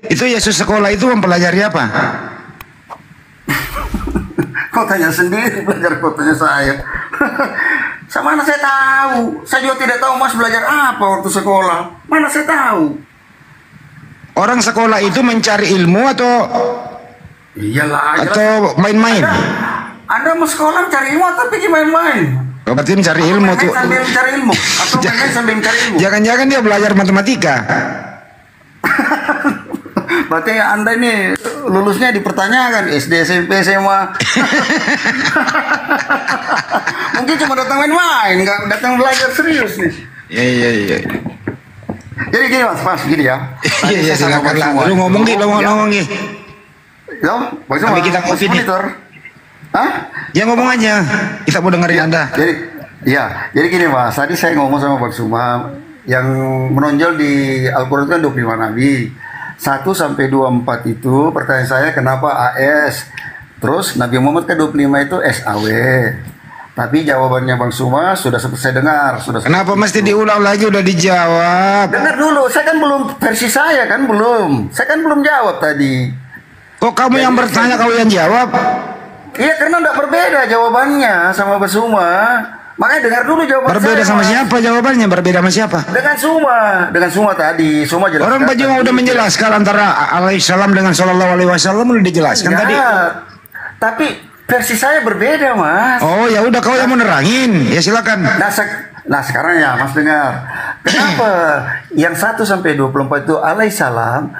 Itu Yesus sekolah itu mempelajari apa? Kau tanya sendiri, belajar kau tanya saya. Sama mana saya tahu? Saya juga tidak tahu Mas belajar apa waktu sekolah. Mana saya tahu? Orang sekolah itu mencari ilmu atau Iyalah, atau main-main? Anda mau sekolah cari ilmu atau pergi main-main? Oh, berarti mencari ilmu tuh. Sambil mencari ilmu atau main-main sambil mencari ilmu? Jangan-jangan dia belajar matematika. Berarti Anda ini lulusnya dipertanyakan SD, SMP, SMA. Mungkin cuma datang main-main, nggak datang belajar serius nih. Iya. Jadi gini Mas, gini ya. Iya, silakan lah. Lu ngomong gitu, ngomong gitu. Yo, Sampai kita ngopi nih. Hah? Ya ngomong aja. Kita mau dengerin Anda. Jadi gini Mas, tadi saya ngomong sama Bang Suma yang menonjol di Al-Qur'an kan 25 nabi. 1 sampai 24 itu pertanyaan saya kenapa AS? Terus Nabi Muhammad ke 25 itu SAW. Tapi jawabannya Bang Suma sudah saya dengar, Kenapa mesti diulang lagi, udah dijawab? Dengar dulu, saya kan belum versi saya kan belum. Saya kan belum jawab tadi. Kok kamu yang bertanya, kau yang jawab? Iya, karena enggak berbeda jawabannya sama Bang Suma. Makanya dengar dulu jawaban Berbeda saya. sama siapa jawabannya? Berbeda sama siapa? Dengan Suma tadi. Suma jelas. Orang Pak Juma udah menjelaskan antara alaihissalam dengan sallallahu alaihi wasallam udah dijelaskan tadi. Tapi versi saya berbeda, Mas. Oh, ya udah kau yang menerangin. Ya silakan. Nah, sekarang ya, Mas dengar. Kenapa yang 1 sampai 24 itu alaihissalam,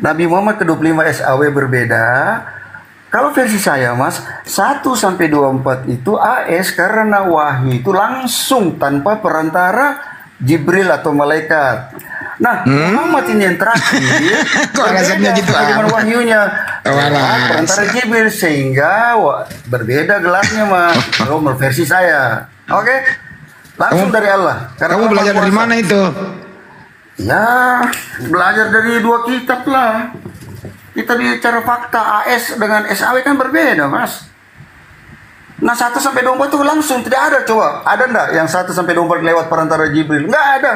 Nabi Muhammad ke 25 SAW berbeda? Kalau versi saya Mas, 1 sampai 24 itu AS karena wahyu itu langsung tanpa perantara Jibril atau malaikat. Nah, Muhammad ini yang terakhir. Kok alasannya gitu? Bagaimana wahyunya? Perantara Jibril sehingga berbeda gelarnya Mas. Kalau versi saya. Oke? Langsung dari Allah. Kamu belajar dari mana itu? Ya, belajar dari 2 kitab lah. Kita bicara fakta AS dengan SAW kan berbeda, Mas. Nah, 1 sampai 24 itu langsung tidak ada. Coba, ada enggak yang 1 sampai 24 lewat perantara Jibril? Enggak ada.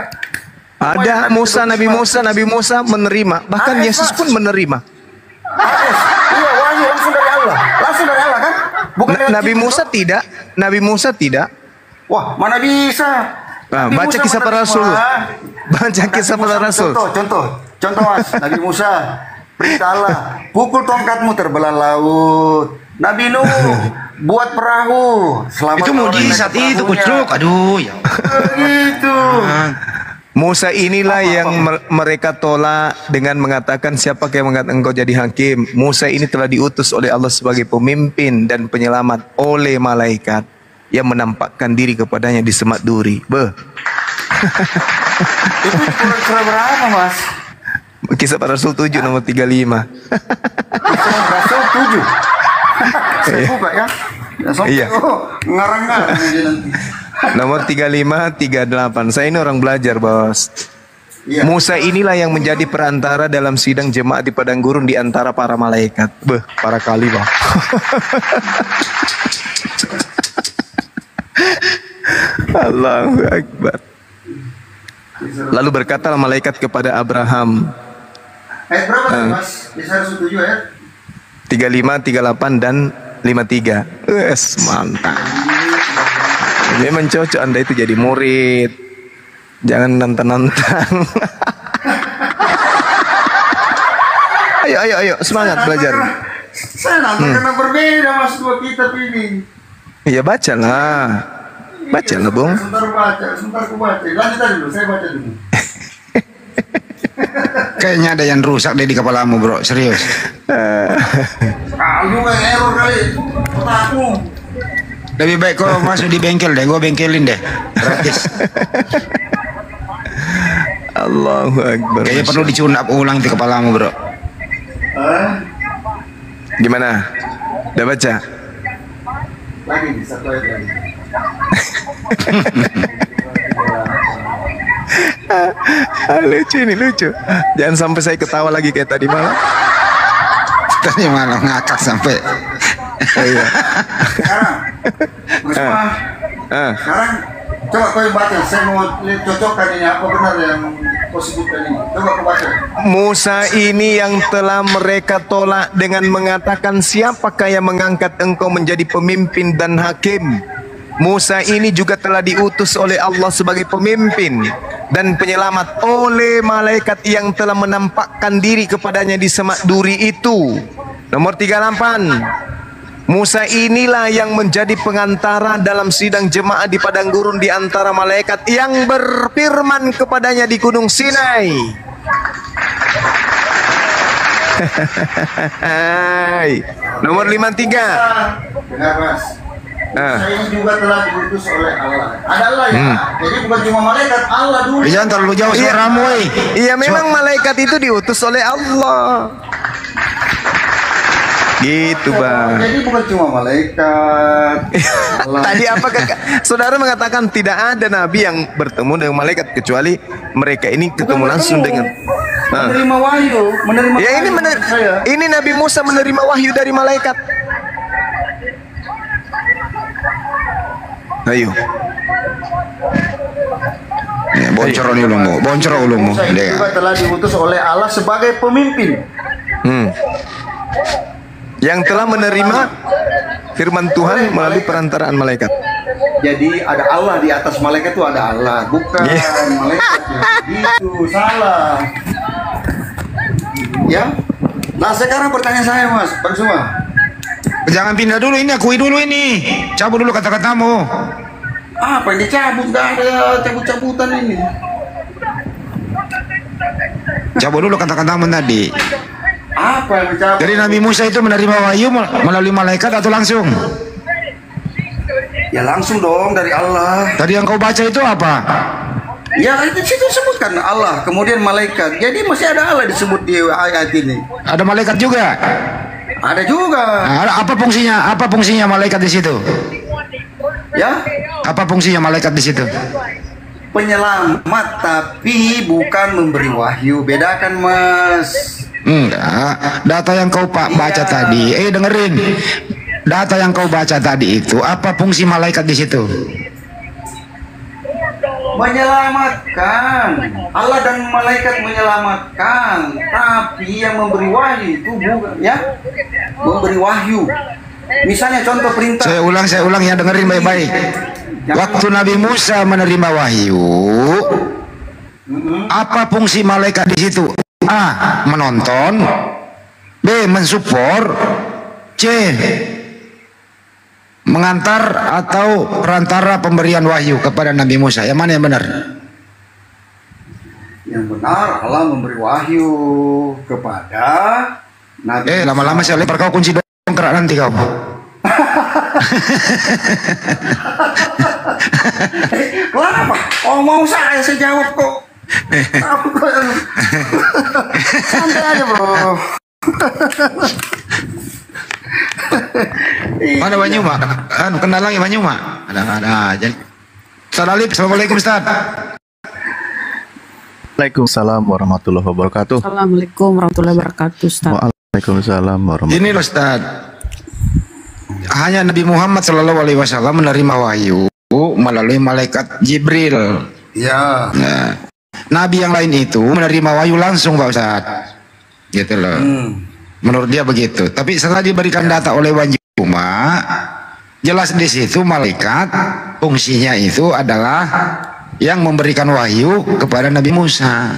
Ada Nabi Musa menerima, bahkan AS, Yesus Mas. pun menerima. AS. Iya, wahyu langsung dari Allah. Langsung dari Allah kan? Bukan lewat Nabi Jibril, Musa toh? tidak, Nabi Musa tidak. Wah, mana bisa? Nah, Nabi baca Musa kisah para menerima. rasul. Baca kisah para rasul. Contoh Mas, Nabi Musa perintah Allah, pukul tongkatmu terbelah laut. Nabi Nuh buat perahu. Selamat Itu mujizat itu, kucuk. Aduh, ya. Gitu. Musa inilah yang mereka tolak dengan mengatakan siapa yang mengatakan engkau jadi hakim. Musa ini telah diutus oleh Allah sebagai pemimpin dan penyelamat oleh malaikat yang menampakkan diri kepadanya di semak duri. Itu surah berapa Mas? Kisah para Rasul 7 nomor 35. Kisah Rasul 7. Saya buka ya. Iya. Ngarang-ngarang aja nanti. Nomor 35, 38. Saya ini orang belajar, Bos. Iya. Musa inilah yang menjadi perantara dalam sidang jemaat di padang gurun di antara para malaikat. Para kali, Bang. Allahu Akbar. Lalu berkatalah malaikat kepada Abraham. Ayat berapa tadi Mas? Kisah Rasul 7 ayat? 35, 38 dan 53. Mantap. Memang cocok Anda itu jadi murid. Jangan nantang-nantang. Ayo semangat belajar. Saya nantang karena berbeda Mas 2 kitab ini. Ya bacalah. Bacalah, Bung. Sebentar aku baca. Lanjut dulu, saya baca dulu. Kayaknya ada yang rusak deh di kepalamu, bro. Serius. Kamu kayak error kali. Otakmu. Lebih baik kau masuk di bengkel deh. Gue bengkelin deh. Gratis. Allahu Akbar. Kayaknya perlu dicunap ulang di kepalamu, bro. Gimana? Udah baca? Lagi nih, 1 ayat lagi. Lucu ini, lucu. Jangan sampai saya ketawa lagi kayak tadi malam. Tadi malah ngakak sampai. Iya. Sekarang, sekarang coba kau yang baca. Saya mau lihat cocokkan ini apa benar yang kau sebutkan ini? Coba kau baca. Musa ini yang telah mereka tolak dengan mengatakan, siapakah yang mengangkat engkau menjadi pemimpin dan hakim? Musa ini juga telah diutus oleh Allah sebagai pemimpin dan penyelamat oleh malaikat yang telah menampakkan diri kepadanya di semak duri itu. Nomor 38. Musa inilah yang menjadi pengantara dalam sidang jemaah di padang gurun di antara malaikat yang berfirman kepadanya di gunung Sinai. Nomor 53. Dengar Mas. Saya juga telah diutus oleh Allah. Ada Allah ya. Jadi bukan cuma malaikat, Allah dulu. Jangan terlalu jauh suaramu, woi. Iya, memang malaikat itu diutus oleh Allah. Gitu, Bang. Jadi bukan cuma malaikat. Allah. Tadi apa saudara mengatakan tidak ada nabi yang bertemu dengan malaikat kecuali mereka ini ketemu langsung dengan menerima wahyu, menerima. Ya ini ini Nabi Musa menerima wahyu dari malaikat. Ayo. Ya, boncor ulungmu, boncor ulungmu. Musa itu juga telah diutus oleh Allah sebagai pemimpin. Yang telah menerima firman Tuhan melalui perantaraan malaikat. Jadi ada Allah di atas malaikat itu ada Allah, bukan malaikat. Itu salah. Ya. Nah sekarang pertanyaan saya Mas, Bang Suma. Jangan pindah dulu ini, akui dulu ini. Cabut dulu kata-katamu. Apa yang dicabut? Gak ada cabut-cabutan ini. Cabut dulu kata-katamu tadi. Apa yang dicabut? Jadi Nabi Musa itu menerima wahyu melalui malaikat atau langsung? Ya langsung dong dari Allah. Tadi yang kau baca itu apa? Ya itu situ sebutkan Allah, kemudian malaikat. Jadi masih ada Allah disebut di ayat ini. Ada malaikat juga. Ada juga. Nah, apa fungsinya? Apa fungsinya malaikat di situ? Ya? Apa fungsinya malaikat di situ? Penyelamat tapi bukan memberi wahyu. Bedakan Mas. Enggak. Data yang kau baca tadi, dengerin. Data yang kau baca tadi itu apa fungsi malaikat di situ? Menyelamatkan. Allah dan malaikat menyelamatkan, tapi yang memberi wahyu itu bukan, ya, memberi wahyu. Misalnya contoh perintah. Saya ulang ya, dengerin baik-baik. Waktu Nabi Musa menerima wahyu, apa fungsi malaikat di situ? A. Menonton. B. Mensupport. C. Mengantar atau perantara pemberian wahyu kepada Nabi Musa. Yang mana yang benar? Yang benar Allah memberi wahyu kepada Nabi. Lama-lama saya lempar kau kunci dongkrak nanti kau. Kenapa? Oh mau saya jawab kok. Santai aja bro. Mana Banyuma? Kenal lagi Banyuma? Ada aja. Assalamualaikum Ustaz. Waalaikumsalam warahmatullahi wabarakatuh. Assalamualaikum warahmatullahi wabarakatuh, Ustaz. Waalaikumsalam warahmatullahi Ini loh Ustaz. Hanya Nabi Muhammad SAW menerima wahyu melalui malaikat Jibril. Ya. Nah, Nabi yang lain itu menerima wahyu langsung Pak Ustaz. Gitu loh. Menurut dia begitu. Tapi setelah diberikan data oleh Banyuma, jelas di situ malaikat fungsinya itu adalah yang memberikan wahyu kepada Nabi Musa.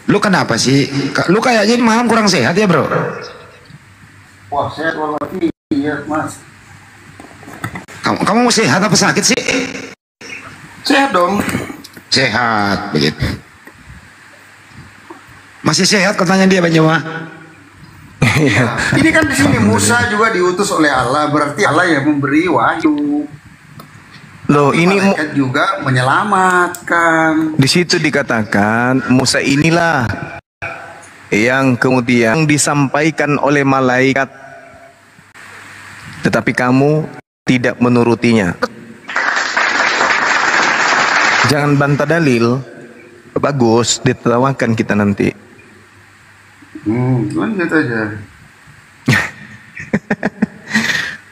Lu kenapa sih? Lu kayaknya malam kurang sehat ya bro? Wah sehat walaupun iya Mas. Kamu sehat apa sakit sih? Sehat dong. Sehat begitu. Masih sehat katanya dia Banyuma. Ini kan di sini Musa juga diutus oleh Allah, berarti Allah yang memberi wahyu. Loh, ini malaikat juga menyelamatkan. di situ dikatakan Musa inilah yang kemudian disampaikan oleh malaikat, tetapi kamu tidak menurutinya. Jangan bantah dalil. Bagus, ditertawakan kita nanti. Lanjut aja.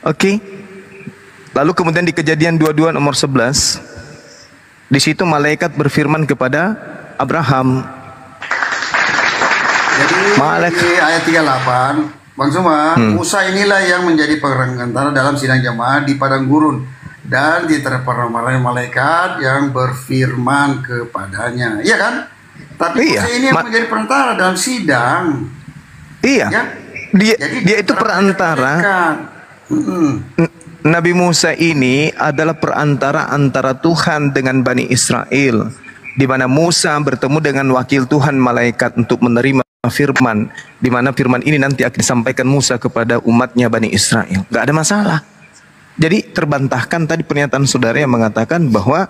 Oke. Lalu kemudian di Kejadian 22 nomor 11 Di situ malaikat berfirman kepada Abraham. Jadi di ayat 38, Bang Suma, Musa inilah yang menjadi perantara dalam sidang jamaah di padang gurun dan di antara para malaikat yang berfirman kepadanya. Iya kan? Tapi Iya, Musa ini yang menjadi perantara dalam sidang. Iya. Ya? Dia itu perantara. Nabi Musa ini adalah perantara antara Tuhan dengan Bani Israel, di mana Musa bertemu dengan wakil Tuhan malaikat untuk menerima firman, di mana firman ini nanti akan disampaikan Musa kepada umatnya Bani Israel. Gak ada masalah. Jadi terbantahkan tadi pernyataan saudara yang mengatakan bahwa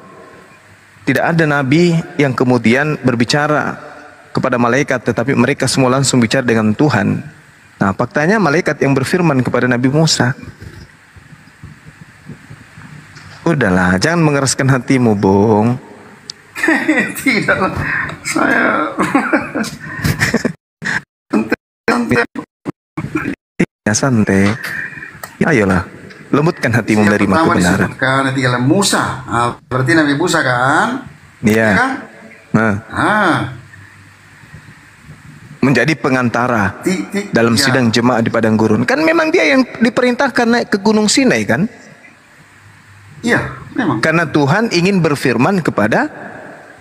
tidak ada nabi yang kemudian berbicara kepada malaikat, tetapi mereka semua langsung bicara dengan Tuhan. Nah, faktanya malaikat yang berfirman kepada Nabi Musa. Udahlah, jangan mengeraskan hatimu, Bung. Tidak, saya Ya santai. Ya, ayolah, lembutkan hatimu dari pertama kebenaran. disebutkan nanti kalau Musa. Nah, berarti Nabi Musa kan? Iya. Ya kan? Menjadi pengantara dalam ya. sidang jemaah di padang gurun. Kan memang dia yang diperintahkan naik ke Gunung Sinai kan? Iya, memang. Karena Tuhan ingin berfirman kepada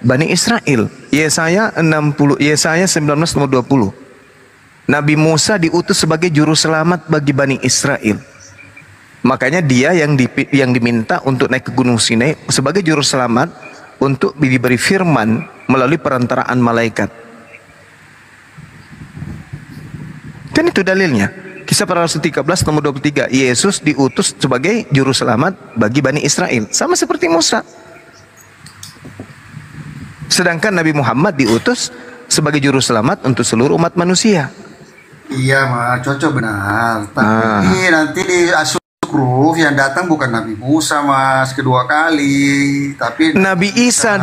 Bani Israel. Yesaya 19:20. Nabi Musa diutus sebagai juru selamat bagi Bani Israel. Makanya dia yang diminta untuk naik ke Gunung Sinai sebagai juru selamat untuk diberi firman melalui perantaraan malaikat. Kan itu dalilnya. Kisah Para Rasul 13:23. Yesus diutus sebagai juru selamat bagi Bani Israel. Sama seperti Musa. Sedangkan Nabi Muhammad diutus sebagai juru selamat untuk seluruh umat manusia. Iya, Mas, cocok benar. Tapi nanti di Asukruf yang datang bukan Nabi Musa, Mas, kedua kali, tapi Nabi Isa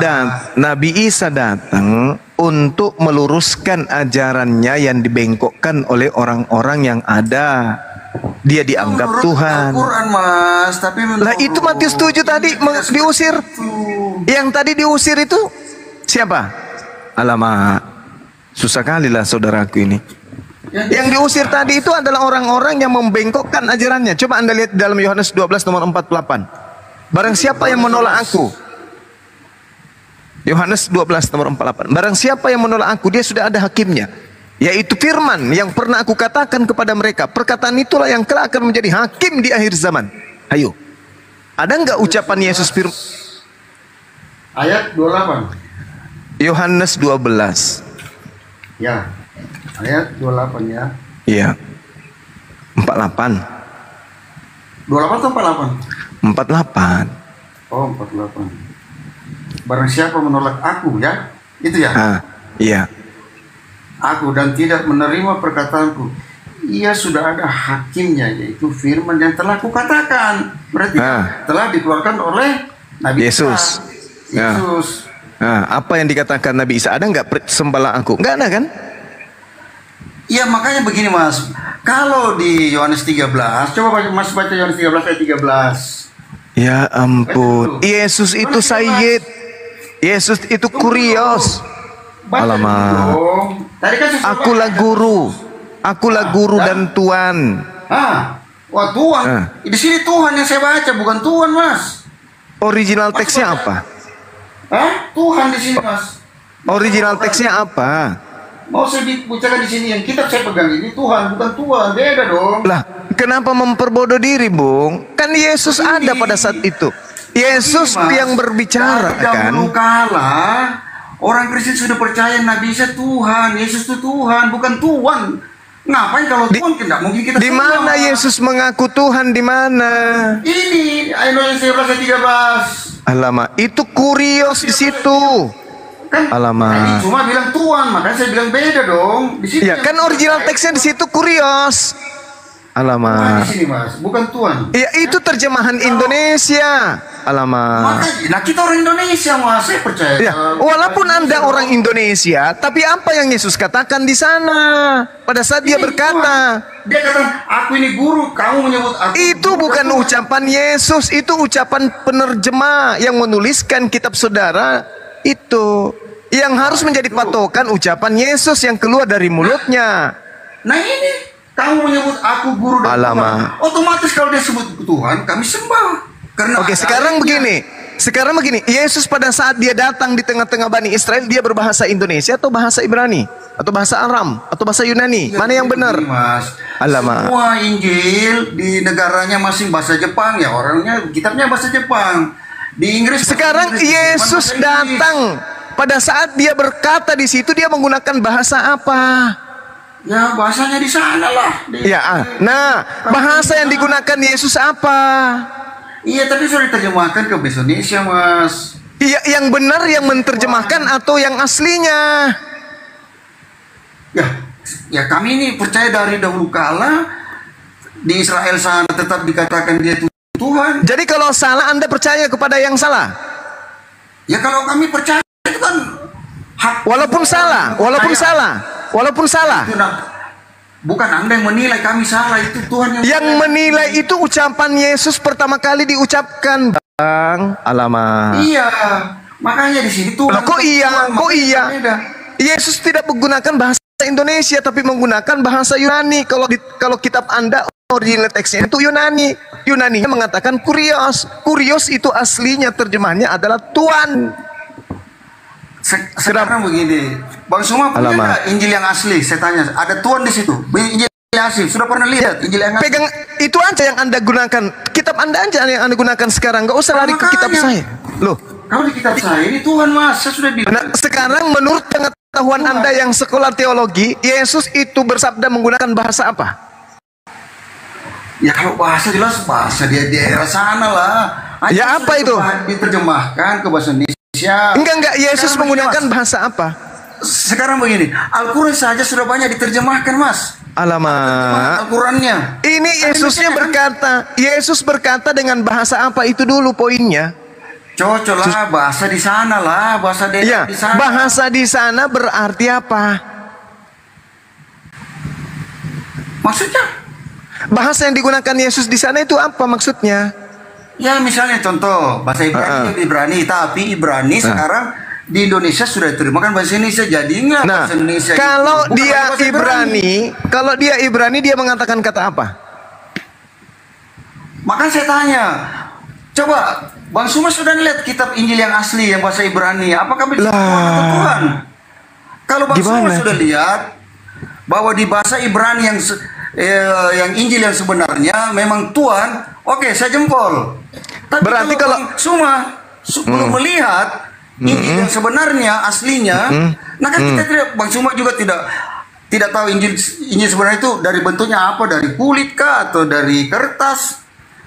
datang untuk meluruskan ajarannya yang dibengkokkan oleh orang-orang yang ada. Dia dianggap menurut Tuhan. Al-Quran, Mas, tapi Lah itu Matius 7 tadi diusir. Yang tadi diusir itu siapa? Alamak, susah kali lah saudaraku ini. Yang diusir tadi itu adalah orang-orang yang membengkokkan ajarannya. Coba Anda lihat dalam Yohanes 12 nomor 48. Barang siapa yang menolak aku. Yohanes 12 nomor 48. Barang siapa yang menolak aku, dia sudah ada hakimnya. Yaitu firman yang pernah aku katakan kepada mereka. Perkataan itulah yang kelak akan menjadi hakim di akhir zaman. Ayo. Ada enggak ucapan Yesus firman? Ayat 28. Yohanes 12. Ya. Ayat 28 ya. Iya. 48. 28 atau 48? 48. Oh, 48. Barang siapa menolak aku ya. Itu ya. Iya. Aku dan tidak menerima perkataanku, ia sudah ada hakimnya, yaitu firman yang telah kukatakan. Berarti telah dikeluarkan oleh Nabi Yesus. Isa. Yesus. Apa yang dikatakan Nabi Isa? Ada nggak sembahlah aku? Nggak ada kan? Iya, makanya begini, Mas. Kalau di Yohanes 13, coba Mas baca Yohanes 13 ayat 13. Ya ampun. Yesus itu Sayyid. Yesus itu Kurios. Alamak. Tadi kan akulah guru. Akulah guru dan Tuhan. Wah, Tuhan. Di sini Tuhan yang saya baca, bukan Tuhan, Mas. Original teksnya apa? Tuhan di sini, Mas. Original teksnya apa? Mau saya bacakan di sini, yang kitab saya pegang ini Tuhan, bukan Tuhan, beda dong. Lah, kenapa memperbodoh diri, Bung? Kan Yesus ada pada saat itu. Yesus yang berbicara kan. Dahulu kala orang Kristen sudah percaya Nabi Isa Tuhan, Yesus itu Tuhan, bukan Tuhan. Ngapain kalau Tuhan tidak mungkin kita di mana Yesus mengaku Tuhan, di mana? Ini ayat 11 13. Alamak, itu Kurios di situ. Kan alamak. Cuma bilang Tuhan, makanya saya bilang beda dong. Di sini ya kan original teksnya di situ Kurios. Alamak. Di sini, Mas, bukan Tuhan. Ya itu terjemahan Indonesia. Alamak. Nah kita orang Indonesia mas, saya percaya. Ya, walaupun Anda orang Indonesia, tapi apa yang Yesus katakan di sana pada saat dia berkata? Dia kata, aku ini guru, kamu menyebut aku. Itu guru, bukan ucapan Yesus, itu ucapan penerjemah yang menuliskan kitab saudara itu. Yang harus menjadi patokan ucapan Yesus yang keluar dari mulutnya. Nah ini, kamu menyebut aku guru dan Tuhan. Otomatis kalau dia sebut Tuhan, kami sembah. Oke, sekarang begini. Yesus pada saat dia datang di tengah-tengah Bani Israel, dia berbahasa Indonesia atau bahasa Ibrani? Atau bahasa Aram? Atau bahasa Yunani? Mana yang benar? Mas. Alamak. Semua Injil di negaranya masing bahasa Jepang, ya orangnya kitabnya bahasa Jepang. Di Inggris. Sekarang Yesus datang. Pada saat dia berkata di situ, dia menggunakan bahasa apa? Ya bahasanya di sana lah. Nah, bahasa yang digunakan Yesus apa? Iya, tapi sudah diterjemahkan ke bahasa Indonesia, Mas. Iya, yang benar yang menerjemahkan atau yang aslinya? Ya kami ini percaya dari dahulu kala di Israel sana tetap dikatakan dia itu Tuhan. Jadi kalau salah Anda percaya kepada yang salah? Ya kalau kami percaya itu kan hak. Walaupun salah. Bukan Anda yang menilai kami salah, itu Tuhan yang menilai itu ucapan Yesus pertama kali diucapkan, Bang. Alamak. Iya. Makanya di sini Tuhan. Kok iya? Yesus tidak menggunakan bahasa Indonesia tapi menggunakan bahasa Yunani. Kalau kitab Anda original teksnya itu Yunani. Yunaninya mengatakan kurios. Kurios itu aslinya terjemahannya adalah Tuhan. Sekarang begini, Bang Suma punya nggak Injil yang asli? Saya tanya, ada Tuhan di situ. Injil yang asli, sudah pernah lihat Injil yang asli? Pegang itu aja yang Anda gunakan. Kitab Anda aja yang Anda gunakan sekarang. Nggak usah lari ke kitab saya. Loh, kalau di kitab saya ini Tuhan Mas, saya sudah bilang. Nah, sekarang menurut pengetahuan Anda yang sekolah teologi, Yesus itu bersabda menggunakan bahasa apa? Ya kalau bahasa jelas bahasa dia daerah sana lah. Ya apa itu? Diterjemahkan ke bahasa Indonesia. Enggak, Yesus menggunakan bahasa apa? Sekarang begini, Al-Quran saja sudah banyak diterjemahkan, Mas. Alamak. Al-Qurannya. Ini Yesus berkata dengan bahasa apa itu dulu poinnya? Cocok lah, bahasa di sana lah, bahasa daerah di sana. Bahasa di sana berarti apa? Maksudnya? Bahasa yang digunakan Yesus di sana itu apa maksudnya? Ya misalnya contoh bahasa Ibrani, tapi Ibrani sekarang di Indonesia sudah diterjemahkan bahasa Indonesia, jadi nggak bahasa Indonesia. Kalau dia Ibrani, dia mengatakan kata apa? Maka saya tanya, coba Bang Suma sudah lihat kitab Injil yang asli yang bahasa Ibrani, apakah bisa kata Tuhan? Kalau Bang Suma sudah lihat bahwa di bahasa Ibrani yang Injil yang sebenarnya memang Tuhan, oke, saya jempol. Tapi berarti kalau Bang Suma belum melihat Injil yang sebenarnya aslinya, nah kan kita Bang Suma juga tidak tahu Injil sebenarnya itu dari bentuknya apa, dari kulit kah atau dari kertas.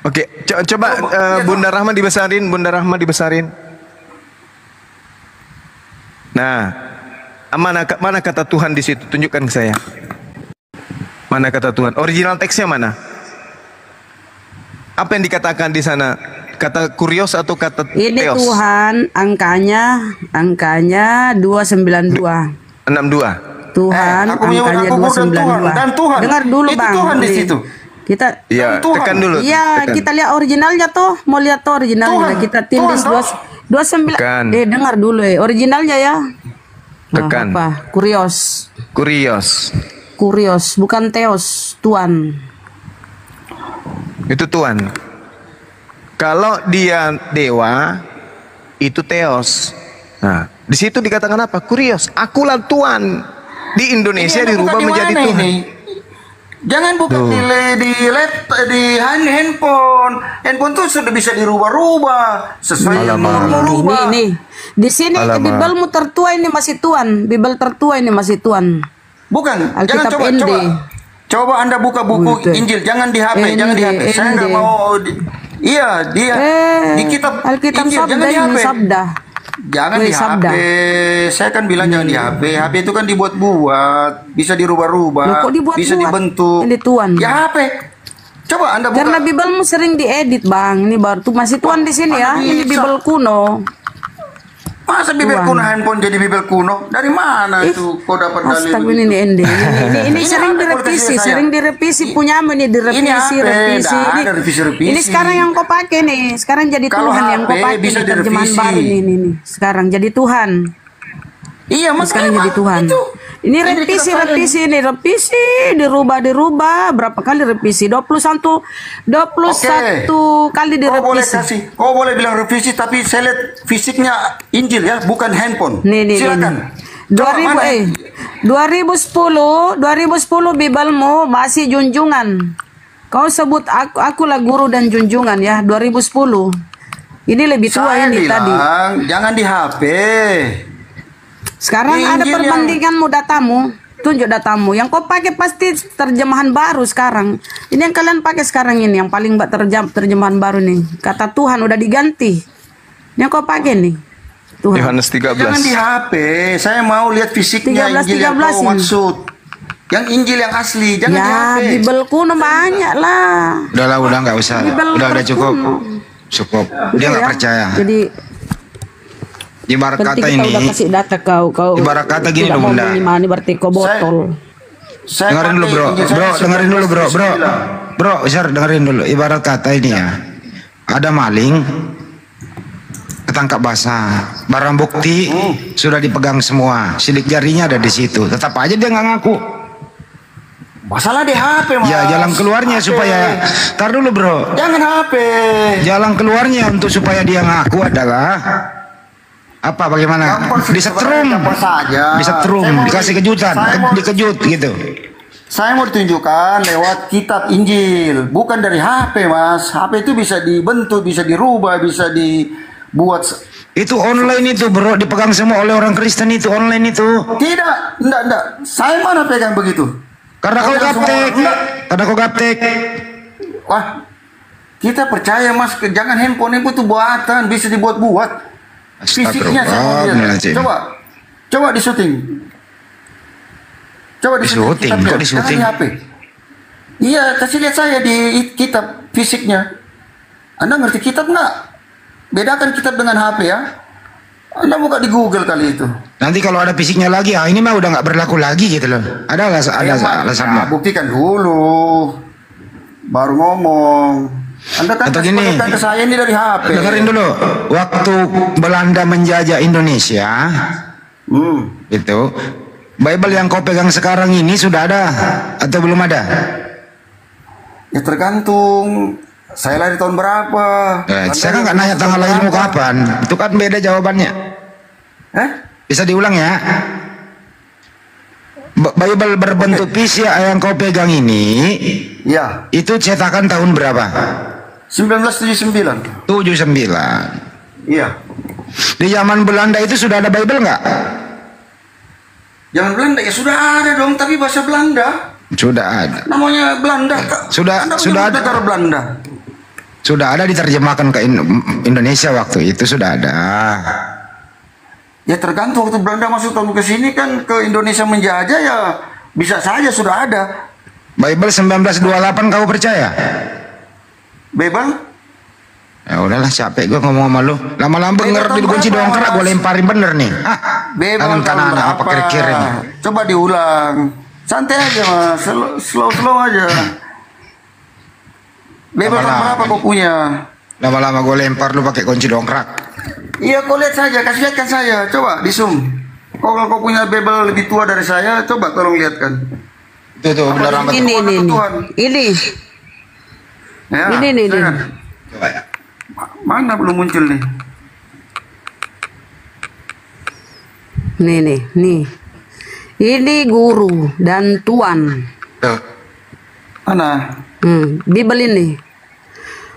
Oke, coba Bunda Rahma dibesarin, Nah, mana kata Tuhan di situ? Tunjukkan ke saya. Mana kata Tuhan? Original teksnya mana? Apa yang dikatakan di sana? Kata kurios atau kata ini teos? Tuhan angkanya 292. 62. Tuhan angkanya 292. Dan Tuhan. Dengar dulu itu Bang. Tuhan di situ. Kita tekan dulu. Iya, kita lihat originalnya tuh. Mau lihat tuh originalnya. Kita tulis 29. Dengar dulu originalnya ya. Tekan. Apa? Kurios, bukan teos, Tuhan. Itu Tuhan. Kalau dia dewa, itu teos. Nah, di situ dikatakan apa? Kurios. Akulah Tuhan. Di Indonesia dirubah menjadi Tuhan. Jangan buka di laptop, di handphone. Handphone tuh sudah bisa dirubah-rubah sesuai yang mau rubah. Ini. Di sini Bibelmu tertua ini masih Tuhan. Bibel tertua ini masih Tuhan. Bukan. Alkitab Jangan coba Anda buka buku Injil, jangan di HP, jangan di HP. Saya nggak mau. Iya, dia di kitab Alkitab Injil, Sabda jangan di HP. ini Sabda. Jangan di Sabda. HP. Saya kan bilang jangan di HP. HP itu kan dibuat-buat, bisa dirubah-rubah, Loh, kok dibuat-buat? bisa dibentuk. Ini Tuhan. Ya HP. Coba Anda buka. Karena Bibelmu sering diedit, Bang. Ini baru tuh masih Tuhan di sini ya. Ini Bibel kuno. Masa bibel kuno handphone jadi bibel kuno? Dari mana itu kau dapat dalil? Astaga, ini ende. Ini sering direvisi, sering direvisi punya ini direvisi, revisi. Ini sekarang yang kau pakai nih. Sekarang jadi Kalau Tuhan yang kau HP pakai bisa di terjemahan direvisi. baru ini. Sekarang jadi Tuhan. Iya, Mas. Sekarang jadi Tuhan. Ini revisi, dirubah. Berapa kali revisi? 21 kali direvisi. Kau boleh bilang revisi, tapi saya lihat fisiknya Injil ya, bukan handphone. Nih. Silakan. 2010 Bibelmu masih junjungan. Kau sebut akulah guru dan junjungan ya, 2010. Ini lebih tua Saya ini bilang, tadi. jangan di HP. Sekarang Injil ada perbandinganmu datamu. Tunjuk datamu. Yang kau pakai pasti terjemahan baru sekarang. Ini yang kalian pakai sekarang ini. Yang paling terjemahan baru nih. Kata Tuhan udah diganti. Ini yang kau pakai nih. Tuhan. Yohanes 13. Jangan di HP. Saya mau lihat fisiknya 13, Injil yang 13 kau ini. maksud. Yang Injil yang asli. Jangan di Ya, HP. Bibel kuno banyak lah. Udah nggak usah. Bibel Udah cukup. kuno. Cukup. Dia nggak Ya. percaya. Jadi Ibarat berarti kata kita ini. udah kasih data kau Ibarat kata gini tidak loh, mau Bunda. mengimani berarti kau botol. Saya Dengerin dulu pakai bro, Injil saya dengerin dulu bro, 1979. Sir, dengerin dulu. Ibarat kata ini ya, ada maling, ketangkap basah, barang bukti sudah dipegang semua, sidik jarinya ada di situ, tetap aja dia nggak ngaku. Masalah di HP, Mas. Ya jalan keluarnya HP. supaya, tar dulu bro, Jangan HP. jalan keluarnya untuk supaya dia ngaku adalah apa? Bagaimana? Gampang sih, Disetrum, gampang saja. disetrum, Saya mau dikasih kejutan, dikejut gitu. Saya mau ditunjukkan lewat kitab Injil, bukan dari HP, Mas. HP itu bisa dibentuk, bisa dirubah, bisa dibuat. Itu online itu bro, dipegang semua oleh orang Kristen itu online itu. Tidak, enggak. Saya mana pegang begitu? Karena kau gaptek, Wah, kita percaya, Mas. Jangan handphone itu buatan, bisa dibuat-buat. Fisiknya saya mau lihat. Coba di syuting. Coba di Di-syuting? syuting. Kok di-syuting? Jangan di HP. Iya, kasih lihat saya di kitab fisiknya. Anda ngerti kitab nggak? Bedakan kitab dengan HP ya. Anda buka di Google kali itu. nanti kalau ada fisiknya lagi, ini mah udah nggak berlaku lagi gitu loh. Ada alasannya. Buktikan dulu, baru ngomong. Anda kan Atau gini, ke saya ini dari HP. dengerin dulu. Waktu Belanda menjajah Indonesia, itu Bible yang kau pegang sekarang ini sudah ada atau belum ada? Ya tergantung. Saya lahir tahun berapa? Saya kan nggak nanya tanggal lahirmu kapan. Itu kan beda jawabannya. Bisa diulang ya? Bible berbentuk fisik yang kau pegang ini, Ya, itu cetakan tahun berapa? 1979. 79. Iya. Di zaman Belanda itu sudah ada Bible nggak? Jangan Belanda ya sudah ada dong, tapi bahasa Belanda. Sudah ada. Namanya Belanda. Sudah ada. Negara Belanda. Sudah ada diterjemahkan ke Indonesia waktu itu sudah ada. Ya tergantung waktu Belanda masuk tahun ke sini kan ke Indonesia menjajah ya bisa saja sudah ada. Bible 1928 kau percaya? Bible? Ya udahlah capek gue ngomong sama lu. Lama-lama ngerti dikunci doang kerak gue lemparin bener nih. Bible Kanan apa kiri-kiri nih. Coba diulang. Santai aja Mas, slow aja. Bible tahun berapa kau punya? Lama-lama gue lempar lu pakai kunci dongkrak. Iya kau lihat saja, kasih lihatkan saya. Coba di zoom. Kalau kau punya Bible lebih tua dari saya, coba tolong lihatkan. Itu benar amat. Ini. Ya, Ini. Coba ya. Mana belum muncul nih? Nih. Ini guru dan tuan. Tuh. Mana? Bible ini.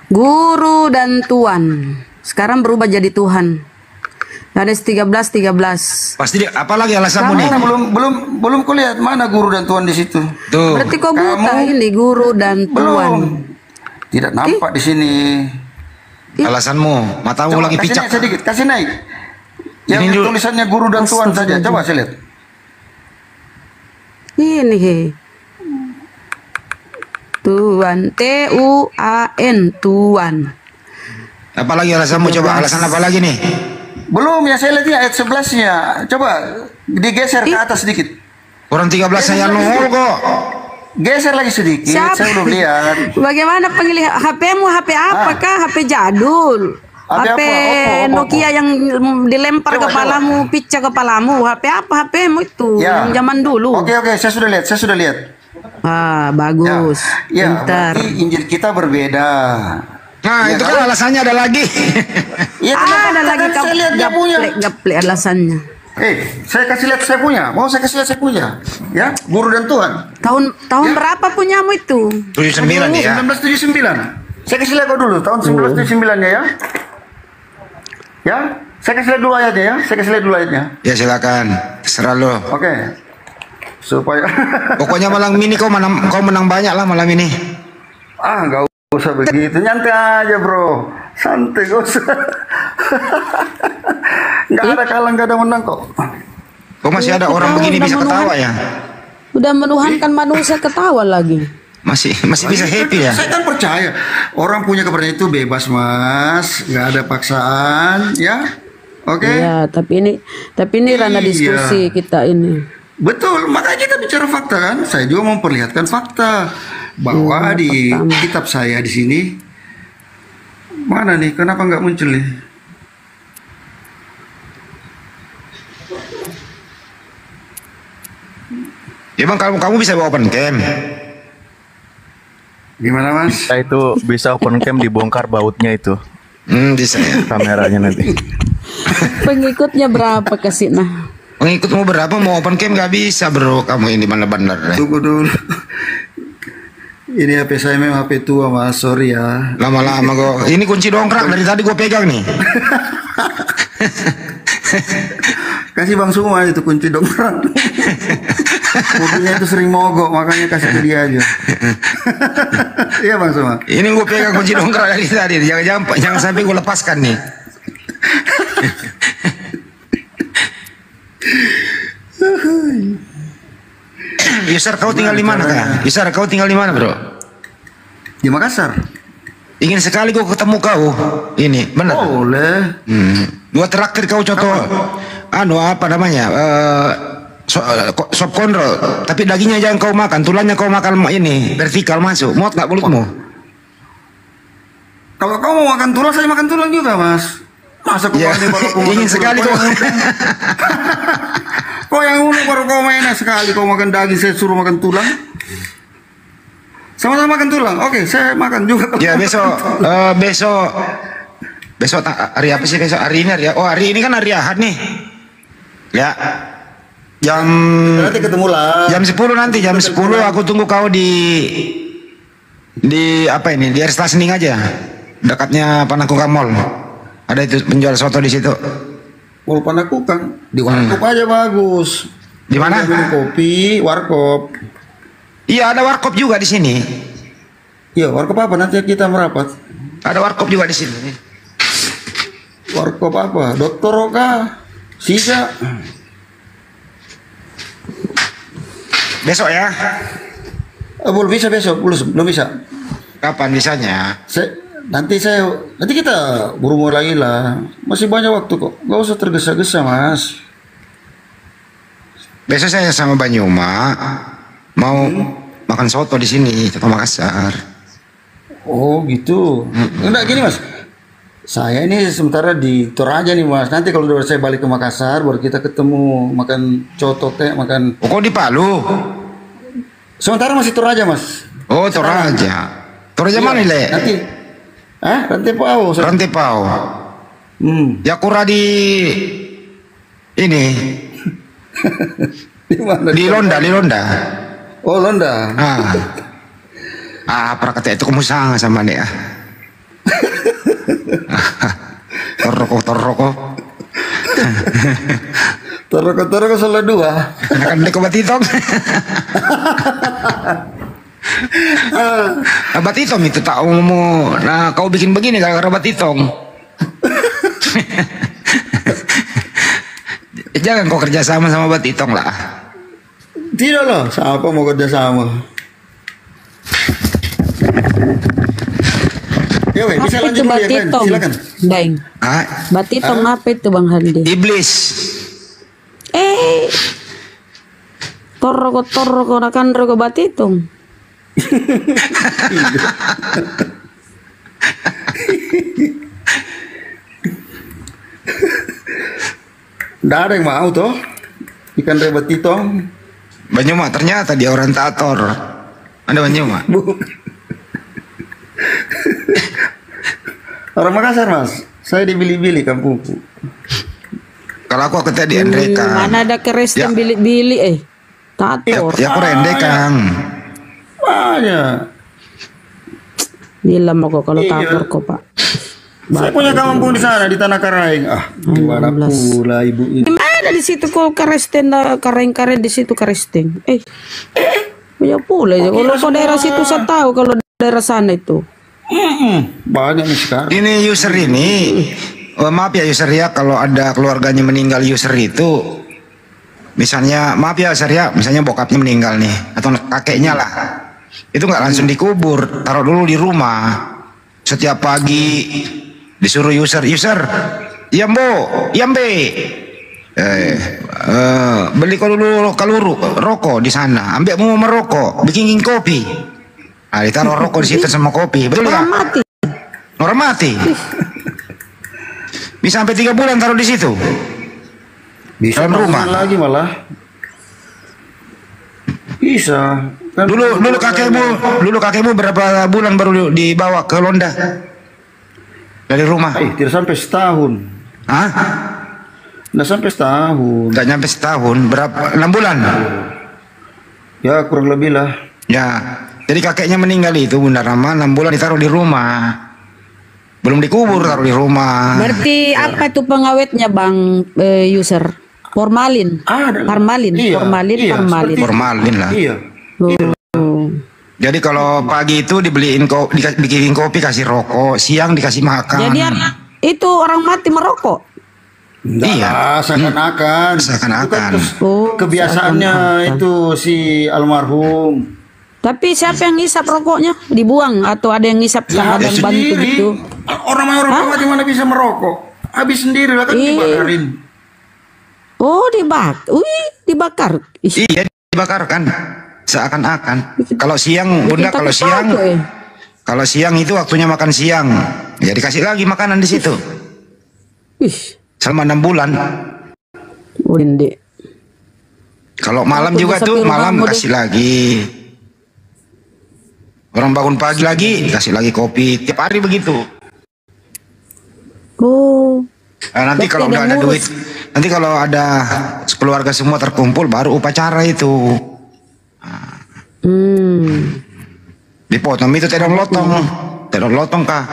Guru dan tuan. Sekarang berubah jadi Tuhan. Yohanes 13. Pasti dia, apalagi alasanmu nih? Mana belum kau lihat mana guru dan tuan di situ? Tuh. Berarti kau buta ini guru dan tuan. Belum. Tidak nampak di sini. Alasanmu, matamu lagi kasih picak. naik sedikit, kasih naik. Yang Ini dulu. tulisannya guru dan tuan saja. Coba saya lihat. Tuan, Tuan, Tuan. Apalagi alasanmu, coba alasan apa lagi nih? Belum ya, saya lihat ini ayat 11-nya. Coba digeser ke atas sedikit. Orang 13 saya nol kok. Geser lagi sedikit, Siapa? saya belum lihat. Bagaimana pemilih HP-mu? HP apakah? HP jadul. HP HP apa? Nokia yang dilempar Coba, kepalamu, pecah kepalamu. HP apa? HP-mu itu Ya. yang zaman dulu. Oke, saya sudah lihat. Ah, bagus. Ya, Pintar. berarti Injil kita berbeda. Nah, Ya itu kan? kan alasannya ada lagi. Iya, kenapa? Ada lagi Kan saya lihat dia punya. gaplek alasannya. Saya kasih lihat saya punya. Mau saya kasih lihat saya punya. Ya, guru dan Tuhan. Tahun berapa punyamu itu? 79 nih ya. 1979. Saya kasih lihat kau dulu, tahun 1979-nya ya. Ya, saya kasih lihat dulu ayatnya ya. Ya silakan, terserah lo. Oke. Supaya Pokoknya malam ini kau menang banyak lah malam ini. nggak usah begitu, nyantai aja bro, santai gak usah. Nggak ada kalah, nggak ada menang kok. Kok masih ada orang begini bisa ketawa ya? Udah menuhankan manusia ketawa lagi. Masih bisa happy ya? Saya kan percaya orang punya kepercayaan itu bebas mas, nggak ada paksaan ya. Oke. Iya, tapi ini ranah Iya. diskusi kita ini. Betul, makanya kita bicara fakta kan. Saya juga memperlihatkan fakta bahwa di fakta. kitab saya di sini mana nih? Kenapa nggak muncul nih? Ya bang, kamu bisa bawa open cam. Gimana mas? Kita itu bisa open cam dibongkar bautnya itu Bisa ya. kameranya nanti. Pengikutnya berapa kasih nah? Pengikutmu berapa mau open cam nggak bisa bro. Kamu ini mana bener deh. Tunggu dulu. Ini HP saya memang HP tua mas, sorry ya. Lama-lama kok. Ini kunci dongkrak dari tadi gue pegang nih. Kasih Bang Suma itu kunci dongkrak. Mobilnya itu sering mogok, makanya kasih ke dia aja. Iya Bang Suma. Ini gue pegang kunci dongkrak dari tadi. Jangan sampai gue lepaskan nih. Yusar kau tinggal di mana kak? Yusar kau tinggal di mana bro? Di Makassar. Ingin sekali gue ketemu kau. Ini benar. Boleh. Dua terakhir kau contoh. Apa namanya? Sop kondro. Tapi dagingnya jangan kau makan, tulangnya kau makan ini vertikal masuk. Muat nggak mulutmu? Kalau kau mau makan tulang, saya makan tulang juga mas. Masa kau Ya, ini baru kau makan ingin tulang? sekali Kau kau. yang unik. Kau yang unik baru kau mainnya sekali. Kau makan daging, saya suruh makan tulang. Sama-sama makan tulang. Oke, saya makan juga. Ya besok hari apa sih besok? Hari ini hari ini kan hari Ahad nih. Ya. Nanti ketemu lah. Jam 10 nanti, jam 10 aku tunggu kau di apa ini? Di Ersta Sening aja. Dekatnya Panakukang Mall. Ada itu penjual soto di situ. Wal Panakukang di warkop aja bagus. Di mana? Minum kopi, warkop. Iya, ada warkop juga di sini. Iya, warkop apa? Nanti kita merapat. Ada warkop juga di sini. Warkop apa? Dokter Roka, Sisa. Besok ya. Belum bisa besok, belum bisa. Kapan bisanya? Nanti kita berumur lagi lah. Masih banyak waktu kok. Gak usah tergesa-gesa mas. Besok saya sama Banyuma mau makan soto di sini, soto Makassar. Oh gitu. Enggak gini mas. Saya ini sementara di Toraja nih mas. Nanti kalau udah saya balik ke Makassar, baru kita ketemu makan coto makan. Oh, kok di Palu? Sementara masih Toraja mas. Oh, Toraja. Toraja mana le? Nanti. Rantepau. Rantepau. Ya kura di ini. Di mana? Di Londa. Oh Londa. Praktek itu kamu sangat sama nih ya. Toroko. Toroko salah dua. Akan dek batitong. Batitong itu tak mau. Nah, kau bikin begini gara-gara batitong. Jangan kau kerja sama batitong lah. Tidak lah, siapa mau kerja sama? Ya weh, bisa Apa itu lanjut dulu ya kan? batitong? Silakan. Daeng. Ah, Batitong apa itu Bang Handi? iblis. Toroko nakan roko batitong. Nggak ada yang mau toh ikan rebet titong. Banyuma ternyata dia orientator. Ada Banyuma. Orang Makassar mas, saya dibili-bili kampungku. Kalau aku tadi Andre Kang. Mana ada keresten Ya. bilik-bilik Ya, tator. ya aku Rende Kang. Banyak. Bilang kok kalau Iya. tator kok Pak. Saya punya kampung di sana di Tanah Karaing. Gimana pula ibu ini? Gimana di situ kok keresten kareng-kareng di situ keresten. Punya pula ya. Kalau kau daerah situ saya tahu kalau daerah sana itu. Banyak nih sekarang. Ini user ini, maaf ya user ya, kalau ada keluarganya meninggal user itu, misalnya maaf ya user ya, misalnya bokapnya meninggal nih, atau kakeknya lah, itu nggak langsung dikubur, taruh dulu di rumah. Setiap pagi disuruh user, iya mbok, iya mbe, beli dulu kaluru rokok di sana, ambil mau merokok, bikin kopi. Nah, ditaruh rokok di situ sama kopi, betul ya? Orang mati. Orang mati. Bisa sampai 3 bulan taruh di situ. Bisa Dalam rumah. lagi malah. Bisa. Kan Dulu kakekmu berapa bulan baru dibawa ke Londa dari rumah? tidak sampai setahun. Hah? Nggak sampai setahun. Gak nyampe setahun. Berapa? 6 bulan. Ya kurang lebih lah. Ya. Jadi kakeknya meninggal itu Bunda Rama 6 bulan ditaruh di rumah. Belum dikubur, taruh di rumah. Berarti apa itu pengawetnya Bang user? Formalin. Ada. Formalin, Iya, formalin, iya, formalin. seperti- Formalin lah. Iya. Oh. Jadi kalau pagi itu bikinin kopi, kasih rokok, siang dikasih makan. Jadi itu orang mati merokok. Nggak Iya. lah, seakan-akan. Seakan-akan. Itu kan Oh, kebiasaannya seakan-akan. itu si almarhum. Tapi siapa yang ngisap rokoknya? Dibuang atau ada yang ngisap Ya, ada yang habis bantu sendiri. gitu? Orang mati mana bisa merokok? Habis sendiri lah kan dibakarin. Oh, dibakar. Ih, Iya, dibakar kan. Seakan-akan. Kalau siang, Bunda, bikin kalau pakai siang, paku, kalau siang itu waktunya makan siang. Ya dikasih lagi makanan di situ. Ih, Selama 6 bulan. Dek. Kalau malam Aku juga bisa tuh, pilih malam kamu, kasih lagi. Orang bangun pagi lagi, kasih lagi kopi. Tiap hari begitu. Oh, Nah, nanti Berarti kalau ada udah ada ngurus. duit, nanti kalau ada keluarga semua terkumpul, baru upacara itu. Dipotong itu tedong lotong kah?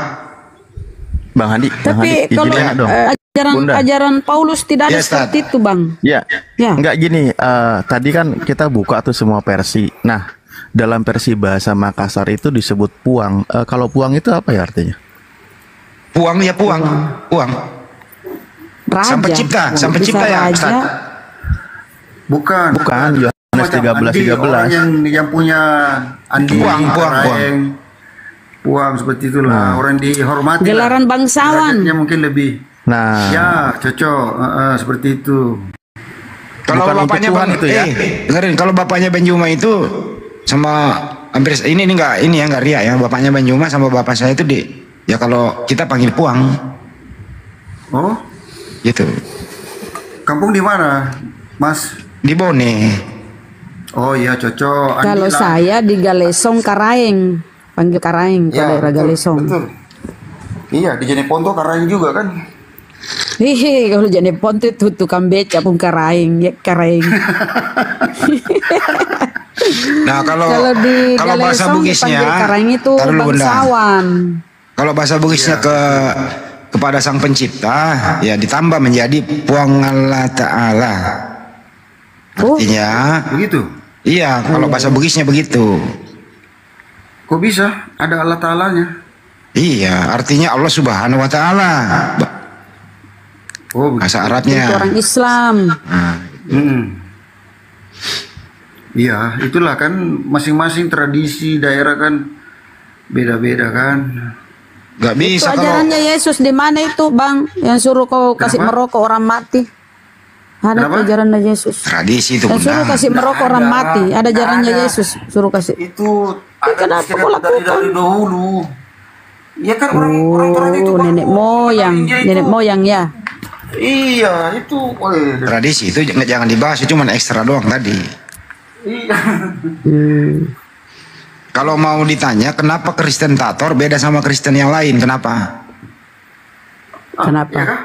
Bang Handi, tapi kalau izin nanya dong. Bunda. ajaran Paulus tidak ada Ya, Ustaz. seperti itu, Bang. Ya, Ya. enggak gini. Tadi kan kita buka tuh semua versi. Nah, dalam versi bahasa Makassar itu disebut puang. Kalau puang itu apa ya artinya? Puang ya puang. Raja. Sang pencipta, sang Bisa pencipta ya, raja. Ustaz. Bukan. Yohanes Macam 13:13. Andi, orang yang punya Andi, Puang. Puang seperti itulah. Orang dihormati. Gelaran lah. bangsawan. Derajatnya mungkin lebih. Nah, Ya, cocok. Seperti itu. Kalau Bukan untuk bapaknya Tuhan Bang itu ya? dengerin, kalau bapaknya Benjuma itu sama hampir ini enggak ria ya, bapaknya Benjuma sama bapak saya itu ya kalau kita panggil puang Oh, gitu. kampung di mana, Mas? Di Bone. Oh iya, cocok. Andi Kalau lah. saya di Galesong Karaeng, panggil Karaeng Ya, kalau daerah betul, Galesong. betul. Iya, di Jeneponto Karaeng juga kan. Hehe, kalau jadi ponte itu tukang beca pun Karaeng, ya Karaeng. Nah, kalau di kalau bahasa Galesong Bugisnya, dipanggil Karaeng itu taruh dulu, Bunda. bangsawan. Kalau bahasa Bugisnya kepada Sang Pencipta, ya ditambah menjadi Puang Allah Ta'ala. Oh. Artinya, Begitu. iya, kalau bahasa Bugisnya begitu. Kok bisa? Ada Allah Ta'alanya. Iya, artinya Allah Subhanahu wa Ta'ala. Oh, begitu. Bahasa Itu Arabnya. orang Islam. Nah, Iya, itulah kan masing-masing tradisi daerah kan Beda-beda kan. Gak Itu bisa kalau ajarannya Yesus di mana itu, Bang? Yang suruh kau kasih Kenapa? merokok orang mati. Ada Kenapa? ajarannya Yesus. tradisi itu Yang suruh benar. kasih merokok orang ada. mati. Ada Nggak ajarannya ada. Yesus suruh kasih. Itu kenapa istilah kau lakukan? dari dahulu. Ya kan orang Toraja itu Oh, baru nenek moyang, Injil itu. nenek moyang ya. Iya, itu. Tradisi itu jangan dibahas, itu cuma ekstra doang tadi. Iya. Kalau mau ditanya kenapa Kristen Tator beda sama Kristen yang lain, kenapa? Kenapa? Ya kan?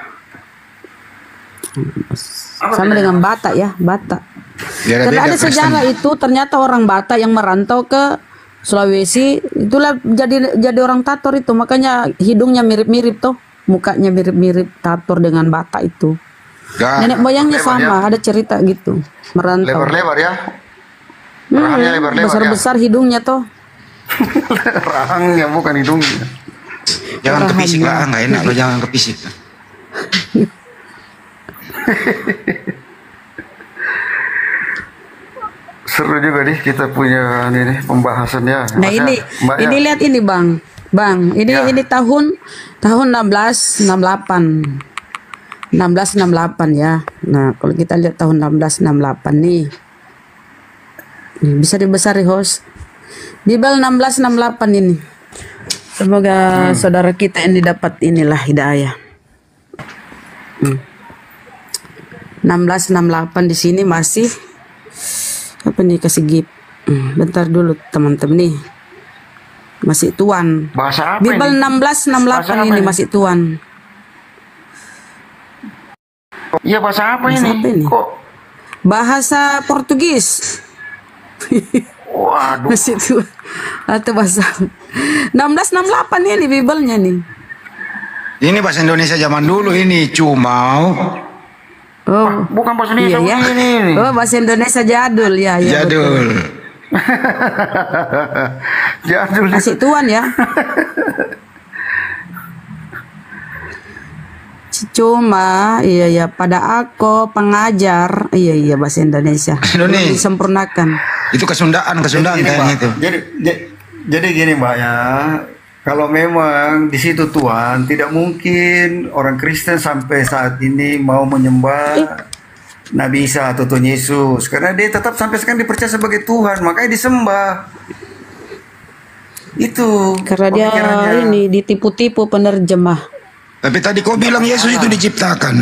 Apa Sama bedanya? dengan Batak ya, Batak. Karena Beda-beda ada Kristen. sejarah itu ternyata orang Batak yang merantau ke Sulawesi itulah jadi orang Tator itu, makanya hidungnya mirip-mirip tuh, mukanya mirip-mirip Tator dengan Batak itu. Gak. Nenek moyangnya lebar sama, ada cerita gitu, merantau. Lebar-lebar ya. Rahangnya lebar-lebar ya. Besar-besar hidungnya tuh. Rahangnya bukan hidungnya. Jangan kepisik lah, nggak enak lo, jangan kepisik. Seru juga nih kita punya ini pembahasannya. Nah ini lihat ini Bang, ini Ya. ini tahun 1668 ya. Nah kalau kita lihat tahun 1668 nih, bisa dibesari host. Bible 1668 ini. Semoga saudara kita ini dapat inilah hidayah. 1668 di sini masih apa nih, kasih gip. Bentar dulu teman-teman nih. Masih tuan. Bahasa apa Bible ini? 1668 Bahasa apa ini ini? masih tuan. Iya bahasa apa Bahasa ini? apa ini? Kok? Bahasa Portugis. Waduh. Masih tuan. Atau bahasa 1668 ini Bible-nya nih. Ini bahasa Indonesia zaman dulu ini, cumau. Oh. Bukan bahasa Iya Indonesia ya. ini. Oh, bahasa Indonesia jadul ya, ya. betul. Jadul. Jadul. Masih tuan ya. Cuma iya pada aku pengajar, iya bahasa Indonesia. Indonesia. Belum disempurnakan. Itu Kesundaan Gini, kayaknya Mbak. itu. Jadi gini Mbak ya, kalau memang di situ Tuhan, tidak mungkin orang Kristen sampai saat ini mau menyembah Nabi Isa atau Tuhan Yesus, karena dia tetap sampai sekarang dipercaya sebagai Tuhan, makanya disembah. Itu Karena dia pemikirannya. ini ditipu-tipu penerjemah. Tapi tadi kau bilang Yesus itu diciptakan.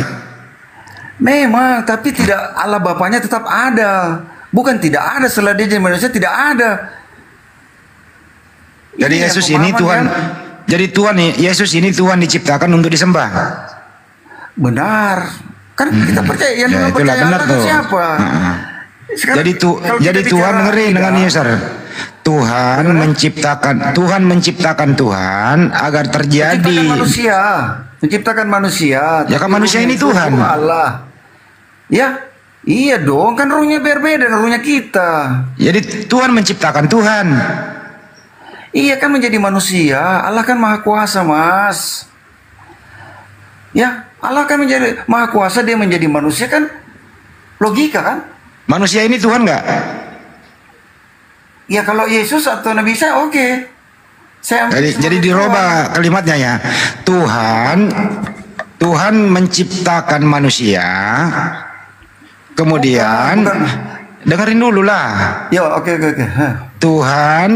Memang, tapi tidak, Allah Bapaknya tetap ada. Bukan tidak ada, setelah dia jadi manusia tidak ada. Jadi Ini Yesus yang ini pemahaman Tuhan. yang- Jadi Tuhan nih, Yesus ini Tuhan diciptakan untuk disembah. Benar. Kan kita percaya yang Ya, itulah percaya benar Allah itu tuh. siapa? Nah. Sekarang, Jadi kalau jadi kita Tuhan bicara dengerin dengan akidah, Yesus. Tuhan menciptakan Tuhan agar terjadi. menciptakan manusia. Ya kan tapi manusia ruhnya ini itu Tuhan. ruh Allah. Ya, iya dong, kan ruhnya berbeda dengan ruhnya kita. Jadi Tuhan menciptakan Tuhan. Iya kan menjadi manusia, Allah kan maha kuasa mas. Ya, Allah kan menjadi maha kuasa, dia menjadi manusia kan logika kan? Manusia ini Tuhan nggak? Ya kalau Yesus atau Nabi Isa oke. Saya Jadi dirubah kalimatnya ya. Tuhan menciptakan manusia. Kemudian Bukan. dengerin dulu lah. Ya oke. Hah. Tuhan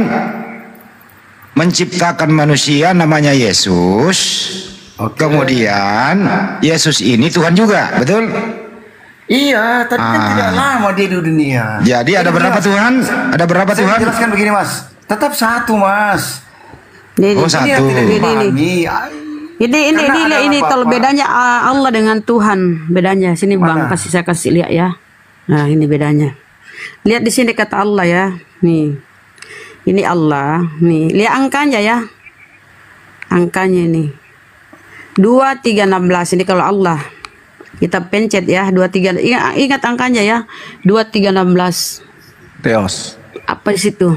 menciptakan manusia namanya Yesus. Oke. Kemudian Yesus ini Tuhan juga, betul? Iya, tapi kan tidak lama dia di dunia. Jadi ada berapa Tuhan? Ada berapa Saya Tuhan? jelaskan begini mas, tetap satu mas. Ini, Oh, Ini satu. yang tidak Ini. dipahami. Ini Karena ada ini kalau apa-apa. bedanya Allah dengan Tuhan, bedanya sini Bang, Mana? saya kasih lihat ya. Nah, ini bedanya. Lihat di sini kata Allah ya. Nih. Ini Allah, nih. Lihat angkanya ya. Angkanya ini. 2316 ini kalau Allah. Kita pencet ya, 23. Ingat angkanya ya. 2316. Theos. Apa di situ?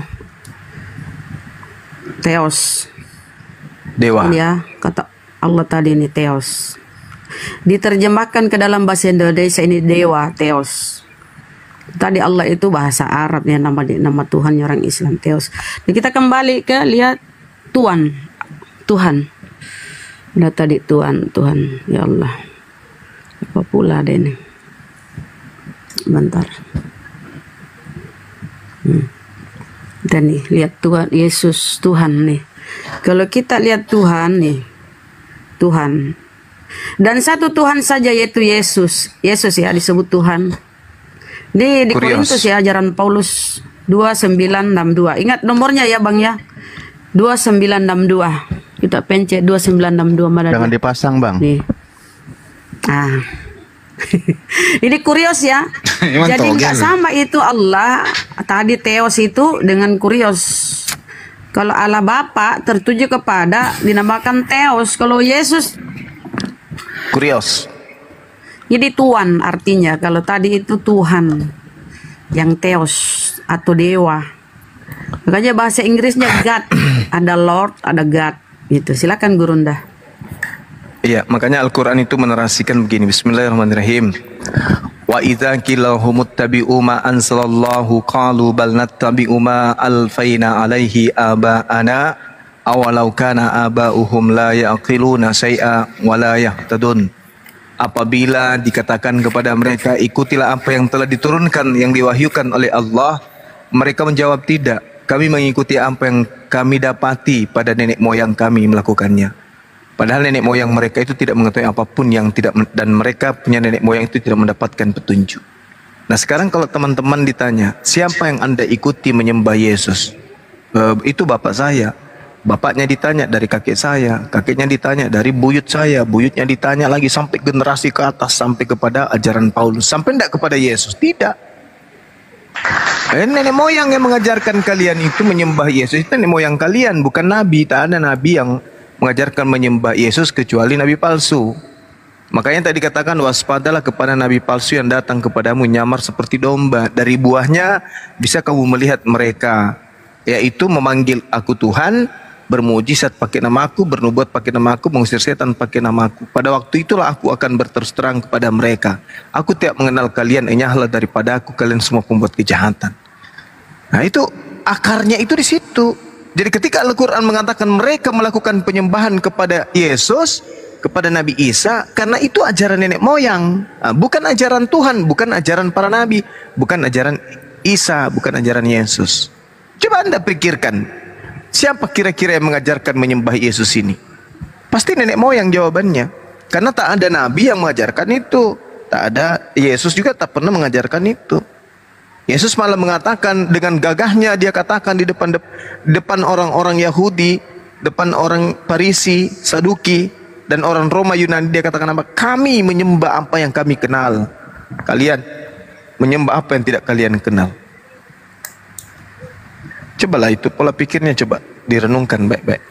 Theos. Dewa. Ini ya, kata Allah tadi ini Theos. Diterjemahkan ke dalam bahasa Indonesia ini dewa, Theos. Tadi Allah itu bahasa Arab ya, nama Tuhan orang Islam Theos. Nah, kita kembali ke lihat Tuhan. Udah tadi Tuhan. Ya Allah. Apa pula deh ini? Bentar. Dan nih, lihat Tuhan Yesus Tuhan nih. Kalau kita lihat Tuhan nih, Tuhan. Dan satu Tuhan saja yaitu Yesus. Yesus ya disebut Tuhan. Di Korintus ya ajaran Paulus 2962. Ingat nomornya ya Bang ya. 2962. Kita pencet 2962 mana? Jangan dipasang Bang. Nih. Ini kurios ya. Jadi nggak sama itu Allah tadi Theos itu dengan kurios. Kalau Allah Bapa tertuju kepada dinamakan Theos. Kalau Yesus Kurios. jadi Tuhan artinya. Kalau tadi itu Tuhan yang Theos atau dewa. Makanya bahasa Inggrisnya God. Ada Lord, ada God. Gitu. Silakan Gurunda. Iya, makanya Al-Quran itu menerasikan begini. Bismillahirrahmanirrahim. Wa idza qila humuttabi'u ma anzalallahu qalu bal nattabi'u ma alfaina alaihi aba'ana awalau kana aba'uhum la ya'qiluna syai'a wa la yahtadun. Apabila dikatakan kepada mereka ikutilah apa yang telah diturunkan, yang diwahyukan oleh Allah, mereka menjawab tidak. Kami mengikuti apa yang kami dapati pada nenek moyang kami melakukannya. Padahal nenek moyang mereka itu tidak mengetahui apapun yang tidak, dan mereka punya nenek moyang itu tidak mendapatkan petunjuk. Nah sekarang kalau teman-teman ditanya, siapa yang Anda ikuti menyembah Yesus? Itu bapak saya. Bapaknya ditanya dari kakek saya, kakeknya ditanya dari buyut saya, buyutnya ditanya lagi sampai generasi ke atas, sampai kepada ajaran Paulus. Sampai tidak kepada Yesus? Tidak. Nenek moyang yang mengajarkan kalian itu menyembah Yesus, itu nenek moyang kalian, bukan nabi. Tak ada nabi yang mengajarkan menyembah Yesus kecuali nabi palsu. Makanya tadi katakan waspadalah kepada nabi palsu yang datang kepadamu nyamar seperti domba. Dari buahnya bisa kamu melihat mereka, yaitu memanggil aku Tuhan, bermujizat pakai namaku, bernubuat pakai namaku, mengusir setan pakai namaku. Pada waktu itulah aku akan berterus terang kepada mereka, aku tidak mengenal kalian, enyahlah daripada aku kalian semua pembuat kejahatan. Nah itu akarnya itu di situ. Jadi ketika Al-Quran mengatakan mereka melakukan penyembahan kepada Yesus, kepada Nabi Isa, karena itu ajaran nenek moyang, bukan ajaran Tuhan, bukan ajaran para nabi, bukan ajaran Isa, bukan ajaran Yesus. Coba Anda pikirkan, siapa kira-kira yang mengajarkan menyembah Yesus ini? Pasti nenek moyang jawabannya. Karena tak ada nabi yang mengajarkan itu, tak ada, Yesus juga tak pernah mengajarkan itu. Yesus malah mengatakan dengan gagahnya, dia katakan di depan orang-orang Yahudi, depan orang Parisi, Saduki, dan orang Roma Yunani, dia katakan apa? Kami menyembah apa yang kami kenal. Kalian menyembah apa yang tidak kalian kenal. Cobalah itu pola pikirnya, coba direnungkan baik-baik.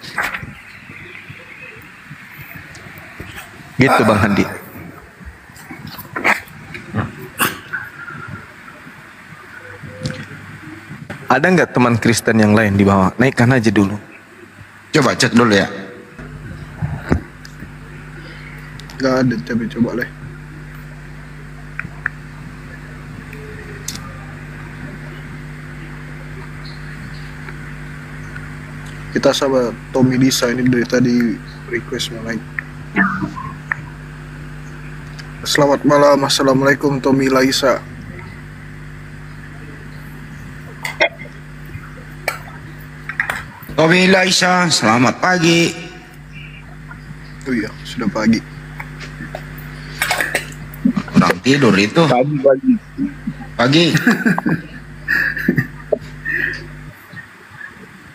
Gitu Bang Handi. Ada nggak teman Kristen yang lain di bawah? Naikkan aja dulu. Coba cek dulu ya. Gak ada, tapi coba deh. Kita sama Tommy Lisa ini dari tadi request mau naik. Selamat malam, assalamualaikum Tommy Laisa. Tommy Laisa, selamat pagi. Oh iya, sudah pagi. Orang tidur itu. Pagi.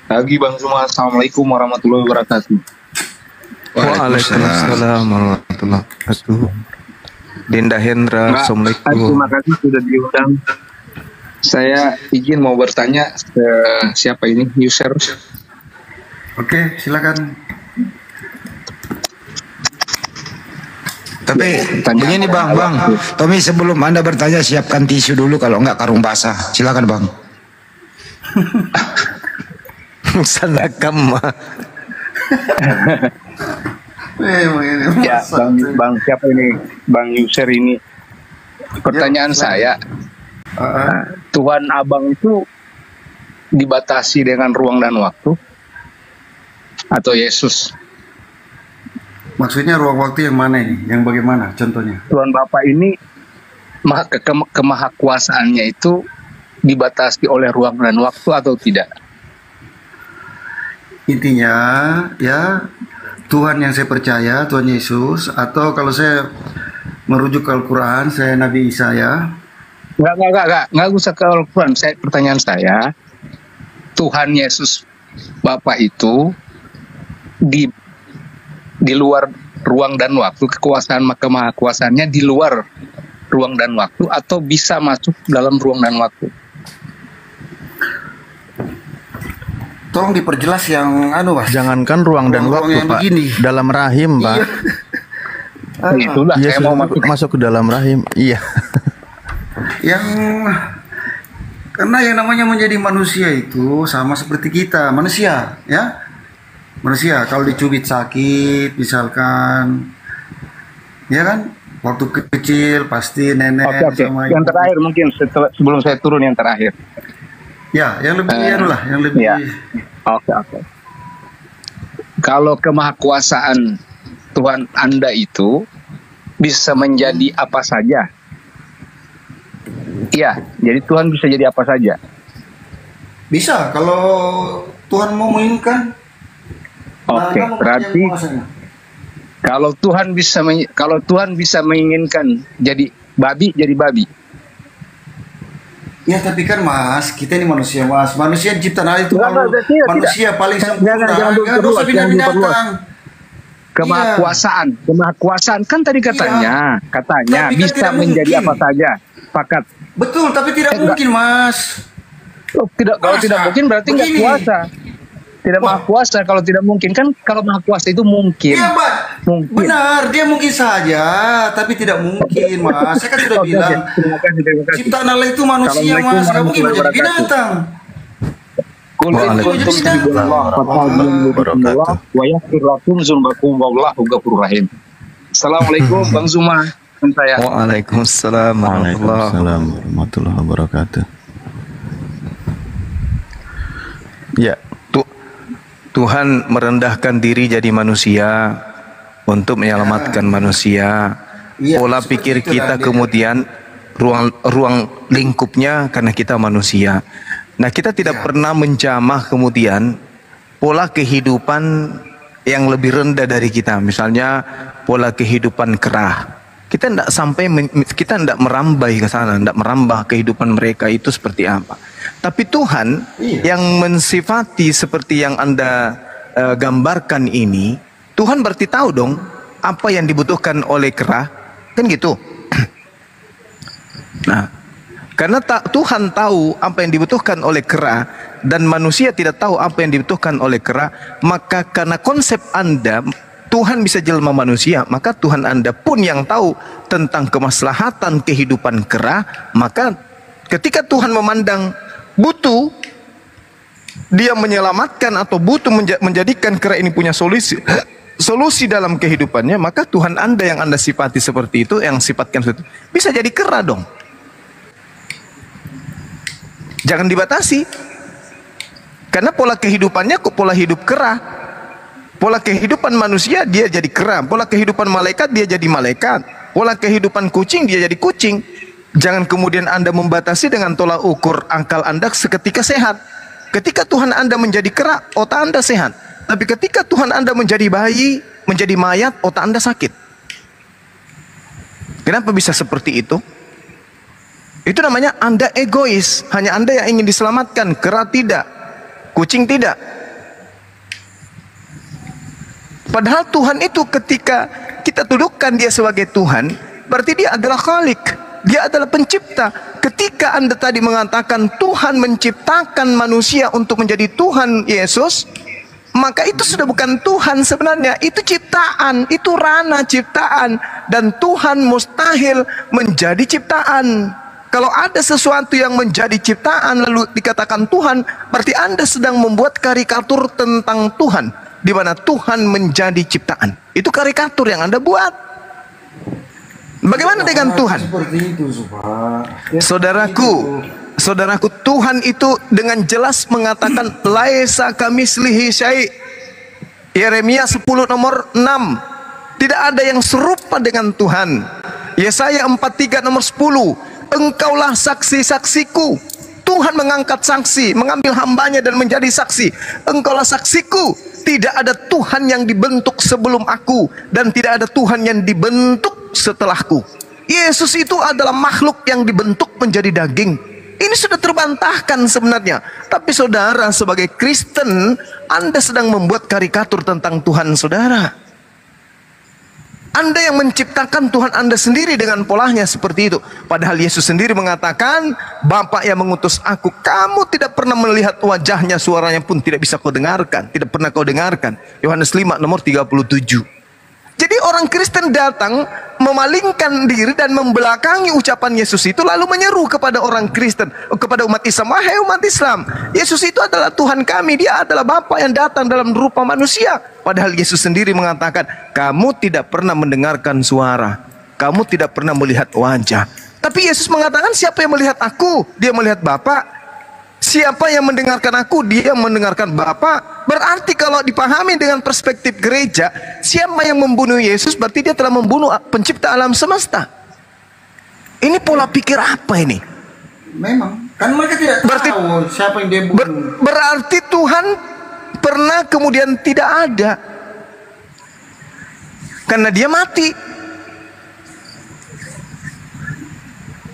Pagi Bang Zuma, assalamualaikum warahmatullahi wabarakatuh. Waalaikumsalam warahmatullahi wabarakatuh. Dinda Hendra, assalamualaikum. Terima kasih sudah diundang. Saya izin mau bertanya ke siapa ini user. Oke, silakan. Tapi begini Bang, Tommy sebelum Anda bertanya siapkan tisu dulu, kalau enggak karung basah. Silakan Bang. Sanakam. Ya, bang siapa ini? Bang user ini. Pertanyaan saya, Tuhan Abang itu dibatasi dengan ruang dan waktu? atau Yesus. Maksudnya ruang waktu yang mana ini? Yang bagaimana contohnya? Tuhan Bapa ini kemahakuasaannya itu dibatasi oleh ruang dan waktu atau tidak? Intinya ya Tuhan yang saya percaya, Tuhan Yesus, atau kalau saya merujuk ke Al-Quran, saya Nabi Isa ya. Nggak usah ke Al-Quran. Pertanyaan saya, Tuhan Yesus Bapa itu di luar ruang dan waktu, kemahakuasaannya di luar ruang dan waktu, atau bisa masuk dalam ruang dan waktu? Tolong diperjelas yang Mas. Jangankan ruang dan Ruang-ruang waktu, yang Pak. begini. Dalam rahim, Pak. Itulah Yesus saya mau masuk ke dalam rahim. Iya. Yang karena yang namanya menjadi manusia itu sama seperti kita, manusia, ya. Manusia kalau dicubit sakit, misalkan, ya kan, waktu kecil pasti nenek Oke. sama Yang ibu. terakhir mungkin sebelum saya turun yang terakhir. Ya, yang lebih yang lebih. Ya. Oke. Kalau kemahakuasaan Tuhan Anda itu bisa menjadi apa saja. Iya, jadi Tuhan bisa jadi apa saja. Bisa kalau Tuhan mau menginginkan. Oke, berarti kalau Tuhan bisa menginginkan jadi babi. Ya tapi kan Mas, kita ini manusia Mas. Manusia ciptaan Allah itu manusia paling sempurna. Jangan usah binatang. Kemahakuasaan kan tadi katanya Tapi kan bisa tidak menjadi mungkin. apa saja. Sepakat. Betul, tapi tidak mungkin Mas. Kalau tidak mungkin berarti nggak Begini. kuasa. Tidak maha kuasa kalau tidak mungkin. Kan kalau maha kuasa itu mungkin. Iya, Pak. Mungkin. Benar, dia mungkin saja, tapi tidak mungkin, Mas. Saya kan sudah Oke, bilang, terima kasih. ciptaan Allah itu manusia, Assalamualaikum Mas. Nggak mungkin menjadi warahmatullahi binatang. Wa yaghfir lakum dzunbakum wallahu ghafurur rahim. Assalamualaikum Bang Zuma. Saya. Waalaikumsalam Waalaikumsalam warahmatullahi wabarakatuh. Ya, Tuhan merendahkan diri jadi manusia untuk menyelamatkan manusia. Iya, Pola seperti pikir itu kita lah, kemudian ruang lingkupnya karena kita manusia. Nah, kita tidak pernah menjamah kemudian pola kehidupan yang lebih rendah dari kita. Misalnya pola kehidupan kerah. Kita tidak merambai ke sana, tidak merambah kehidupan mereka itu seperti apa. Tapi Tuhan yang mensifati seperti yang Anda gambarkan ini, Tuhan berarti tahu dong apa yang dibutuhkan oleh kerah, kan gitu. Nah, karena Tuhan tahu apa yang dibutuhkan oleh kera dan manusia tidak tahu apa yang dibutuhkan oleh kera, maka karena konsep Anda Tuhan bisa jelma manusia, maka Tuhan Anda pun yang tahu tentang kemaslahatan kehidupan kera, maka ketika Tuhan memandang butuh dia menyelamatkan atau butuh menjadikan kera ini punya solusi dalam kehidupannya, maka Tuhan Anda yang Anda sifati seperti itu, yang sifatkan seperti itu, bisa jadi kera dong. Jangan dibatasi. Karena pola kehidupannya pola hidup kera. Pola kehidupan manusia dia jadi kera. Pola kehidupan malaikat dia jadi malaikat. Pola kehidupan kucing dia jadi kucing. Jangan kemudian Anda membatasi dengan tolak ukur akal Anda seketika sehat. Ketika Tuhan Anda menjadi kera, otak Anda sehat. Tapi ketika Tuhan Anda menjadi bayi, menjadi mayat, otak Anda sakit. Kenapa bisa seperti itu? Itu namanya Anda egois. Hanya Anda yang ingin diselamatkan. Kera tidak. Kucing tidak. Padahal Tuhan itu ketika kita dudukkan dia sebagai Tuhan, berarti dia adalah Khalik. Dia adalah pencipta. Ketika Anda tadi mengatakan Tuhan menciptakan manusia untuk menjadi Tuhan Yesus, maka itu sudah bukan Tuhan sebenarnya. Itu ciptaan. Itu ranah ciptaan. Dan Tuhan mustahil menjadi ciptaan. Kalau ada sesuatu yang menjadi ciptaan lalu dikatakan Tuhan, berarti Anda sedang membuat karikatur tentang Tuhan, di mana Tuhan menjadi ciptaan. Itu karikatur yang Anda buat. Bagaimana dengan Tuhan? Seperti itu, Saudaraku, Tuhan itu dengan jelas mengatakan laisa kamitslihi syai'. Yeremia 10 nomor 6. Tidak ada yang serupa dengan Tuhan. Yesaya 43 nomor 10. Engkaulah saksi-saksiku. Tuhan mengangkat saksi, mengambil hambanya dan menjadi saksi. Engkaulah saksiku. Tidak ada Tuhan yang dibentuk sebelum aku, dan tidak ada Tuhan yang dibentuk setelahku. Yesus itu adalah makhluk yang dibentuk menjadi daging. Ini sudah terbantahkan sebenarnya. Tapi saudara, sebagai Kristen, Anda sedang membuat karikatur tentang Tuhan saudara. Anda yang menciptakan Tuhan Anda sendiri dengan polanya seperti itu. Padahal Yesus sendiri mengatakan, Bapa yang mengutus aku, kamu tidak pernah melihat wajahnya, suaranya pun tidak bisa kau dengarkan. Tidak pernah kau dengarkan. Yohanes 5 nomor 37. Jadi orang Kristen datang memalingkan diri dan membelakangi ucapan Yesus itu, lalu menyeru kepada orang Kristen, kepada umat Islam, wahai umat Islam, Yesus itu adalah Tuhan kami, dia adalah Bapa yang datang dalam rupa manusia. Padahal Yesus sendiri mengatakan, kamu tidak pernah mendengarkan suara, kamu tidak pernah melihat wajah. Tapi Yesus mengatakan, siapa yang melihat aku, dia melihat Bapa. Siapa yang mendengarkan aku, dia mendengarkan Bapa. Berarti kalau dipahami dengan perspektif gereja, siapa yang membunuh Yesus berarti dia telah membunuh pencipta alam semesta. Ini pola pikir apa ini? Memang, kan mereka tidak tahu siapa yang dia bunuh. Berarti Tuhan pernah kemudian tidak ada, karena dia mati.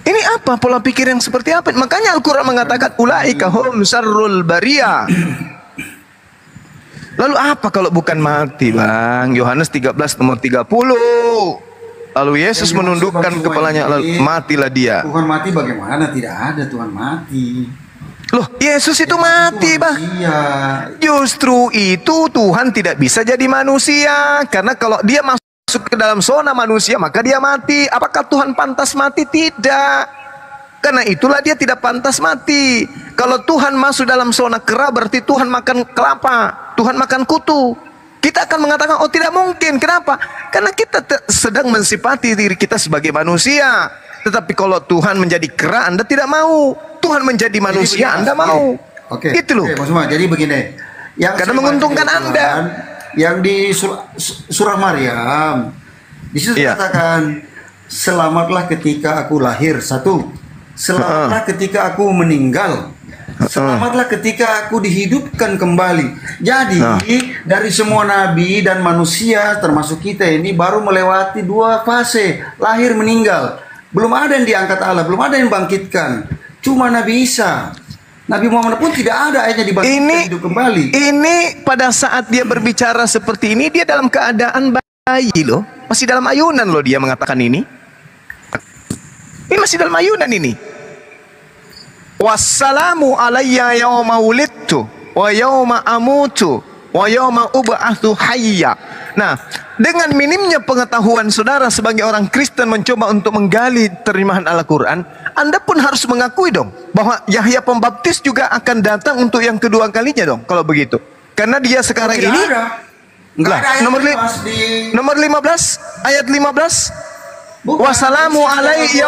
Ini apa pola pikir yang seperti apa? Makanya Al-Quran mengatakan ulaika hum syarrul bariyah. Lalu apa kalau bukan mati, Bang? Yohanes 13 nomor 30. Lalu Yesus menundukkan kepalanya, lalu matilah dia. Tuhan mati bagaimana? Tidak ada Tuhan mati. Loh, Yesus itu mati, Bang. Justru itu Tuhan tidak bisa jadi manusia, karena kalau dia masuk ke dalam zona manusia maka dia mati. Apakah Tuhan pantas mati? Tidak. Karena itulah dia tidak pantas mati. Kalau Tuhan masuk dalam zona kera berarti Tuhan makan kelapa, Tuhan makan kutu. Kita akan mengatakan, oh tidak mungkin. Kenapa? Karena kita sedang mensifati diri kita sebagai manusia. Tetapi kalau Tuhan menjadi kera, Anda tidak mau. Tuhan menjadi manusia, Anda mau. Oke. Gitu loh. Mas Umar, jadi begini. Karena menguntungkan Anda. Yang di surah Maryam, di situ dikatakan, selamatlah ketika aku lahir, satu. Selamatlah ketika aku meninggal. Selamatlah ketika aku dihidupkan kembali. Jadi dari semua nabi dan manusia termasuk kita ini baru melewati dua fase, lahir meninggal. Belum ada yang diangkat Allah, belum ada yang bangkitkan. Cuma Nabi Isa. Nabi Muhammad pun tidak ada ayatnya dibangkitkan hidup kembali. Ini pada saat dia berbicara seperti ini, dia dalam keadaan bayi loh. Masih dalam ayunan loh dia mengatakan ini. Ini masih dalam ayunan ini. Wassalamu alayya yawma wulidtu wa yawma amutu wa yawma ub'atsu hayya. Nah, dengan minimnya pengetahuan saudara sebagai orang Kristen mencoba untuk menggali terjemahan Al-Quran, Anda pun harus mengakui dong bahwa Yahya Pembaptis juga akan datang untuk yang kedua kalinya dong kalau begitu. Karena dia sekarang ini nomor 15 ayat 15. Wassalamu alaihi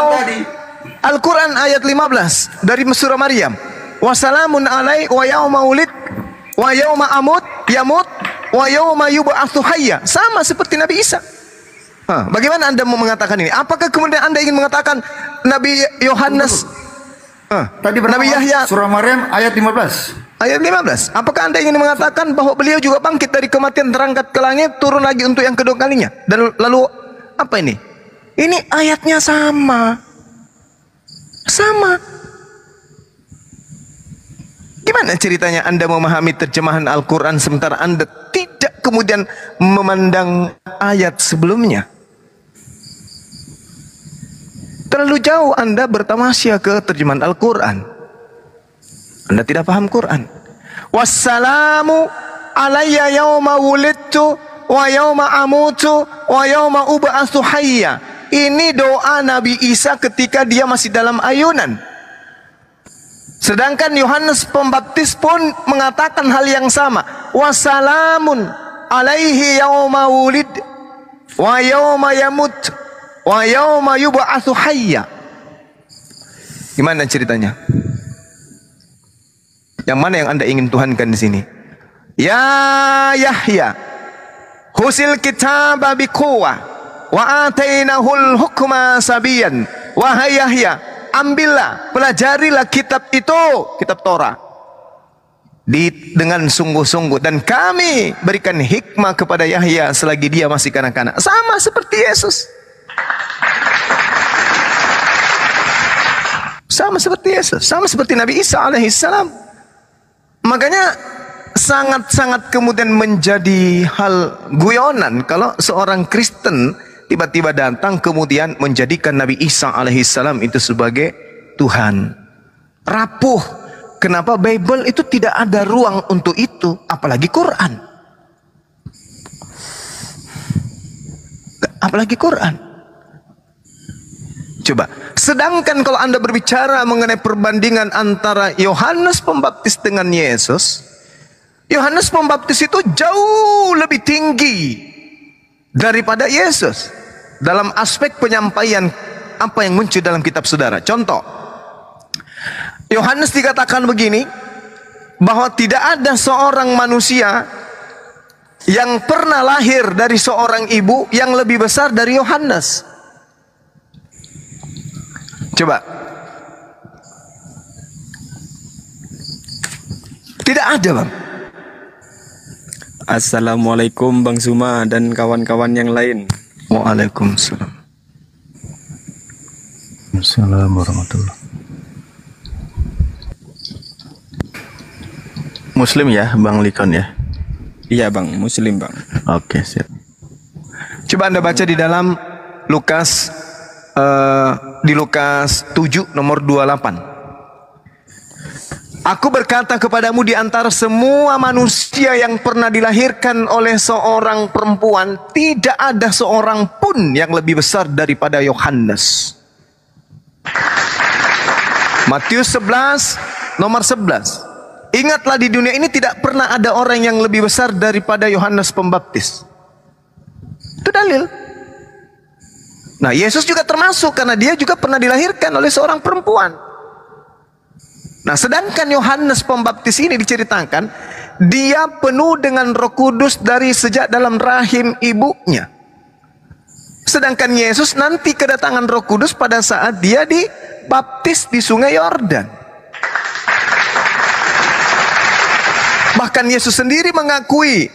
Al-Quran ayat 15 dari surah Maryam. Wassalamun alaihi wa yauma ulid wa yauma amut yamut wa yauma yub'atsu hayya. Sama seperti Nabi Isa. Bagaimana Anda mau mengatakan ini? Apakah kemudian Anda ingin mengatakan Nabi Yohanes tadi Nabi Yahya surah Maryam ayat 15. Ayat 15. Apakah Anda ingin mengatakan bahwa beliau juga bangkit dari kematian, terangkat ke langit, turun lagi untuk yang kedua kalinya? Dan lalu apa ini? Ini ayatnya sama. Sama. Gimana ceritanya Anda memahami terjemahan Al-Quran sementara Anda tidak kemudian memandang ayat sebelumnya? Terlalu jauh Anda bertamasya ke terjemahan Al-Quran. Anda tidak paham Quran. Wassalamu alayya yawma wulidtu wa yawma amutu wa yawma ub'atsu hayya. Ini doa Nabi Isa ketika dia masih dalam ayunan. Sedangkan Yohanes Pembaptis pun mengatakan hal yang sama. Wassalamun alaihi yawma wulid wa yawma yamut wa yawma yub'atsu hayya. Gimana ceritanya? Yang mana yang Anda ingin tuhankan di sini? Ya Yahya, Husil kitaba biquwah wa atainahul hukma sabiyan. Wahai Yahya, ambillah, pelajarilah kitab itu, kitab Torah, dengan sungguh-sungguh, dan kami berikan hikmah kepada Yahya selagi dia masih kanak-kanak. Sama seperti Yesus. Sama seperti Yesus, sama seperti Nabi Isa alaihissalam. Makanya sangat-sangat kemudian menjadi hal guyonan kalau seorang Kristen tiba-tiba datang kemudian menjadikan Nabi Isa alaihissalam itu sebagai Tuhan. Rapuh. Kenapa Bible itu tidak ada ruang untuk itu, apalagi Quran. Apalagi Quran. Coba, sedangkan kalau Anda berbicara mengenai perbandingan antara Yohanes Pembaptis dengan Yesus, Yohanes Pembaptis itu jauh lebih tinggi daripada Yesus dalam aspek penyampaian apa yang muncul dalam kitab saudara. Contoh, Yohanes dikatakan begini, bahwa tidak ada seorang manusia yang pernah lahir dari seorang ibu yang lebih besar dari Yohanes. Coba. Tidak ada, Bang. Assalamualaikum Bang Suma dan kawan-kawan yang lain. Waalaikumsalam. Assalamualaikum warahmatullahi. Muslim ya, Bang Likon ya? Iya Bang, Muslim Bang. Oke, siap. Coba Anda baca di dalam Lukas, di Lukas 7 nomor 28. Aku berkata kepadamu, di antara semua manusia yang pernah dilahirkan oleh seorang perempuan, tidak ada seorang pun yang lebih besar daripada Yohanes. Matius 11 nomor 11. Ingatlah, di dunia ini tidak pernah ada orang yang lebih besar daripada Yohanes Pembaptis. Itu dalil. Nah, Yesus juga termasuk karena dia juga pernah dilahirkan oleh seorang perempuan. Nah, sedangkan Yohanes Pembaptis ini diceritakan dia penuh dengan Roh Kudus dari sejak dalam rahim ibunya. Sedangkan Yesus nanti kedatangan Roh Kudus pada saat dia dibaptis di Sungai Yordan. Bahkan Yesus sendiri mengakui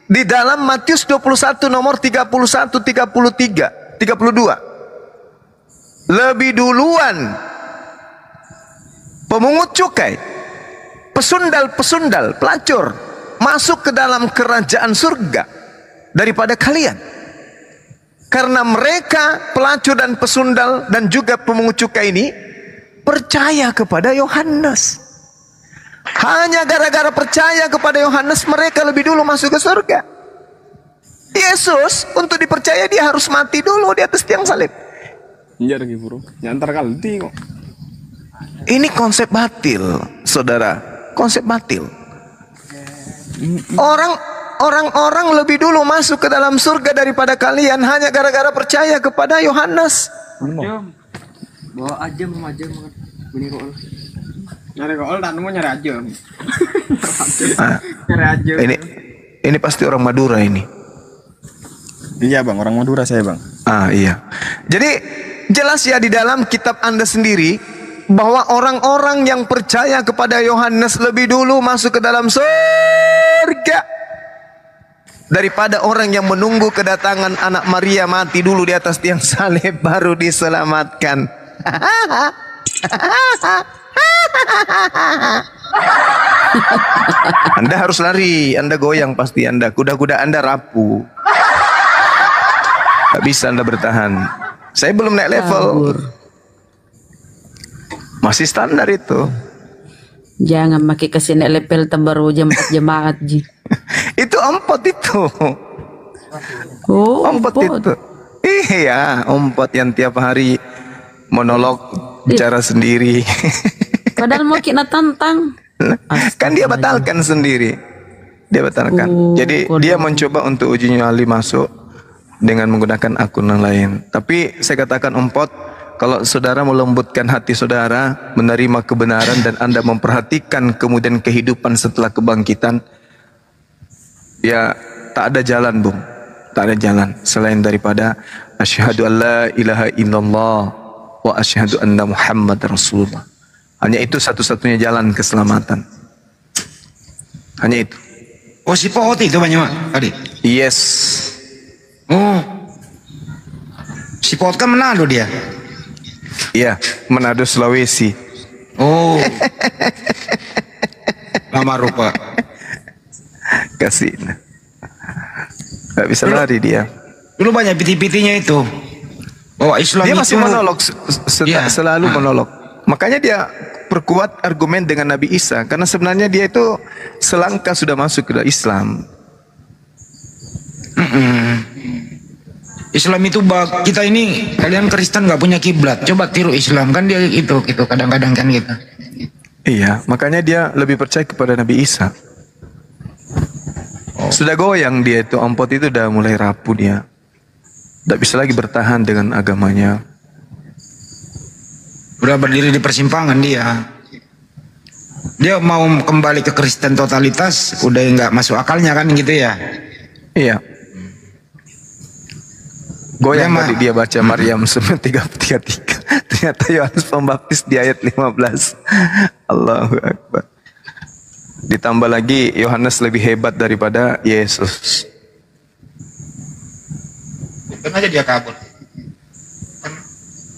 di dalam Matius 21 nomor 31, 33, 32. Lebih duluan pemungut cukai, pesundal-pesundal, pelacur masuk ke dalam kerajaan surga daripada kalian. Karena mereka pelacur dan pesundal dan juga pemungut cukai ini percaya kepada Yohanes. Hanya gara-gara percaya kepada Yohanes mereka lebih dulu masuk ke surga. Yesus untuk dipercaya dia harus mati dulu di atas tiang salib. Iya lagi bro, nyantar kalti kok. Ini konsep batil, saudara. Konsep batil. Orang-orang lebih dulu masuk ke dalam surga daripada kalian hanya gara-gara percaya kepada Yohanes. Bawa aja ini kok. Nyari kok dan mau nyari aja. Nyari aja. Ini pasti orang Madura ini. Iya Bang, orang Madura saya Bang. Ah iya. Jadi jelas ya di dalam kitab Anda sendiri bahwa orang-orang yang percaya kepada Yohanes lebih dulu masuk ke dalam surga daripada orang yang menunggu kedatangan anak Maria mati dulu di atas tiang salib baru diselamatkan. Anda harus lari, Anda goyang pasti Anda, kuda-kuda Anda rapuh. Tak bisa Anda bertahan. Saya belum naik level. Masih standar itu. Jangan pakai kasih naik level terbaru jemaat ji. Itu ompot itu. Oh, ompot itu. Iya, ompot yang tiap hari monolog bicara sendiri. Padahal mau kita tantang. Kan dia batalkan sendiri. Dia batalkan. Jadi dia mencoba untuk uji nyali masuk dengan menggunakan akun yang lain. Tapi saya katakan ompot, kalau saudara melembutkan hati saudara, menerima kebenaran dan Anda memperhatikan kemudian kehidupan setelah kebangkitan, ya tak ada jalan, Bung. tak ada jalan selain daripada asyhadu an la ilaha illallah wa asyhadu anna Muhammad Rasulullah. Hanya itu satu-satunya jalan keselamatan. Hanya itu. Oh, si Poot itu Bang Juma tadi. Yes. Oh. Si Poot kan Manado dia. Iya, Manado Sulawesi. Oh. Lama rupa. Kasih. Gak bisa lari dia. Dulu banyak piti-pitinya itu. Bahwa Islam Dia itu masih monolog, Iya. selalu monolog. Makanya dia perkuat argumen dengan Nabi Isa, karena sebenarnya dia itu selangkah sudah masuk ke Islam. Islam itu kita ini kalian Kristen nggak punya kiblat. Coba tiru Islam kan dia itu kadang-kadang kan gitu. Iya, makanya dia lebih percaya kepada Nabi Isa. Sudah goyang dia itu, Ampot itu udah mulai rapuh dia. Tidak bisa lagi bertahan dengan agamanya. Udah berdiri di persimpangan dia. Dia mau kembali ke Kristen totalitas, udah nggak masuk akalnya kan gitu ya. Iya. Goyang Memang. tadi dia baca Maryam 9:33. Ternyata Yohanes Pembaptis di ayat 15. Allahu Akbar. Ditambah lagi Yohanes lebih hebat daripada Yesus. Kan aja dia kabur. Kan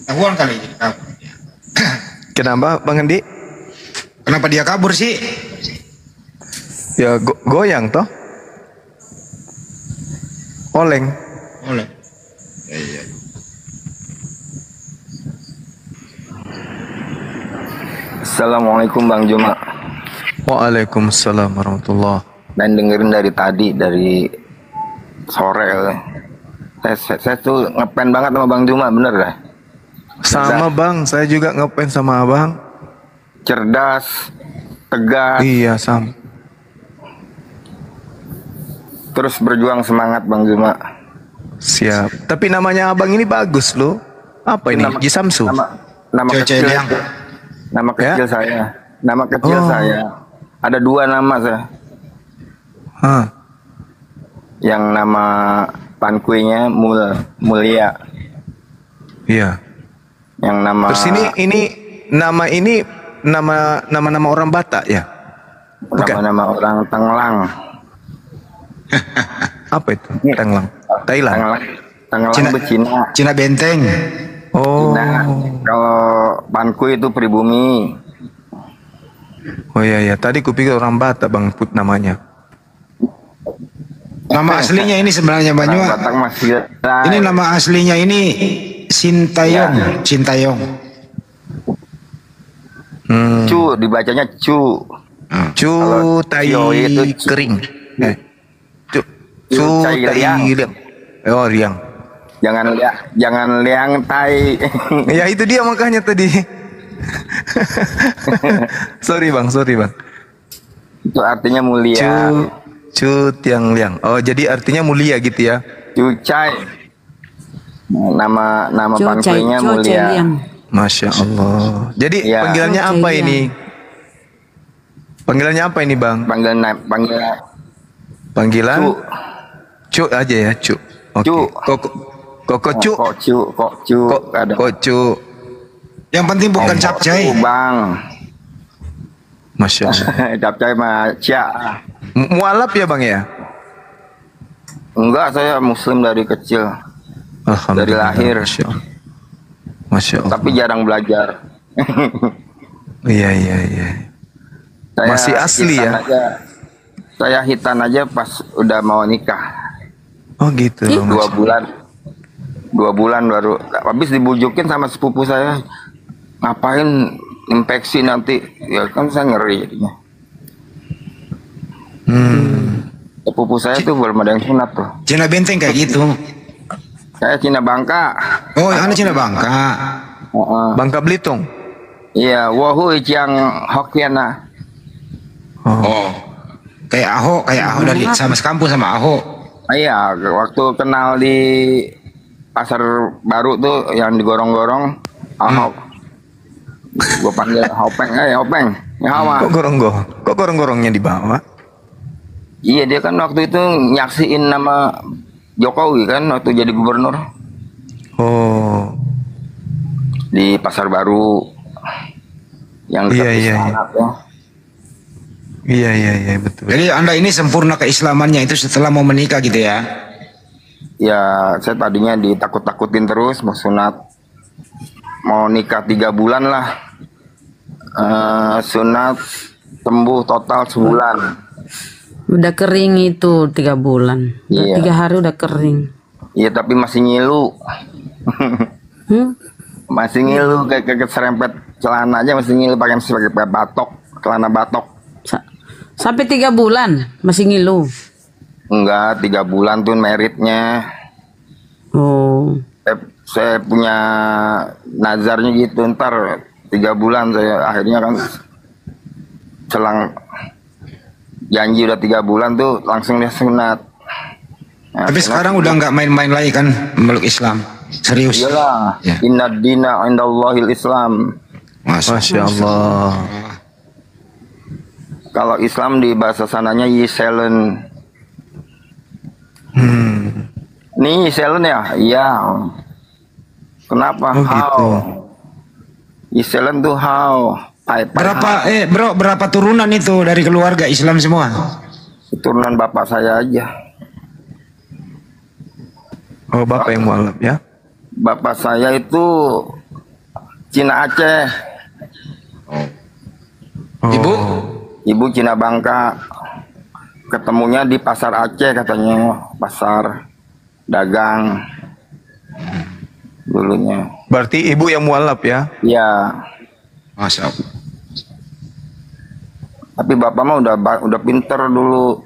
tahuan kali ini kabur. Kenapa Bang Andi? Kenapa dia kabur sih? Ya goyang toh. Oleng. Oleh. Iya. Assalamualaikum Bang Juma. Waalaikumsalam warahmatullah. Dan dengerin dari tadi, dari sore. Saya tuh ngefans banget sama Bang Juma, bener dah. Sama Bang, saya juga ngefans sama Abang. Cerdas, tegas, Iya sama. terus berjuang semangat Bang Juma. Siap. Tapi namanya Abang ini bagus loh. Apa ini? Ji Samsu. Nama Cewek kecil, yang nama kecil saya. Nama kecil saya. Ada 2 nama saya. Hah. Yang nama pankuinya Mulia. Iya. Yang nama Terus ini nama orang Batak ya? Bukan. nama orang Tangelang. Apa itu? Tenglang. Thailand. Tangelang itu Cina. Cina Benteng. Oh. Nah, kalau Panku itu pribumi. Oh iya. Tadi kupikir orang Batak Bang Put namanya. Nama aslinya ini sebenarnya Orang Banyua. Batak masih Ini nama aslinya ini Sintayong. Sintayong. Cu, dibacanya Cu. Cu tai Cio itu Cu. kering. Cu Cu tai liang. liang. Oh riang. Jangan liang tai. Ya itu dia makanya tadi. sorry bang. Itu artinya mulia. Cu tiang liang. Oh jadi artinya mulia gitu ya? Cucai. Nama pankuinya mulia. Masya Allah. Jadi Ya. panggilannya apa ini? Panggilannya apa ini bang? Panggilan? Cu aja ya cu. Oke. Cu. Koko cu. Kok cu. Ada. Kok cu. Yang penting bukan capcay. Bang. Masya Allah. Capcay mah cia. Mualaf ya bang ya? Enggak, saya muslim dari kecil. Dari lahir. Masya Allah. Tapi jarang belajar. Iya. Masih asli ya? Saya hitan aja pas udah mau nikah. Oh gitu. 2 bulan. 2 bulan baru. Habis dibujukin sama sepupu saya. Ngapain infeksi nanti? Ya kan saya ngeri jadinya. Sepupu saya tuh belum ada yang sunat tuh. Cina Benteng kayak gitu. Saya Cina Bangka. Oh, anda Cina Bangka. Bangka Belitung. Iya, wohu yang Hokkien nah. Oh. Kayak Ahok dari sama sekampung sama Ahok. Iya, waktu kenal di Pasar Baru tuh yang digorong-gorong Ahok. Gue panggil Hopeng, Hopeng. Nyawa. Kok gorong-gorongnya di bawah? Iya, dia kan waktu itu nyaksiin nama Jokowi kan waktu jadi gubernur Oh. di Pasar Baru yang dekat Iya, iya, iya. istana ya. Iya, betul. Jadi Anda ini sempurna keislamannya itu setelah mau menikah gitu ya? Ya, saya tadinya ditakut-takutin terus mau sunat, mau nikah 3 bulan lah. Sunat sembuh total sebulan. Udah kering itu 3 bulan. Udah Iya. 3 hari udah kering. Iya, tapi masih ngilu. Hmm? Masih ngilu kayak serempet celana aja masih ngilu pakai batok, celana batok. Sampai 3 bulan masih ngilu. Enggak, 3 bulan tuh meritnya. Oh. Saya punya nazarnya gitu, ntar 3 bulan saya akhirnya kan selang janji udah 3 bulan tuh langsung dia sunat. Nah, Tapi sunat, sekarang udah nggak main-main lagi kan meluk Islam. Serius. iyalah, Ya. inna dina indallahil Islam. Masya Allah. Kalau Islam di bahasa sananya Yiselen. Nih Yiselen ya? Iya. Kenapa? Oh, How? gitu. Yiselen tuh how? Berapa turunan itu dari keluarga Islam semua? Turunan bapak saya aja. Oh, Bapak yang mualaf ya? Bapak saya itu Cina Aceh, Oh. ibu Cina Bangka. Ketemunya di pasar Aceh katanya, pasar dagang dulunya. Berarti ibu yang mualaf ya? Ya, Masya Allah. tapi bapak mah udah pinter dulu.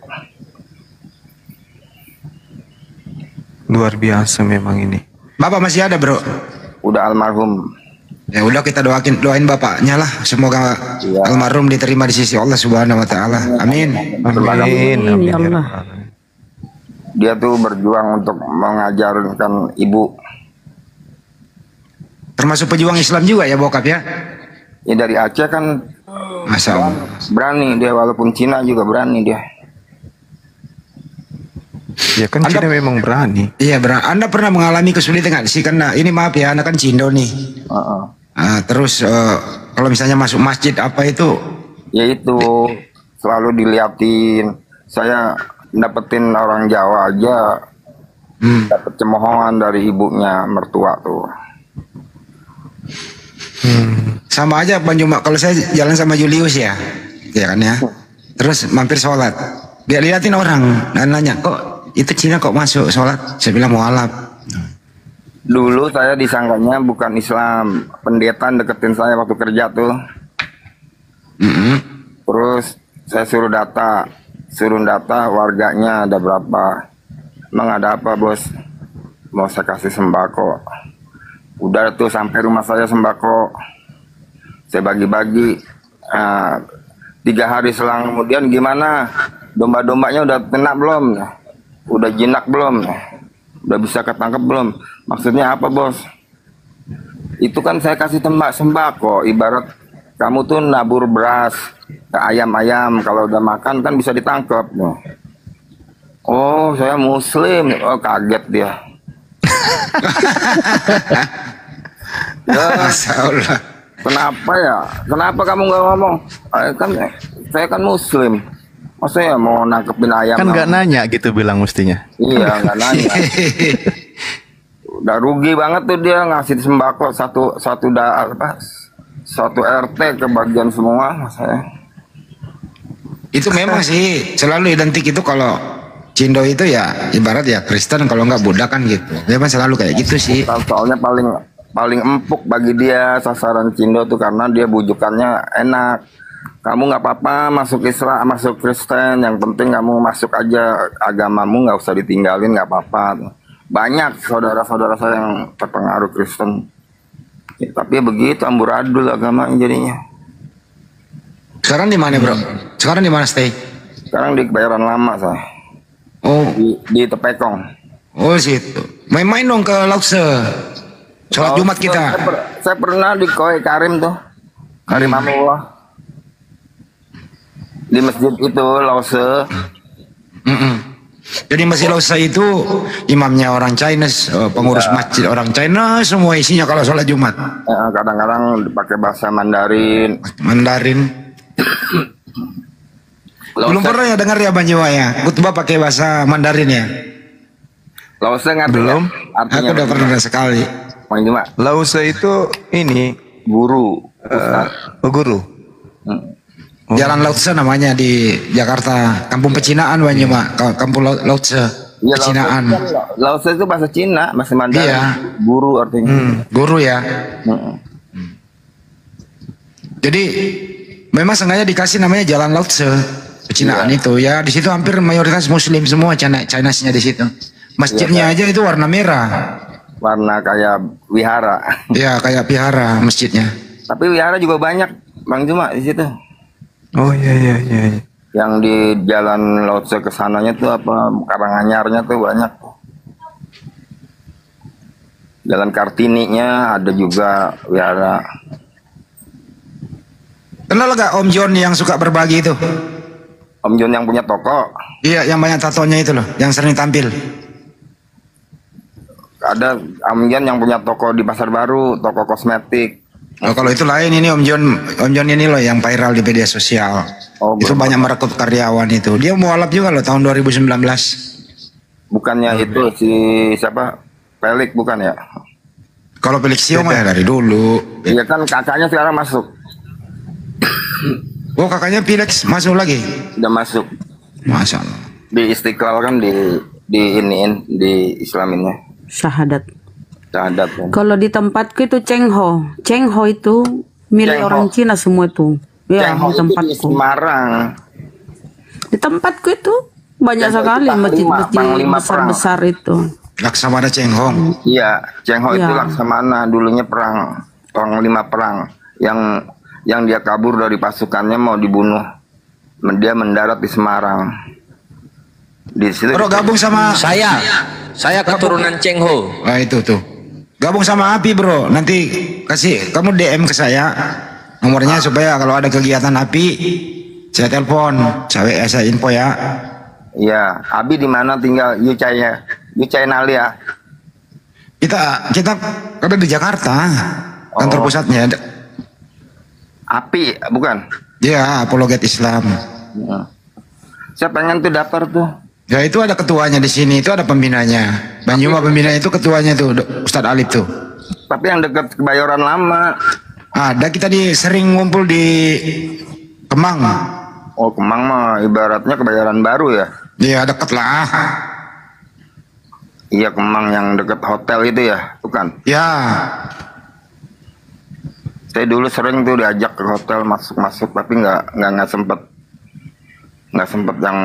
Luar biasa memang ini. Bapak masih ada bro? Udah almarhum. Ya udah kita doain bapaknya lah. Semoga Iya. almarhum diterima di sisi Allah Subhanahu Wa Taala. Amin. Amin. Ya Allah. Dia tuh berjuang untuk mengajarkan ibu. Termasuk pejuang Islam juga ya bokap ya? Ya dari Aceh kan Masya Allah. berani dia, walaupun Cina juga berani dia. Ya kan Cina memang berani. Iya Anda pernah mengalami kesulitan nggak sih? Karena ini maaf ya, Anda kan Cindo nih. Heeh. Terus kalau misalnya masuk masjid apa itu? Ya itu selalu diliatin. Saya dapetin orang Jawa aja dapet cemoohan dari ibunya mertua tuh. Sama aja Bang Juma. Kalau saya jalan sama Julius ya kan ya. Terus mampir sholat. Dia liatin orang dan nanya, kok itu Cina kok masuk sholat? Saya bilang mualaf. Dulu saya disangkanya bukan Islam, pendetan deketin saya waktu kerja tuh. Terus saya suruh data warganya ada berapa. Emang ada apa bos? Mau saya kasih sembako. Udah tuh sampai rumah saya sembako. Saya bagi-bagi. 3 hari selang kemudian gimana? Domba-dombanya udah kena belum? Udah jinak belum? Udah bisa ketangkep belum? Maksudnya apa bos? Itu kan saya kasih sembako. Ibarat kamu tuh nabur beras ke ayam-ayam. Kalau udah makan kan bisa ditangkap. Oh saya muslim. Oh kaget dia. Masya Allah. Kenapa ya? Kenapa kamu nggak ngomong? Saya kan muslim. Masa ya mau nangkepin ayam? Kan nggak nanya gitu bilang mestinya. Iya nggak nanya. Udah rugi banget tuh dia ngasih sembako satu RT ke bagian semua saya. Itu memang sih selalu identik itu kalau Cindo itu ya ibarat ya Kristen, kalau nggak Buddha kan gitu. Memang selalu kayak gitu sih. Soalnya paling empuk bagi dia sasaran Cindo tuh karena dia bujukannya enak. Kamu nggak apa-apa masuk Islam, masuk Kristen, yang penting kamu masuk aja agamamu, nggak usah ditinggalin, nggak apa-apa. Banyak saudara-saudara saya yang terpengaruh Kristen. Ya, tapi begitu amburadul agamanya jadinya. Sekarang di mana bro? Sekarang di mana stay? Sekarang di Kebayoran Lama saya. Oh, Di Tepekong. oh situ. Main-main dong ke Lause. Sholat Jumat kita. Saya pernah di Koi Karim tuh. Karim Amullah. Di masjid itu Lause. Jadi Masjid Lausa itu imamnya orang Chinese, pengurus masjid orang China, semua isinya kalau sholat Jumat. Kadang-kadang pakai bahasa Mandarin. Belum pernah ya dengar ya Bang Jiwa ya, khutbah pakai bahasa Mandarin ya? Lausa ngerti? Belum. Aku udah pernah sekali. Bang Juma. Lausa itu ini Guru. guru. Jalan Lautse namanya di Jakarta, Kampung Pecinaan Bang Juma, Kampung Lautse. Iya, Pecinaan. Lausa itu bahasa Cina, bahasa Mandarin. Iya. Guru artinya. Guru ya. Jadi memang sengaja dikasih namanya Jalan Lautse Pecinaan itu ya. Di situ hampir mayoritas Muslim semua, Chinese-nya di situ. Masjidnya aja itu warna merah. Warna kayak wihara. Ya kayak vihara masjidnya. Tapi wihara juga banyak, Bang Juma di situ. Oh iya. Yang di jalan Lautse ke sananya tuh apa Karanganyarnya tuh banyak. Jalan Kartininya ada juga wihara. Kenal gak Om John yang suka berbagi itu? Om John yang punya toko. Iya, yang banyak tatonya itu loh, yang sering tampil. Ada Om John yang punya toko di Pasar Baru, toko kosmetik. Oh, kalau itu lain, ini Om John ini loh yang viral di media sosial. Oh, itu banyak merekrut karyawan itu. Dia mualaf juga loh tahun 2019. Bukannya itu si siapa? Pelik bukan ya? Kalau Felix Sio mah dari dulu. Iya kan kakaknya sekarang masuk. Oh, kakaknya Felix masuk lagi. Udah masuk. Masya Allah. Di Istiqlal kan di iniin di Islaminnya. Syahadat. Syahadat kan. Kalau di tempatku itu Chengho. Chengho itu milik Chengho. orang Cina semua itu. Ya, Chengho di itu tempatku. di Semarang. Di tempatku itu banyak Chengho sekali itu masjid-masjid Panglima besar-besar itu. Laksamana Chenghong. Iya, Chengho itu Ya. Laksamana dulunya perang, panglima perang yang dia kabur dari pasukannya mau dibunuh. Dia mendarat di Semarang. Di situ. Bro, gabung sama Saya keturunan Chengho. Nah, itu tuh. Gabung sama Api, Bro. Nanti kasih kamu DM ke saya nomornya supaya kalau ada kegiatan Api saya telepon, saya info ya. Iya, Abi di mana tinggal? Yucai Nalia. Kita ada di Jakarta. Kantor Oh. pusatnya. Api, bukan? Ya, apologet Islam. Ya. Saya pengen tuh daftar tuh. Ya itu ada ketuanya di sini, itu ada pembinanya. Bang Juma pembina itu ketuanya tuh, Ustadz Alif tuh. Tapi yang dekat Kebayoran Lama. Ada kita sering ngumpul di Kemang. Oh, Kemang mah ibaratnya Kebayoran Baru ya? Iya deket lah. Iya, Kemang yang dekat hotel itu ya, bukan? Ya. Saya dulu sering tuh diajak ke hotel masuk, tapi nggak sempet yang.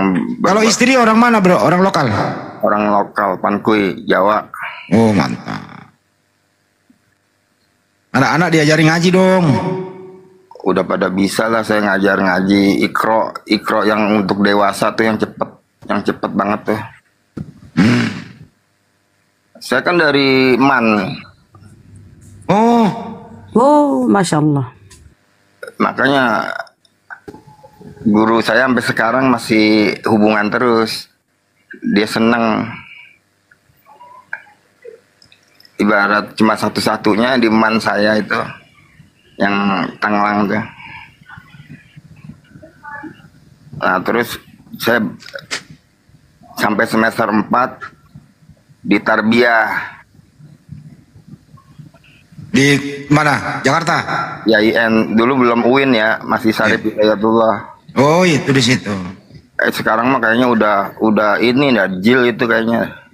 Kalau istri orang mana bro? Orang lokal? Orang lokal, Pankui, Jawa. Oh mantap. Anak-anak diajari ngaji dong. Udah pada bisa lah saya ngajar ngaji ikro yang untuk dewasa tuh yang cepet banget tuh. Saya kan dari MAN. Oh, Masya Allah. Makanya guru saya sampai sekarang masih hubungan terus. Dia seneng. Ibarat cuma satu-satunya di MAN saya itu yang Tangerang tuh. Nah terus saya sampai semester 4 di Tarbiyah. Di mana? Jakarta? Ya IN dulu belum UIN ya, masih Sarif Hidayatullah. Oh itu di situ. Sekarang mah kayaknya udah ini dah JIL itu kayaknya.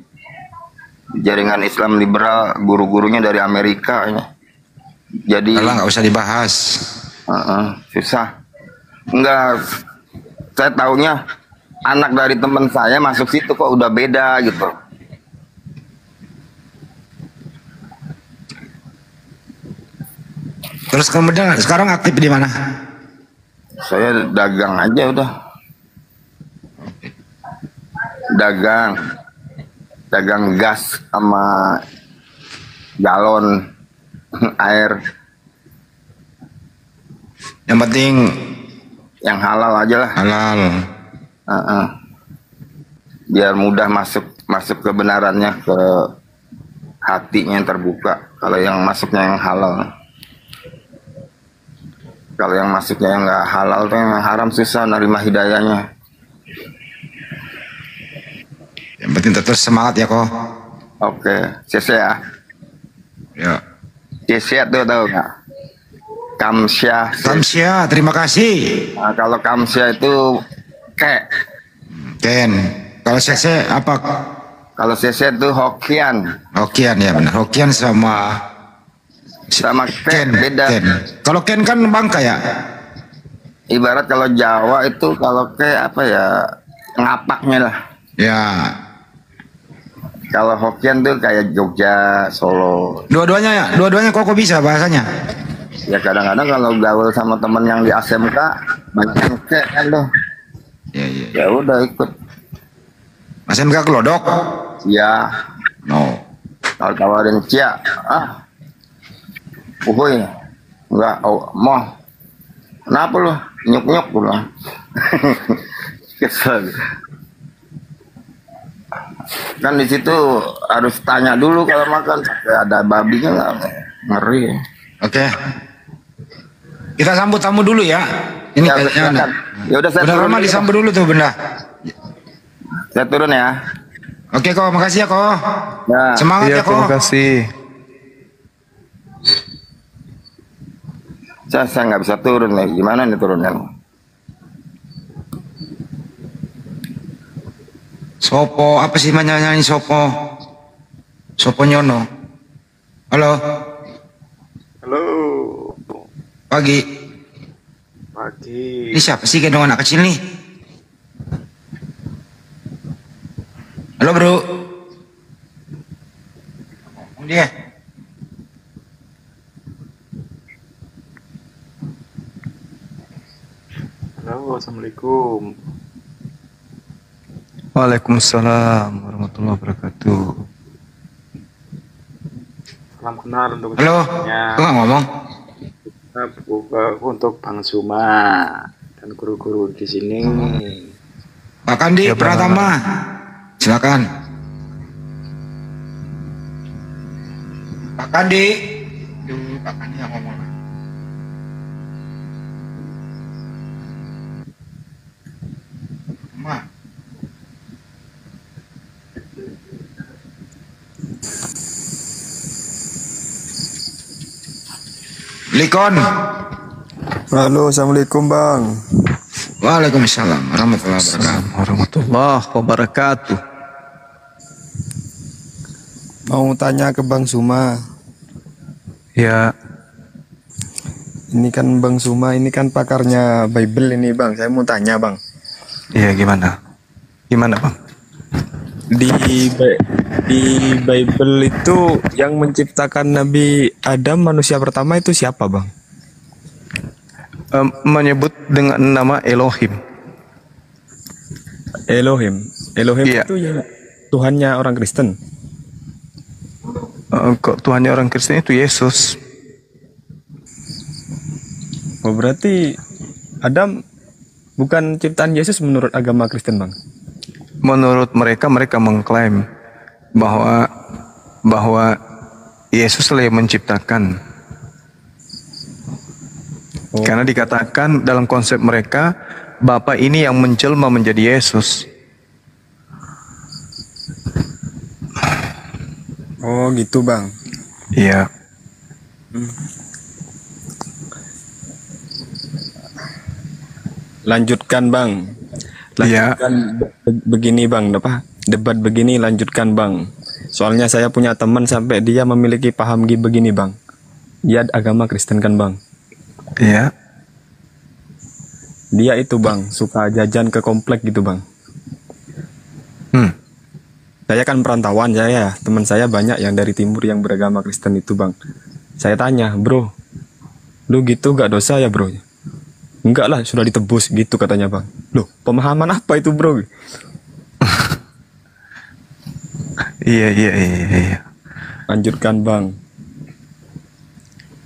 Jaringan Islam Liberal, guru-gurunya dari Amerika kayaknya. Jadi nggak usah dibahas. Susah. Enggak, saya taunya anak dari teman saya masuk situ kok udah beda gitu. Terus kemudian sekarang aktif di mana? Saya dagang aja udah. Dagang gas sama galon air. Yang penting yang halal aja lah. Halal. biar mudah masuk kebenarannya, ke hatinya yang terbuka. Kalau yang masuknya yang halal, kalau yang masuknya yang nggak halal tuh yang haram, susah nerima hidayahnya. Yang penting tetap semangat ya kok. Oke, CC ya. Ya. CC tuh tahu nggak? Kamsyah. Kamsyah, terima kasih. Nah, kalau Kamsyah itu Ken. Kalau CC apa? Kalau CC itu Hokian. Hokian ya benar. Hokian sama Ken beda. Ken. Kalau Ken kan Bangka ya. Ibarat kalau Jawa itu kalau apa ya, ngapaknya lah. Ya. Kalau Hokian tuh kayak Jogja, Solo. Dua-duanya kok bisa bahasanya. Ya kadang-kadang kalau gaul sama temen yang di ASMK banyak yang kan loh. Iya. Ya udah ikut. ASMK Kelodok. Ya. No. Kalau tawarin Cia, Uhuy, enggak, mau. Kenapa lu? Nyuk-nyuk lu. Kesel. Kan di situ harus tanya dulu kalau makan, ada babinya nggak, ngeri. Oke. Kita sambut tamu dulu ya. Ini Ya, kayaknya. ya udah saya Benda turun Roma dulu. disambut dulu tuh benda. Saya turun ya. Oke kok, makasih ya kok. Ya. Semangat Iya, ya kok. terima kasih. Saya nggak bisa turun nih. Gimana nih turunnya? Sopo, apa sih nyanyi Sopo? Sopo Nyono. Halo, Halo, pagi. pagi. Ini siapa sih gendong anak kecil nih? Halo bro. Dia. Halo, assalamualaikum. Waalaikumsalam warahmatullahi wabarakatuh. Salam kenal untuk Halo. semuanya. Kok nggak ngomong? Untuk Bang Suma dan guru-guru di sini. Pak Kandi Ya, Bang. Pratama. Silakan. Pak Kandi. Duh, Pak Kandi yang ngomong. Ma. Likon. Halo, assalamualaikum bang. Waalaikumsalam warahmatullahi wabarakatuh. Warahmatullahi wabarakatuh. Mau tanya ke Bang Suma. Ya, Ini kan Bang Suma, ini kan pakarnya Bible ini bang. Saya mau tanya bang. iya gimana? Gimana bang? Di Bible itu yang menciptakan Nabi Adam manusia pertama itu siapa bang? Menyebut dengan nama Elohim. Elohim. Elohim Iya. itu ya Tuhannya orang Kristen. Kok Tuhannya orang Kristen itu Yesus? Oh berarti Adam bukan ciptaan Yesus menurut agama Kristen bang? Menurut mereka, mereka mengklaim bahwa Yesus lah yang menciptakan. Karena dikatakan dalam konsep mereka, Bapa ini yang menjelma menjadi Yesus. Oh gitu bang. Iya. Lanjutkan bang. Lanjutkan begini bang, apa? Debat begini lanjutkan bang. Soalnya saya punya teman sampai dia memiliki paham begini bang. Dia agama Kristen kan bang. Iya. Dia itu bang suka jajan ke komplek gitu bang. Saya kan perantauan saya, teman saya banyak yang dari timur yang beragama Kristen itu bang. Saya tanya, bro, lu gitu gak dosa ya bro? Enggak lah, sudah ditebus gitu katanya bang. Loh, pemahaman apa itu bro? Iya. Lanjutkan bang.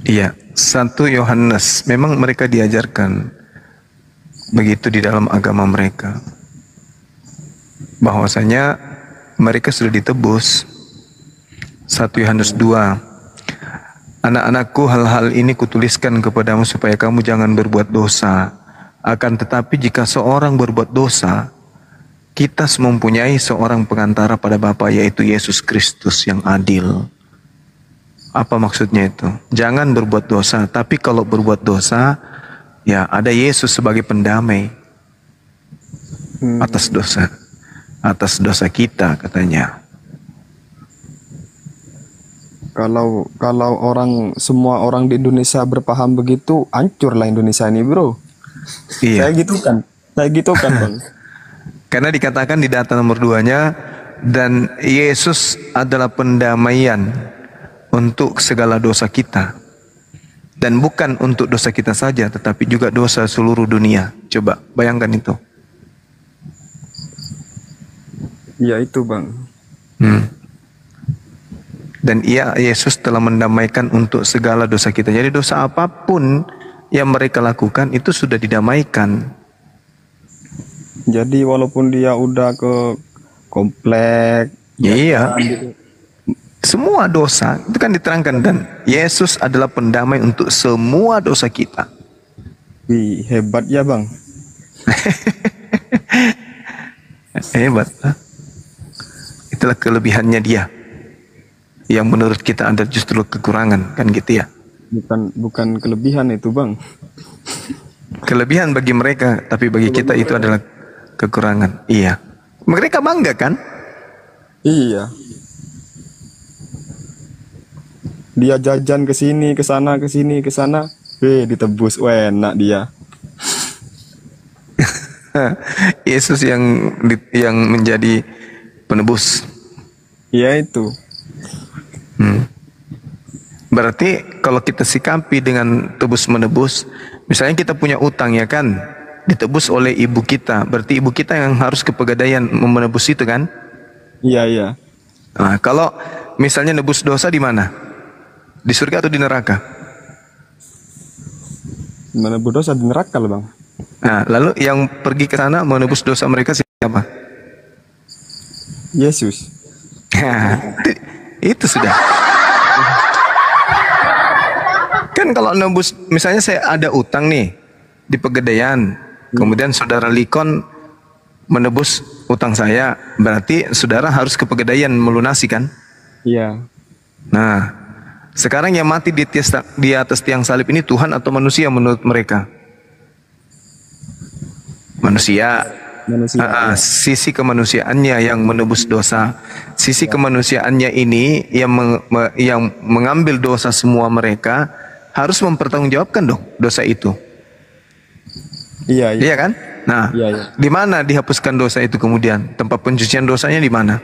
Iya, 1 Yohanes. Memang mereka diajarkan begitu di dalam agama mereka. bahwasanya mereka sudah ditebus. 1 Yohanes 2. Anak-anakku, hal-hal ini kutuliskan kepadamu supaya kamu jangan berbuat dosa. Akan tetapi jika seorang berbuat dosa, kita mempunyai seorang pengantara pada Bapa, yaitu Yesus Kristus yang adil. Apa maksudnya itu? Jangan berbuat dosa, tapi kalau berbuat dosa, ya ada Yesus sebagai pendamai atas dosa kita, katanya. Kalau semua orang di Indonesia berpaham begitu, hancurlah Indonesia ini, bro. Iya. Saya gitu kan, Bang. Karena dikatakan di data nomor 2-nya, dan Yesus adalah pendamaian untuk segala dosa kita. Dan bukan untuk dosa kita saja, tetapi juga dosa seluruh dunia. Coba bayangkan itu. Ya itu, Bang. Dan Yesus telah mendamaikan untuk segala dosa kita. Jadi dosa apapun yang mereka lakukan itu sudah didamaikan. Jadi walaupun dia udah ke komplek, iya, semua dosa itu kan diterangkan, dan Yesus adalah pendamai untuk semua dosa kita. Wih, hebat ya, Bang. Hebat. Itulah kelebihannya dia, yang menurut kita ada justru kekurangan, kan gitu ya. Bukan kelebihan itu, Bang. Kelebihan bagi mereka, tapi bagi kita itu adalah kekurangan. Iya. Mereka bangga kan? Iya. Dia jajan ke sini, ke sana, ke sini, ke sana. Ditebus. Enak dia. Yesus yang menjadi penebus. Iya itu. Berarti kalau kita sikapi dengan tebus menebus, misalnya kita punya utang, ya kan, ditebus oleh ibu kita, berarti ibu kita yang harus ke pegadaian menebus itu kan? Iya. Nah, kalau misalnya nebus dosa di mana? Di surga atau di neraka? Menebus dosa di neraka loh, Bang. Nah, lalu yang pergi ke sana menebus dosa mereka siapa? Yesus. Itu sudah. Kan kalau nebus, misalnya saya ada utang nih di pegadaian, kemudian saudara Likon menebus utang saya, berarti saudara harus ke pegadaian melunasi kan? Iya. Nah, sekarang yang mati di atas tiang salib ini Tuhan atau manusia menurut mereka? Manusia. Sisi kemanusiaannya yang menebus dosa, sisi kemanusiaannya ini yang mengambil dosa semua mereka, harus mempertanggungjawabkan dong dosa itu. Iya kan? Nah, di mana dihapuskan dosa itu kemudian? Tempat pencucian dosanya di mana?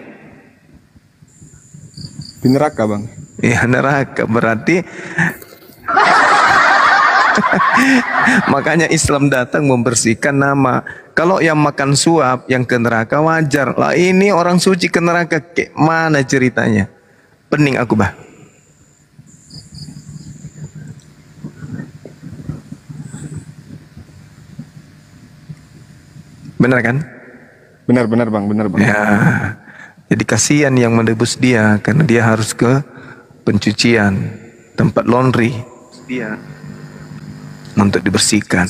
Di neraka, Bang. Iya, neraka. Berarti makanya Islam datang membersihkan nama. Kalau yang makan suap yang ke neraka wajar lah. Ini orang suci ke neraka, kayak mana ceritanya? Pening aku, bah. Benar kan? Benar Bang, benar Bang. Ya. Jadi kasihan yang menebus dia, karena dia harus ke pencucian, tempat laundry dia untuk dibersihkan.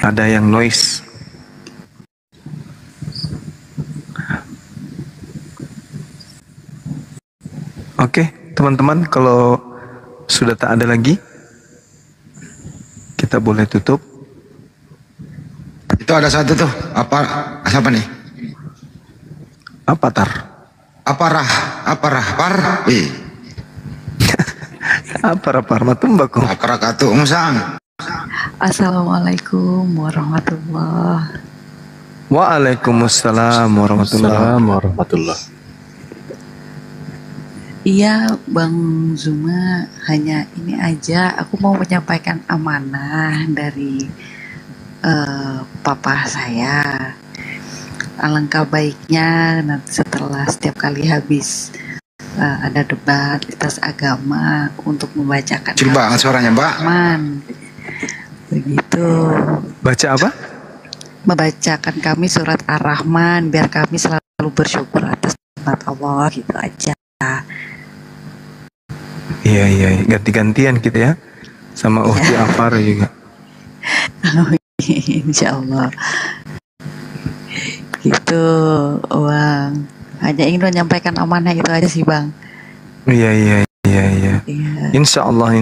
Ada yang noise. Oke, teman-teman, kalau sudah tak ada lagi, kita boleh tutup. Itu ada satu tuh, siapa nih? Apa tar? Par? Apa matumbaku? Aparakatu umsang. Assalamualaikum warahmatullahi. Waalaikumsalam warahmatullahi. Iya, Bang Zuma, hanya ini aja. Aku mau menyampaikan amanah dari papa saya. Alangkah baiknya nanti setelah setiap kali habis ada debat lintas agama untuk membacakan Kecil banget suaranya, Mbak. Rahman. Begitu. Baca apa? Membacakan kami surat Ar-Rahman biar kami selalu bersyukur atas nikmat Allah, gitu aja. Iya, ganti-gantian kita ya. Sama Uhti Afar juga. Insya Allah. Gitu, Bang. Hanya ingin menyampaikan amanah itu aja sih, Bang. Iya. Iya. Insya Allah.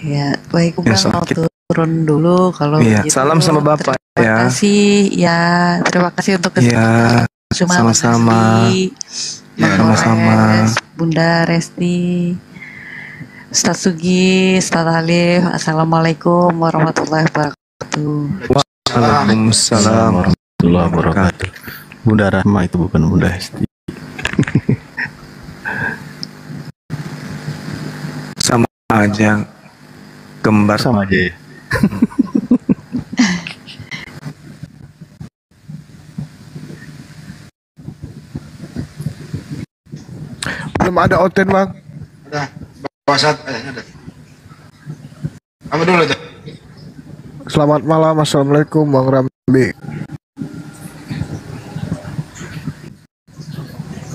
Ya, baik, Bang. Insya Mau Allah. turun dulu kalau Iya, begitu. salam sama Bapak Terima ya. kasih, ya. Terima kasih untuk Iya, kesempatan. sama-sama. Ya, sama-sama. Bunda Resti, Ustaz Sugi, Ustaz Alif. Assalamualaikum warahmatullahi wabarakatuh. Waalaikumsalam warahmatullahi wabarakatuh. Bunda Rahma itu bukan Bunda Hesti. Sama aja, kembar sama aja ya. Belum ada Oten, Bang. Udah. Puasa ada. Apa dulu tuh? Selamat malam, assalamualaikum Bang Rambi.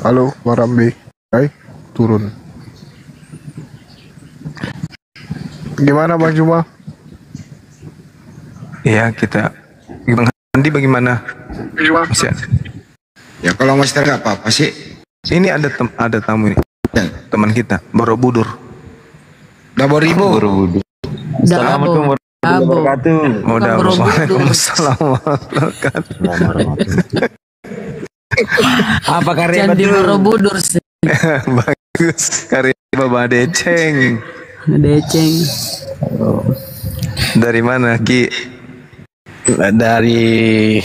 Halo, Bang Rambi. Hai, turun. Gimana Bang Juma? Iya, kita. Bang Andi bagaimana? Masih ada? Ya kalau Master nggak apa-apa sih. Ini ada tamu ini. Teman kita, Borobudur. Borobudur. Assalamualaikum warahmatullahi wabarakatuh. Waalaikumsalam warahmatullahi wabarakatuh. Apa karya Candi Borobudur sih. Bagus, karya Bapak Deceng. Deceng. Dari mana, Ki? Dari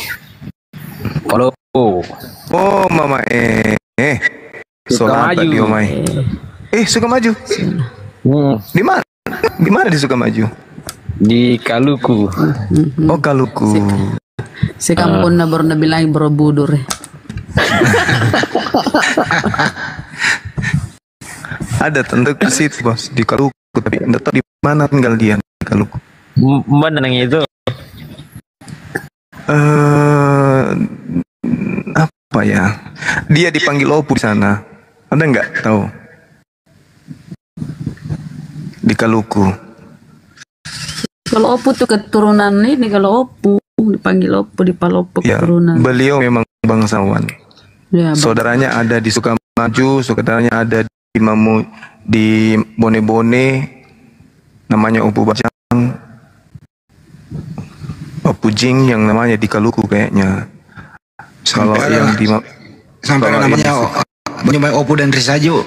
Palopo. Oh, Mama Solat di Omai. Sukamaju. Di mana? Di mana di Sukamaju? Di Kaluku. Oh, Kaluku. Si kampungnya baru bilang Borobudur. Ada tentu ke situ, Bos, di Kaluku, tapi enggak tahu di mana tinggal dia di Kaluku. Mana yang itu? Apa ya? Dia dipanggil Opu di sana. Ada nggak tahu? Di Kaluku. Kalau Opu tuh keturunan ini, kalau Opu dipanggil Opu di Palopo Ya, keturunan. beliau memang bangsawan. Ya, Saudaranya ada di Sukamaju, saudaranya ada di Bone-Bone, namanya Opu Bajang. Opu Jing yang namanya di Kaluku kayaknya. Kalau yang di sampai namanya Banyumae Opu dan Risaju.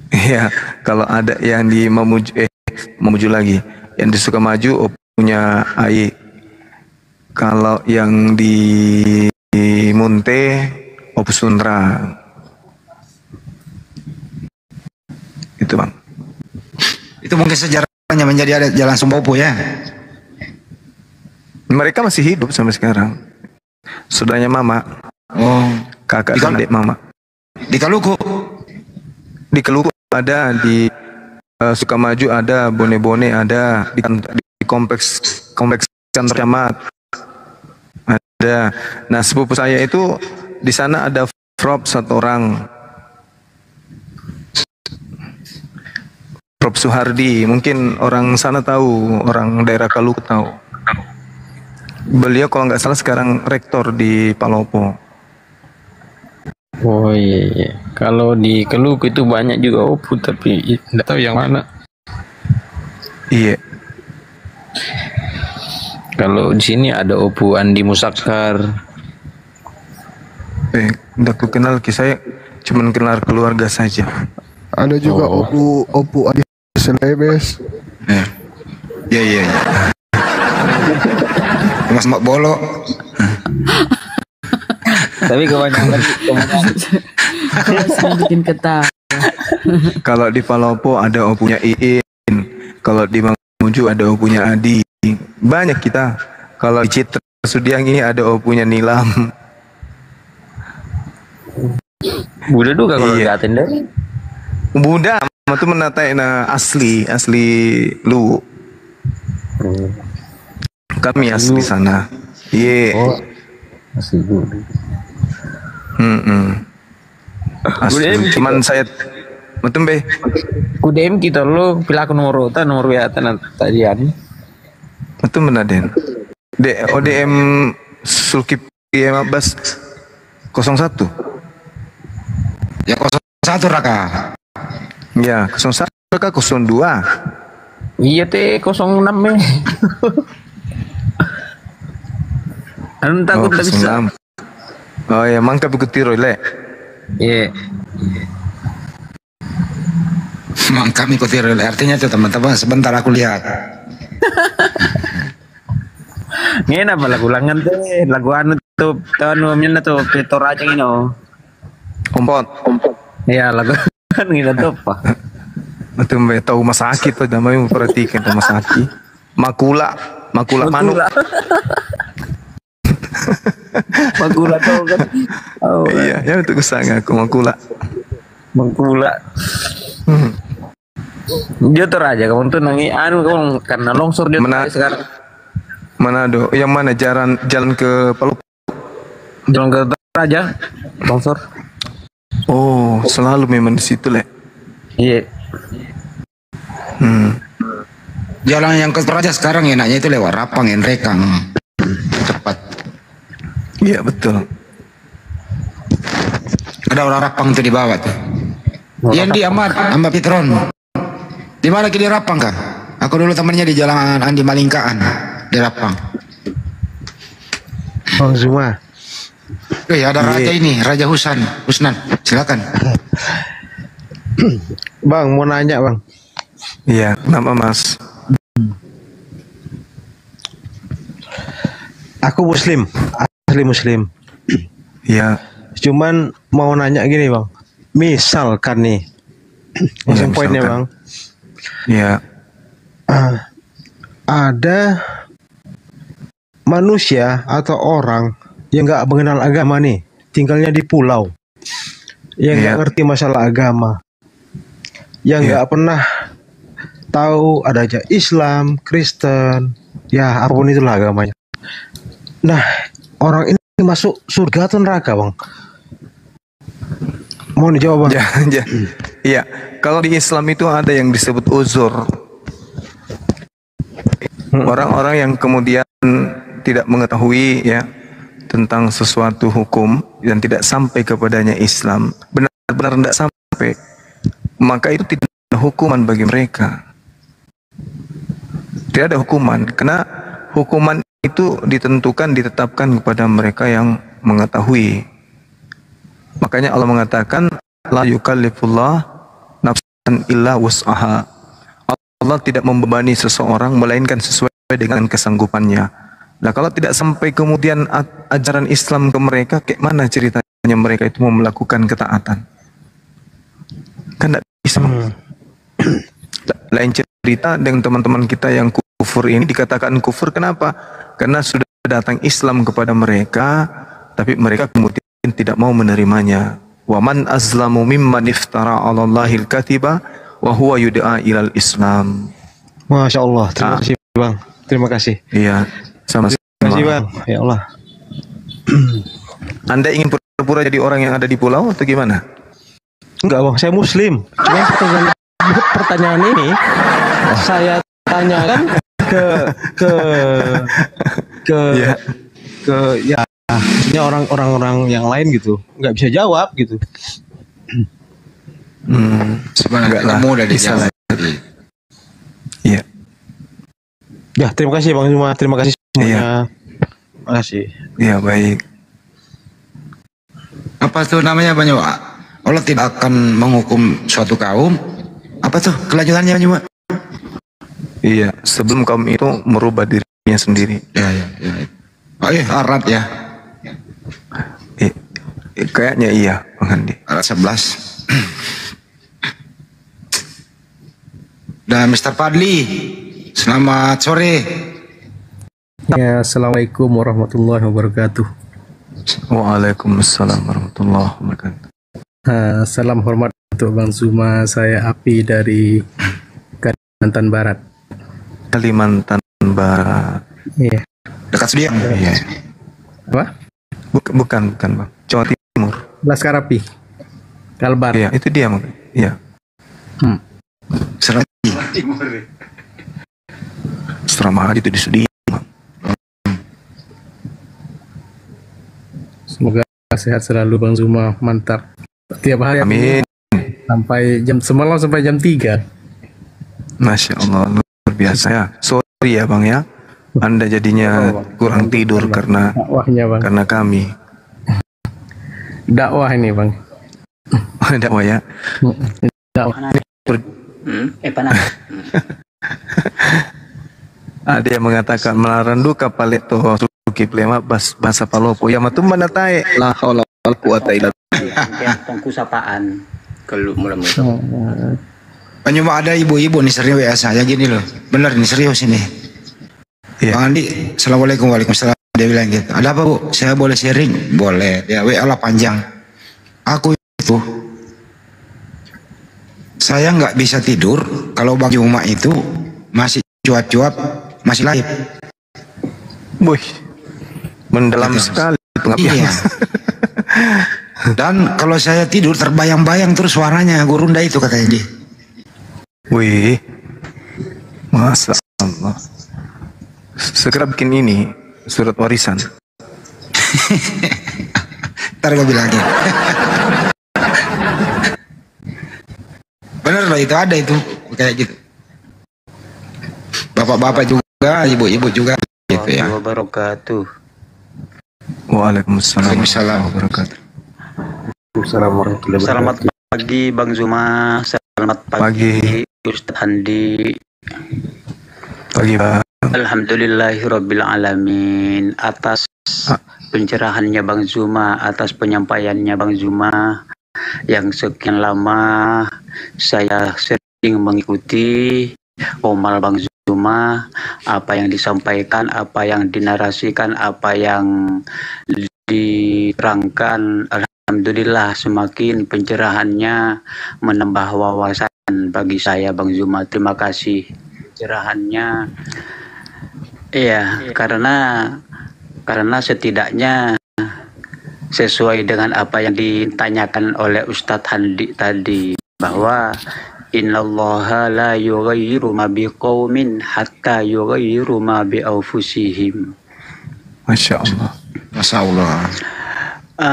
Iya, kalau ada yang di Mamuju lagi, yang di Sukamaju Opunya Ai. Kalau yang di Munte Opu Sundra. Itu Bang. Itu mungkin sejarahnya menjadi ada Jalan Sumbopo ya. Mereka masih hidup sampai sekarang. Saudaranya Mama. Oh, kakak adik Mama. Di Kaluku. Di Kaluku ada, di Sukamaju ada, Bone-Bone ada, di kompleks kantor camat ada. Nah, sepupu saya itu di sana ada Prop satu orang. Prop Suhardi, mungkin orang sana tahu, orang daerah Kaluku tahu. Beliau kalau nggak salah sekarang rektor di Palopo. Oh iya. Kalau di Kaluku itu banyak juga Opu, tapi tidak tahu yang mana. Iya. Kalau di sini ada Opu Andi Musakar. Udah aku kenal, saya cuma kenal keluarga saja. Ada juga Opu Adi Selebes. Iya. Mas Mak Bolo. Tapi kebanyakan bikin ketawa. Kalau di Palopo ada Opunya Iin. Kalau di Mamuju ada Opunya Adi. Banyak kita. Kalau di Citra Sudiang ini ada Opunya Nilam. Buddha juga kalau nggak tender. Buddha itu menatai na asli lu. Kami asli sana. Iya. Oh, asli Buddha. Asli. Cuman saya betul be. Kudem kita lo pilaku nomor WA tadian. Betul benar Den. ODM Sulkip Bas 01. Ya 01 Raka. Ya 01 Raka 02. Iya teh 06 Anu takut tak bisa. Oh ya mangkap ikut tiro le. Iya. Mangkap ikut tiro le. Artinya tuh teman-teman sebentar aku lihat. Ngena apa lagu langan teh, lagu anu tuh namanya tuh Peter aja ngino. Kompot. Iya lagu kan ngina tuh apa? Betul be tahu masaki tuh namanya memperhatikan tuh masaki. Makula manuk. Makula tuh kan. Oh iya, ya untuk kesana aku makula. Dia tuh aja kamu tuh nangi anu kamu karena longsor dia sekarang. Manado, yang mana jalan ke Palu? Jalan ke Raja, longsor. Oh, selalu memang di situ le. Iya. Jalan yang ke Raja sekarang enaknya itu lewat Rapang, Rekang. Cepat. Iya betul. Ada orang Rapang tuh di bawah tuh. Yang di Ahmad Pitron. Di mana di Rapang kah? Aku dulu temannya di Jalan Andi Malingkaan di Rapang. Bang Zuma. Ada raja ini, Raja Husnan. Silakan. Bang, mau nanya bang. Iya, kenapa mas? Aku Muslim, asli Muslim. Iya. Cuman mau nanya gini bang. Misalkan nih, langsung poinnya bang. Iya. Ada manusia atau orang yang nggak mengenal agama nih, tinggalnya di pulau, yang nggak ngerti masalah agama, yang nggak pernah tahu ada aja Islam, Kristen, ya apapun itulah agamanya. Nah, orang ini masuk surga atau neraka bang? Mau dijawab bang? Iya, kalau di Islam itu ada yang disebut uzur. Orang-orang yang kemudian tidak mengetahui ya tentang sesuatu hukum dan tidak sampai kepadanya Islam, benar-benar tidak sampai, maka itu tidak ada hukuman bagi mereka. Tidak ada hukuman, karena hukuman itu ditetapkan kepada mereka yang mengetahui. Makanya Allah mengatakan la yukallifullah nafsan illa wus'aha. Allah tidak membebani seseorang melainkan sesuai dengan kesanggupannya. Nah, kalau tidak sampai kemudian ajaran Islam ke mereka, kayak mana ceritanya mereka itu mau melakukan ketaatan? Kan tidak bisa. Lain cerita dengan teman-teman kita yang kufur ini, dikatakan kufur kenapa? Karena sudah datang Islam kepada mereka, tapi mereka kemudian tidak mau menerimanya. Wa man azlamu mimman iftara 'ala Allahil katiba wa huwa yud'a ilal Islam. Masya Allah, terima kasih bang, terima kasih. Iya, sama-sama. Terima kasih bang, ya Allah. Anda ingin pura-pura jadi orang yang ada di pulau atau gimana? Enggak bang, saya Muslim. Cuma pertanyaan ini saya tanyakan ya orang-orang yang lain gitu, nggak bisa jawab gitu. Sebenarnya kamu udah dijawab. Iya. Ya, terima kasih Bang Zuma, terima kasih semuanya. Terima kasih. Iya, baik. Apa tuh namanya Bang Zuma? Allah tidak akan menghukum suatu kaum. Apa tuh kelanjutannya Bang Zuma? Iya, sebelum kaum itu merubah dirinya sendiri. Ya. Oh iya, Arad ya. Kayaknya iya, Bang Andi. Arad 11. Dan Mr. Fadli, selamat sore. Ya, assalamualaikum warahmatullahi wabarakatuh. Waalaikumsalam warahmatullahi wabarakatuh. Salam hormat untuk Bang Zuma. Saya Api dari Kalimantan Barat. Kalimantan Barat. Iya. Dekat Sudiang. Iya. Apa? Bukan Bang. Jawa Timur. Laskar Api. Kalbar. Iya, itu dia Bang. Iya. Serama itu di Sudiang. Semoga sehat selalu Bang Zuma. Mantap. Tiap hari. Amin. Sampai semalam sampai jam 3. Masya Allah, luar biasa ya. Sorry ya Bang ya, Anda jadinya kurang tidur karena dakwahnya Bang. Karena kami. Dakwah ini Bang. Dakwah ya. Dakwah. Panas. Ada yang mengatakan melarandu kapal itu suki plema bahasa Palopo yang matu mana tae la haula wala quwata illa billah. Pengkusapaan kalau mula-mula. Cuma ada ibu-ibu nih serius WA saya gini loh, bener nih serius ini. Bang Andi, assalamualaikum, waalaikumsalam. Dia bilang gitu, ada apa Bu? Saya boleh sharing? Boleh. Ya WA lah panjang. Aku itu saya nggak bisa tidur kalau Bang Juma itu masih cuap-cuap, masih live. Wih, mendalam sekali. Iya. Dan kalau saya tidur terbayang-bayang terus suaranya Gurunda itu katanya dia. Wih, Masya Allah. Segera bikin ini surat warisan. Ntar gue bilangin. Bener loh, itu ada itu kayak gitu. Bapak-bapak juga, ibu-ibu juga gitu ya. Wabarakatuh. Waalaikumsalam warahmatullahi wabarakatuh. Selamat pagi Bang Zuma. Selamat pagi Ustadz Andi. Pagi Bang. Alhamdulillahirabbil alamin atas pencerahannya Bang Zuma, atas penyampaiannya Bang Zuma yang sekian lama saya sering mengikuti omal Bang Zuma, apa yang disampaikan, apa yang dinarasikan, apa yang diterangkan. Alhamdulillah semakin pencerahannya menambah wawasan bagi saya Bang Zuma. Terima kasih pencerahannya. Iya, karena setidaknya sesuai dengan apa yang ditanyakan oleh Ustadz Handi tadi, bahwa innallaha la yughayyiru ma biqaumin hatta yughayyiru ma bi anfusihim. Masya Allah. Masya Allah.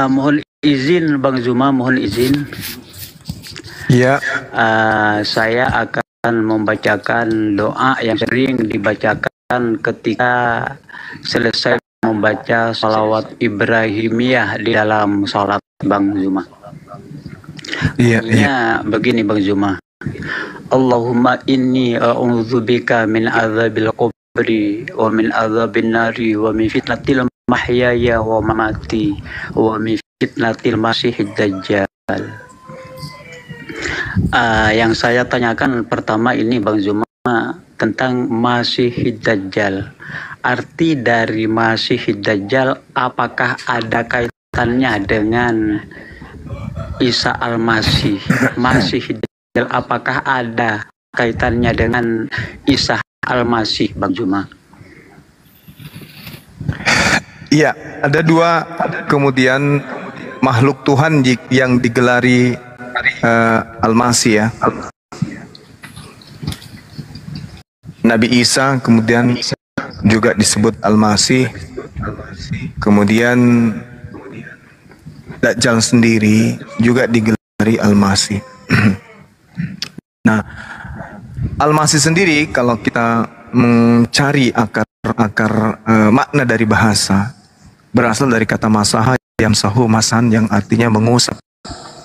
Mohon izin Bang Zuma, mohon izin. Ya. Saya akan membacakan doa yang sering dibacakan ketika selesai membaca salawat Ibrahimiyah di dalam salat Bang Zuma. Iya. Begini Bang Zuma. Allahumma inni a'udzubika min azabil qabri wa min azabin nari wa min fitnatil mahyaya wa mamati wa min fitnatil masihid dajjal. Yang saya tanyakan pertama ini Bang Zuma tentang Masihid Dajjal. Arti dari Masihid Dajjal, apakah ada kaitannya dengan Isa Al-Masih? Masihid Dajjal apakah ada kaitannya dengan Isa Al-Masih Bang Zuma? Iya, ada dua kemudian makhluk Tuhan yang digelari Al-Masih ya. Nabi Isa kemudian juga disebut Al-Masih. Kemudian Dajjal sendiri juga digelari Al-Masih. Nah, Al-Masih sendiri kalau kita mencari akar makna dari bahasa, berasal dari kata masaha yamsahu masan yang artinya mengusap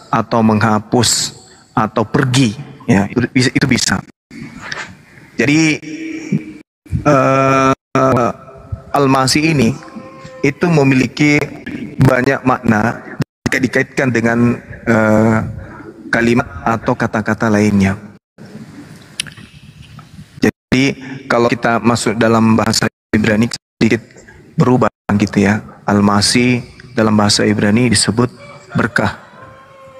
atau menghapus atau pergi, ya itu bisa. Jadi Al-Masih ini itu memiliki banyak makna jika dikaitkan dengan kalimat atau kata-kata lainnya. Jadi kalau kita masuk dalam bahasa Ibrani sedikit berubah gitu ya. Al-Masih dalam bahasa Ibrani disebut berkah.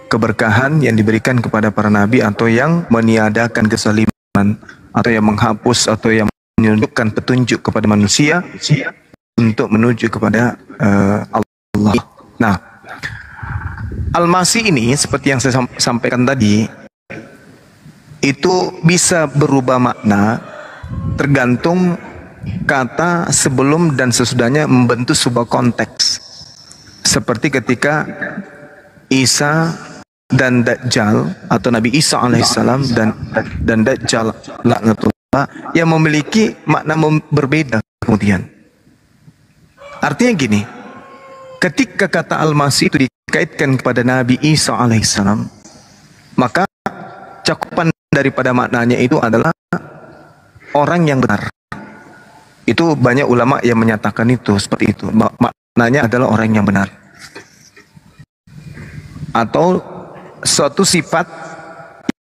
keberkahan yang diberikan kepada para nabi, atau yang meniadakan kezaliman, atau yang menghapus, atau yang menunjukkan petunjuk kepada manusia untuk menuju kepada Allah. Nah, Al-Masih ini seperti yang saya sampaikan tadi, itu bisa berubah makna tergantung kata sebelum dan sesudahnya membentuk sebuah konteks. Seperti ketika Isa dan Dajjal, atau Nabi Isa alaihissalam dan Dajjal laknatullah, yang memiliki makna berbeda kemudian. Artinya gini, ketika kata Al-Masih itu dikaitkan kepada Nabi Isa alaihissalam, maka cakupan daripada maknanya itu adalah orang yang benar. Itu banyak ulama yang menyatakan itu seperti itu. Maknanya adalah orang yang benar, atau suatu sifat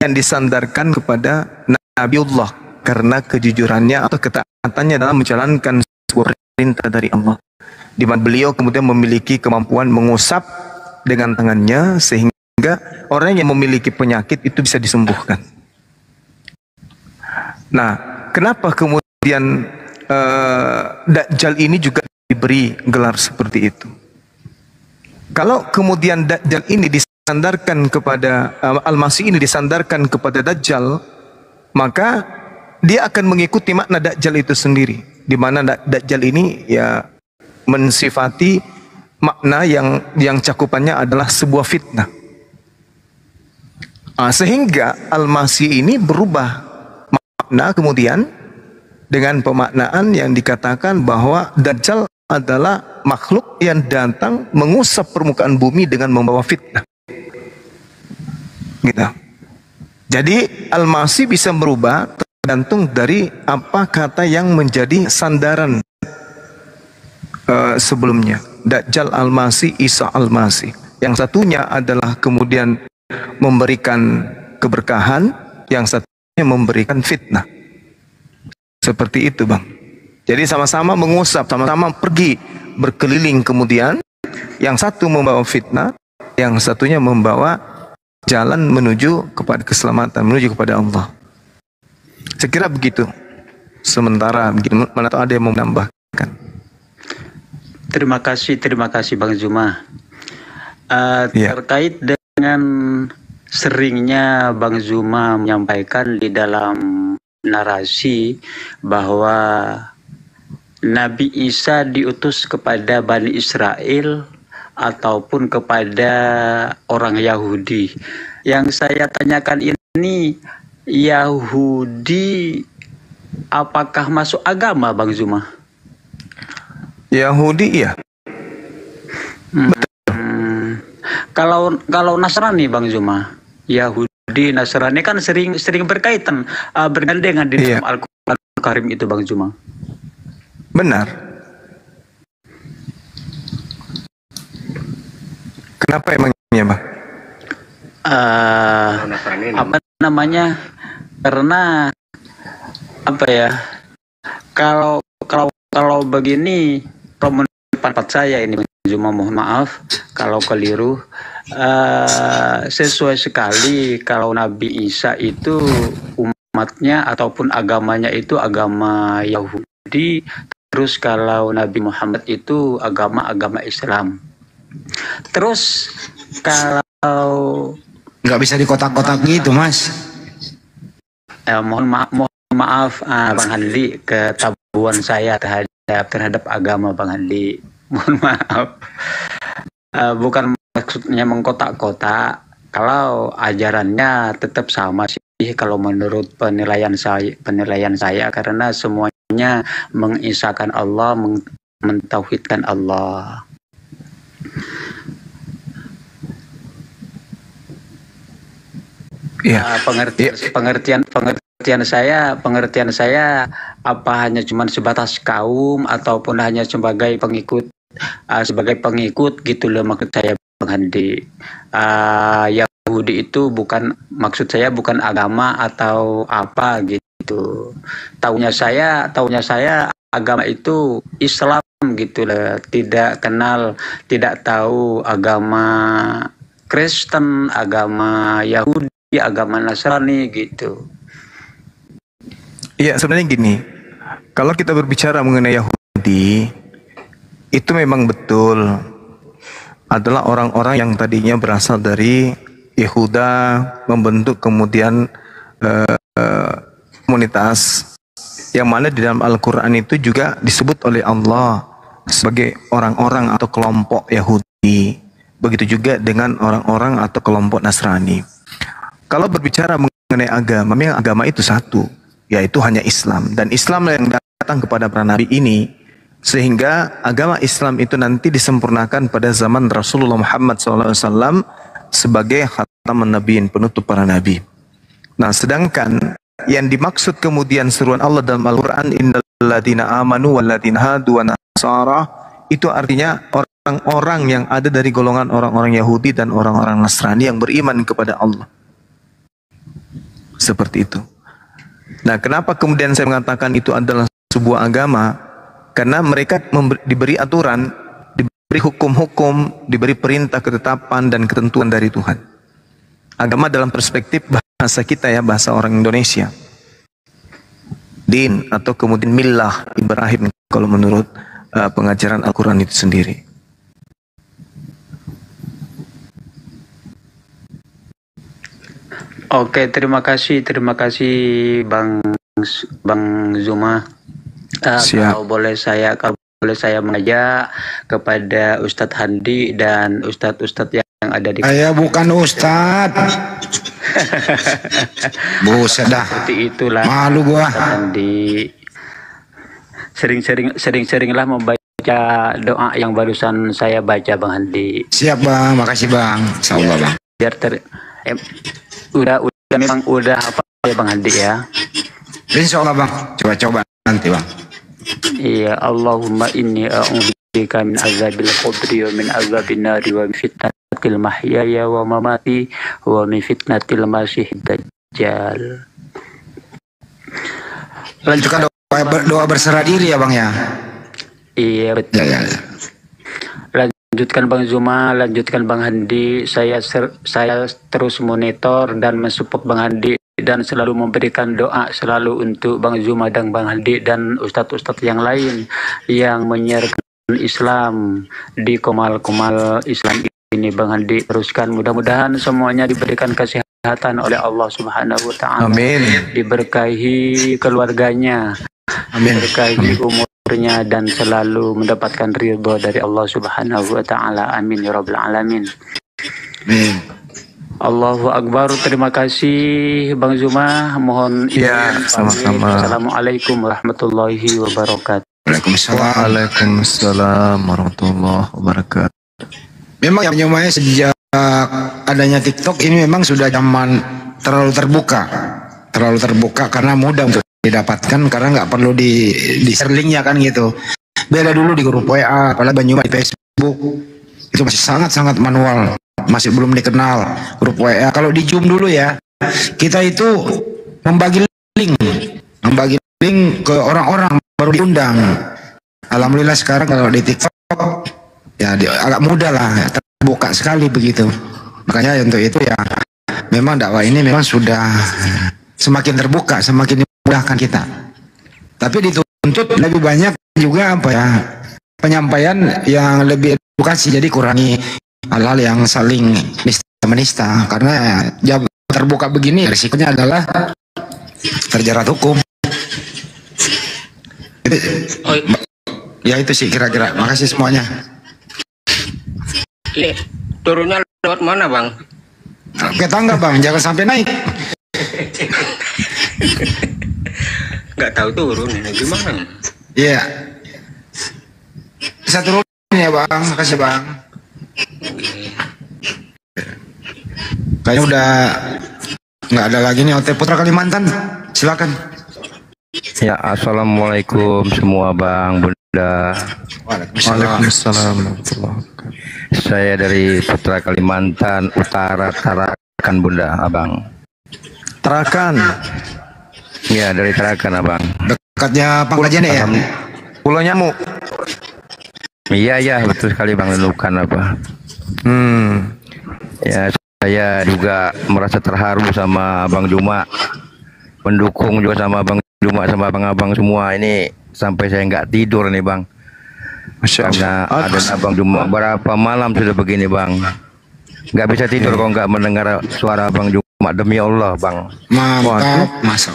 yang disandarkan kepada Nabiullah karena kejujurannya atau ketaatannya dalam menjalankan sebuah perintah dari Allah, di mana beliau kemudian memiliki kemampuan mengusap dengan tangannya sehingga orang yang memiliki penyakit itu bisa disembuhkan. Nah, kenapa kemudian Dajjal ini juga diberi gelar seperti itu? Kalau kemudian Dajjal ini disandarkan kepada Al-Masih ini disandarkan kepada Dajjal, maka dia akan mengikuti makna Dajjal itu sendiri, di mana Dajjal ini ya mensifati makna yang cakupannya adalah sebuah fitnah. Sehingga Al-Masih ini berubah makna kemudian dengan pemaknaan yang dikatakan bahwa Dajjal adalah makhluk yang datang mengusap permukaan bumi dengan membawa fitnah. Gitu. Jadi Al-Masih bisa berubah tergantung dari apa kata yang menjadi sandaran sebelumnya. Dajjal Al-Masih, Isa Al-Masih. Yang satunya adalah kemudian memberikan keberkahan, yang satunya memberikan fitnah. Seperti itu, Bang. Jadi sama-sama mengusap, sama-sama pergi berkeliling, kemudian yang satu membawa fitnah, yang satunya membawa jalan menuju kepada keselamatan, menuju kepada Allah. Saya kira begitu. Sementara mana tahu ada yang mau menambahkan. Terima kasih Bang Zuma. Terkait dengan seringnya Bang Zuma menyampaikan di dalam narasi bahwa Nabi Isa diutus kepada Bani Israel ataupun kepada orang Yahudi. Yang saya tanyakan ini, Yahudi apakah masuk agama, Bang Zuma? Yahudi iya. Kalau Nasrani, Bang Zuma, Yahudi Nasrani kan sering berkaitan bergandengan di dalam Al-Quran Karim itu, Bang Zuma. Benar. Kenapa emangnya, Bang? Apa namanya? Karena apa ya? Kalau begini, pendapat saya ini, Bang Zuma, mohon maaf kalau keliru. Sesuai sekali kalau Nabi Isa itu umatnya ataupun agamanya itu agama Yahudi, terus kalau Nabi Muhammad itu agama Islam. Terus kalau nggak bisa di kotak-kotak gitu, Mas. Mohon maaf Bang Handli, ketabuhan saya terhadap agama Bang Handli. Mohon maaf. Bukan maksudnya mengkotak-kotak. Kalau ajarannya tetap sama sih kalau menurut penilaian saya karena semuanya mengisahkan Allah, mentauhidkan Allah. Pengertian saya apa hanya cuma sebatas kaum ataupun hanya sebagai pengikut gitu loh, maksud saya, Bang Handi. Yahudi itu maksud saya bukan agama atau apa gitu. Taunya saya agama itu Islam gitu loh. Tidak tahu agama Kristen, agama Yahudi, agama Nasrani gitu. Iya, sebenarnya gini, kalau kita berbicara mengenai Yahudi, itu memang betul adalah orang-orang yang tadinya berasal dari Yehuda, membentuk kemudian komunitas yang mana di dalam Al-Quran itu juga disebut oleh Allah sebagai orang-orang atau kelompok Yahudi. Begitu juga dengan orang-orang atau kelompok Nasrani. Kalau berbicara mengenai agama, memang agama itu satu, yaitu hanya Islam. Dan Islam yang datang kepada para nabi ini, sehingga agama Islam itu nanti disempurnakan pada zaman Rasulullah Muhammad SAW sebagai khataman nabiin, penutup para nabi. Nah, sedangkan yang dimaksud kemudian seruan Allah dalam Al-Quran, innal ladzina amanu wal ladzina hadu wan nasara, itu artinya orang-orang yang ada dari golongan orang-orang Yahudi dan orang-orang Nasrani yang beriman kepada Allah. Seperti itu. Nah, kenapa kemudian saya mengatakan itu adalah sebuah agama? Karena mereka diberi aturan, diberi hukum-hukum, diberi perintah, ketetapan, dan ketentuan dari Tuhan. Agama dalam perspektif bahasa kita ya, bahasa orang Indonesia. Din atau kemudian millah Ibrahim kalau menurut pengajaran Al-Quran itu sendiri. Oke, terima kasih Bang Zuma. Kalau boleh saya mengajak kepada Ustadz Handi dan Ustadz yang ada di. Saya bukan Ustadz. Buset dah. Seperti itulah. Malu gua. Ustadz Handi. Sering-seringlah membaca doa yang barusan saya baca, Bang Handi. Siap Bang, makasih Bang. Insyaallah Bang. Biar udah memang udah apa ya Bang Handi ya. Insyaallah Bang. Coba nanti Bang. Iya, Allahumma inni a'udzubika min azabil qabri wa min azabin nari wa min fitnatil mahyaya wa mamati wa min fitnatil masih dajjal. Lanjutkan doa berserah diri ya Bang ya. Iya betul. Ya. Lanjutkan Bang Zuma, lanjutkan Bang Handi. Saya terus monitor dan mensupport Bang Handi dan selalu memberikan doa selalu untuk Bang Zuma dan Bang Handi dan ustadz-ustadz yang lain yang menyiarkan Islam di komal-komal Islam ini. Bang Handi teruskan, mudah-mudahan semuanya diberikan kesehatan oleh Allah Subhanahu wa taala. Amin. Diberkahi keluarganya. Amin. Diberkahi umurnya dan selalu mendapatkan ridho dari Allah Subhanahu wa taala. Amin ya rabbal alamin. Amin. Allahu Akbar. Terima kasih Bang Zuma. Mohon ya, sama-sama. Assalamualaikum warahmatullahi wabarakatuh. Waalaikumsalam warahmatullahi wabarakatuh. Memang yang menyemai sejak adanya TikTok ini memang sudah zaman terlalu terbuka karena mudah untuk didapatkan karena nggak perlu di share linknya kan gitu. Beda dulu di grup WA, apalagi Banyuma di Facebook itu masih sangat manual. Masih belum dikenal grup WA. Kalau di Zoom dulu ya, kita itu membagi link ke orang-orang baru diundang. Alhamdulillah sekarang kalau di TikTok ya agak mudah lah, terbuka sekali begitu. Makanya untuk itu ya memang dakwah ini memang sudah semakin terbuka, semakin dimudahkan kita. Tapi dituntut lebih banyak juga apa ya, penyampaian yang lebih edukasi, jadi kurangi hal-hal yang saling menista karena jam terbuka begini risikonya adalah terjerat hukum. Ya itu sih kira-kira. Makasih semuanya. Turunnya lewat mana Bang? Ke tangga Bang, jangan sampai naik. Nggak tahu turun ini gimana? Iya. Bisa turun ya Bang, makasih Bang. Kayaknya udah nggak ada lagi nih. OT Putra Kalimantan, silakan. Ya, assalamualaikum semua Bang Bunda. Waalaikumsalam. Saya dari Putra Kalimantan Utara, Tarakan Bunda, Abang. Tarakan. Ya, dari Tarakan Abang. Dekatnya Pangkajen ya? Pulau Nyamuk. Iya betul sekali Bang, lukan apa. Ya, saya juga merasa terharu sama Bang Juma, mendukung juga sama Bang Juma sama abang-abang semua. Ini sampai saya nggak tidur nih Bang. Karena ada Abang Juma berapa malam sudah begini Bang. Nggak bisa tidur kalau nggak mendengar suara Bang Juma, demi Allah Bang. Mantap, Mas.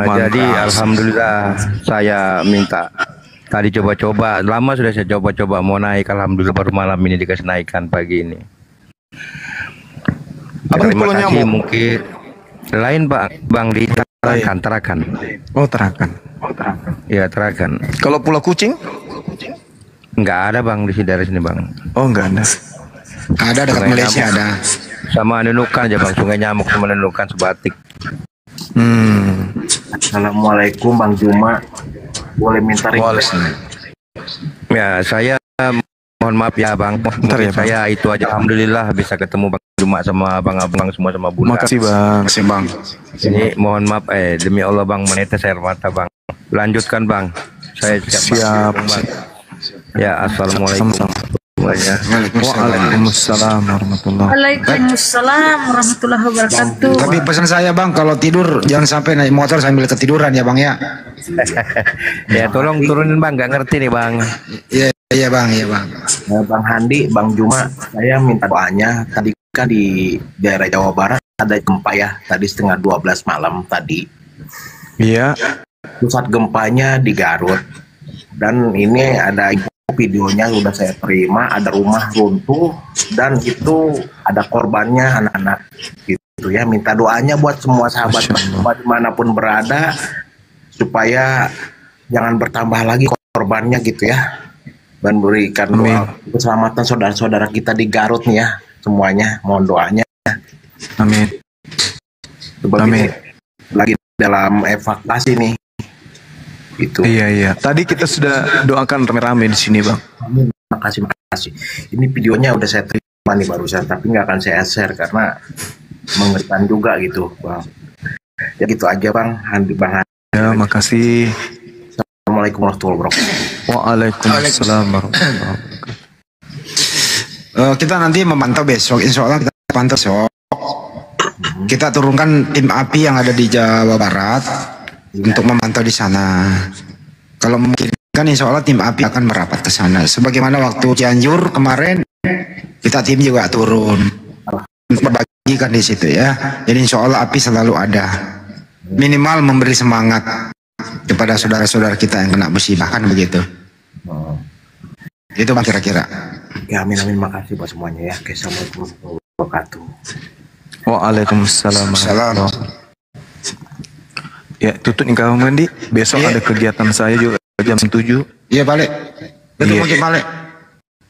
Jadi alhamdulillah saya minta tadi coba-coba, lama sudah saya coba-coba mau naik, alhamdulillah baru malam ini dikasih naikkan pagi ini. Terima kasih. Mungkin lain Bang di Tarakan. Oh, Tarakan. Ya, Tarakan. Kalau Pulau Kucing? Enggak ada Bang di dari sini Bang. Oh, enggak ada. Ada dekat Malaysia ada. Sama Nunukan aja Bang, Sungai Nyamuk sama Nunukan sebatik. Assalamualaikum Bang Juma. Boleh minta request? Ya, saya mohon maaf ya Bang. Mungkin saya itu aja. Alhamdulillah bisa ketemu Bang Juma sama abang-abang semua sama Bunda. Makasih Bang. Makasih Bang. Ini mohon maaf demi Allah Bang, menetes air mata Bang. Lanjutkan Bang. Saya siap. Ya, assalamualaikum. Waalaikumsalam warahmatullahi wabarakatuh. Waalaikumsalam warahmatullahi wabarakatuh. Tapi pesan saya Bang, kalau tidur jangan sampai naik motor sambil ketiduran ya Bang ya. Ya tolong turunin Bang, nggak ngerti nih Bang. Iya Bang, iya Bang. Bang Handi, Bang Juma, saya minta doanya. Tadi kan di daerah Jawa Barat ada gempa ya, tadi setengah 12 malam tadi. Iya. Pusat gempanya di Garut. Dan ini ada videonya sudah saya terima, ada rumah runtuh dan itu ada korbannya anak-anak gitu ya. Minta doanya buat semua sahabat dimanapun berada supaya jangan bertambah lagi korbannya gitu ya, dan berikan doa keselamatan saudara-saudara kita di Garut nih ya semuanya, mohon doanya. Amin. Amin. Lagi dalam evakuasi nih. Itu. Iya. Tadi kita sudah doakan rame-rame di sini Bang. Makasih. Ini videonya udah saya terima nih barusan, tapi nggak akan saya share karena mengerikan juga gitu Bang. Ya gitu aja Bang. Bang. Ya, makasih. Assalamualaikum warahmatullahi wabarakatuh. Waalaikumsalam warahmatullahi wabarakatuh. Kita nanti memantau besok, insya Allah kita pantau besok. Kita turunkan tim api yang ada di Jawa Barat untuk memantau di sana. Kalau mungkin kan insya Allah tim api akan merapat ke sana. Sebagaimana waktu Cianjur kemarin, kita tim juga turun membagikan di situ ya. Jadi insya Allah api selalu ada. Minimal memberi semangat kepada saudara-saudara kita yang kena musibah kan begitu. Itu Bang kira-kira. Ya amin, makasih buat semuanya ya. Assalamualaikum warahmatullahi wabarakatuh. Waalaikumsalam. Ya, tutup nih kawan mandi. Besok ada kegiatan saya juga jam 7. Iya balik. Betul mungkin balik.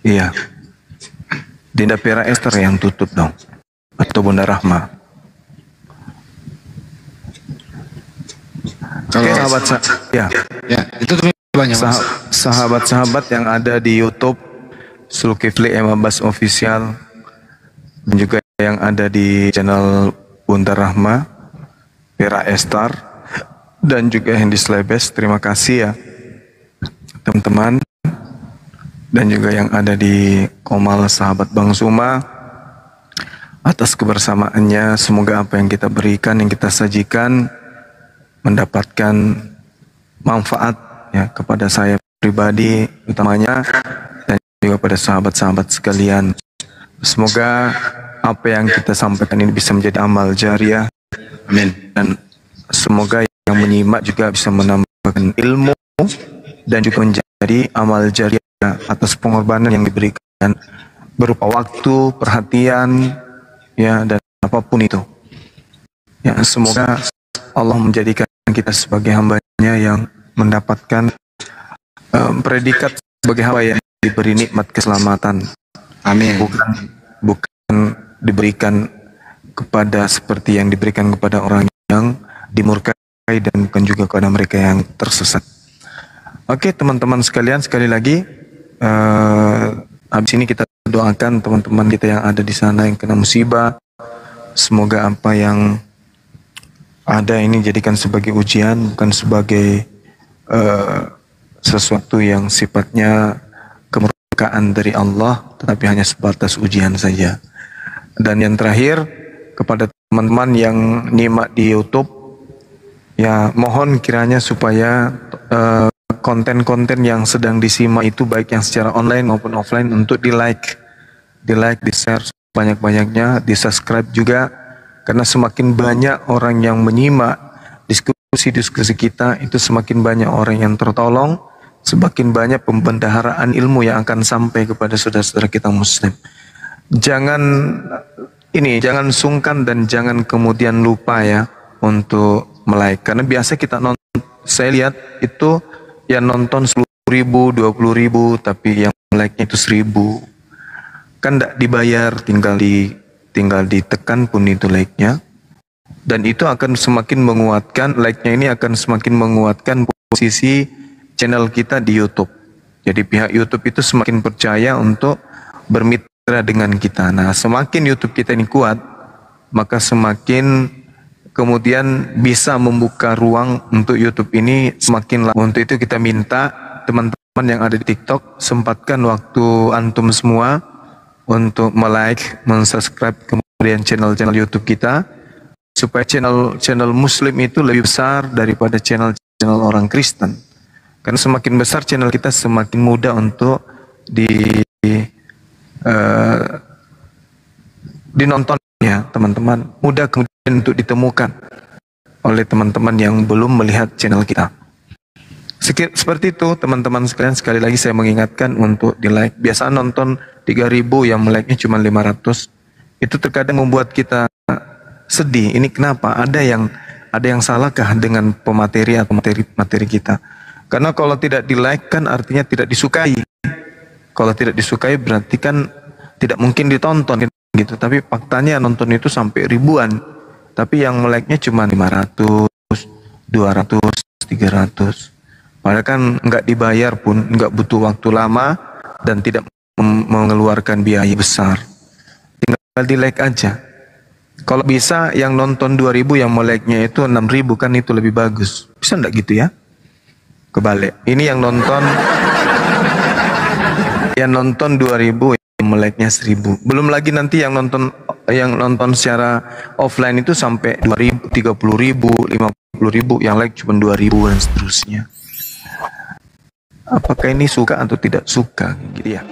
Iya. Dinda Pera Esther yang tutup dong. Atau Bunda Rahma. Kalau sahabat ya itu banyak sahabat-sahabat yang ada di YouTube Zulkifli M. Abbas Official dan juga yang ada di channel Bunda Rahma, Pera Esther dan juga Hendy Slebes, terima kasih ya teman-teman, dan juga yang ada di Komal sahabat Bang Zuma atas kebersamaannya. Semoga apa yang kita berikan, yang kita sajikan mendapatkan manfaat ya kepada saya pribadi utamanya dan juga pada sahabat-sahabat sekalian. Semoga apa yang kita sampaikan ini bisa menjadi amal jariah. Amin. Dan semoga yang menyimak juga bisa menambahkan ilmu dan juga menjadi amal jariah atas pengorbanan yang diberikan berupa waktu, perhatian ya, dan apapun itu. Ya, semoga Allah menjadikan kita sebagai hambanya yang mendapatkan predikat sebagai hamba yang diberi nikmat keselamatan. Amin. Bukan diberikan kepada seperti yang diberikan kepada orang yang dimurkai dan bukan juga kepada mereka yang tersesat. Oke teman-teman sekalian, sekali lagi habis ini kita doakan teman-teman kita yang ada di sana yang kena musibah. Semoga apa yang ada ini jadikan sebagai ujian, bukan sebagai sesuatu yang sifatnya kemurkaan dari Allah, tetapi hanya sebatas ujian saja. Dan yang terakhir, kepada teman-teman yang nyimak di YouTube, ya mohon kiranya supaya konten-konten yang sedang disimak itu baik yang secara online maupun offline untuk di like, di share sebanyak-banyaknya, di subscribe juga, karena semakin banyak orang yang menyimak diskusi-diskusi kita, itu semakin banyak orang yang tertolong, semakin banyak pembendaharaan ilmu yang akan sampai kepada saudara-saudara kita muslim. Jangan sungkan dan jangan kemudian lupa ya untuk like, karena biasa kita nonton, saya lihat itu yang nonton 10.000, 20.000, tapi yang like-nya itu 1.000, kan tidak dibayar, tinggal ditekan pun itu like-nya, dan itu akan semakin menguatkan, like-nya ini akan semakin menguatkan posisi channel kita di YouTube. Jadi pihak YouTube itu semakin percaya untuk bermitra dengan kita. Nah, semakin YouTube kita ini kuat, maka semakin kemudian bisa membuka ruang untuk YouTube ini semakin lama. Untuk itu kita minta teman-teman yang ada di TikTok, sempatkan waktu antum semua untuk like, subscribe kemudian channel-channel YouTube kita, supaya channel Muslim itu lebih besar daripada channel orang Kristen. Karena semakin besar channel kita, semakin mudah untuk dinonton ya teman-teman, mudah kemudian untuk ditemukan oleh teman-teman yang belum melihat channel kita. Seperti itu teman-teman sekalian, sekali lagi saya mengingatkan untuk di like. Biasa nonton 3.000 yang like-nya cuma 500, itu terkadang membuat kita sedih. Ini kenapa? Ada yang salahkah dengan pemateri atau materi kita? Karena kalau tidak di like kan artinya tidak disukai. Kalau tidak disukai berarti kan tidak mungkin ditonton gitu. Tapi faktanya nonton itu sampai ribuan, tapi yang like-nya cuma 500, 200, 300. Padahal kan nggak dibayar pun, nggak butuh waktu lama dan tidak mengeluarkan biaya besar. Tinggal di like aja. Kalau bisa yang nonton 2.000 yang like-nya itu 6.000, kan itu lebih bagus. Bisa nggak gitu ya? Kebalik. Ini yang nonton 2.000 yang like-nya 1.000. Belum lagi nanti yang nonton secara offline itu sampai 2.000, 30.000, 50.000, yang like cuma 2.000 dan seterusnya. Apakah ini suka atau tidak suka gitu ya?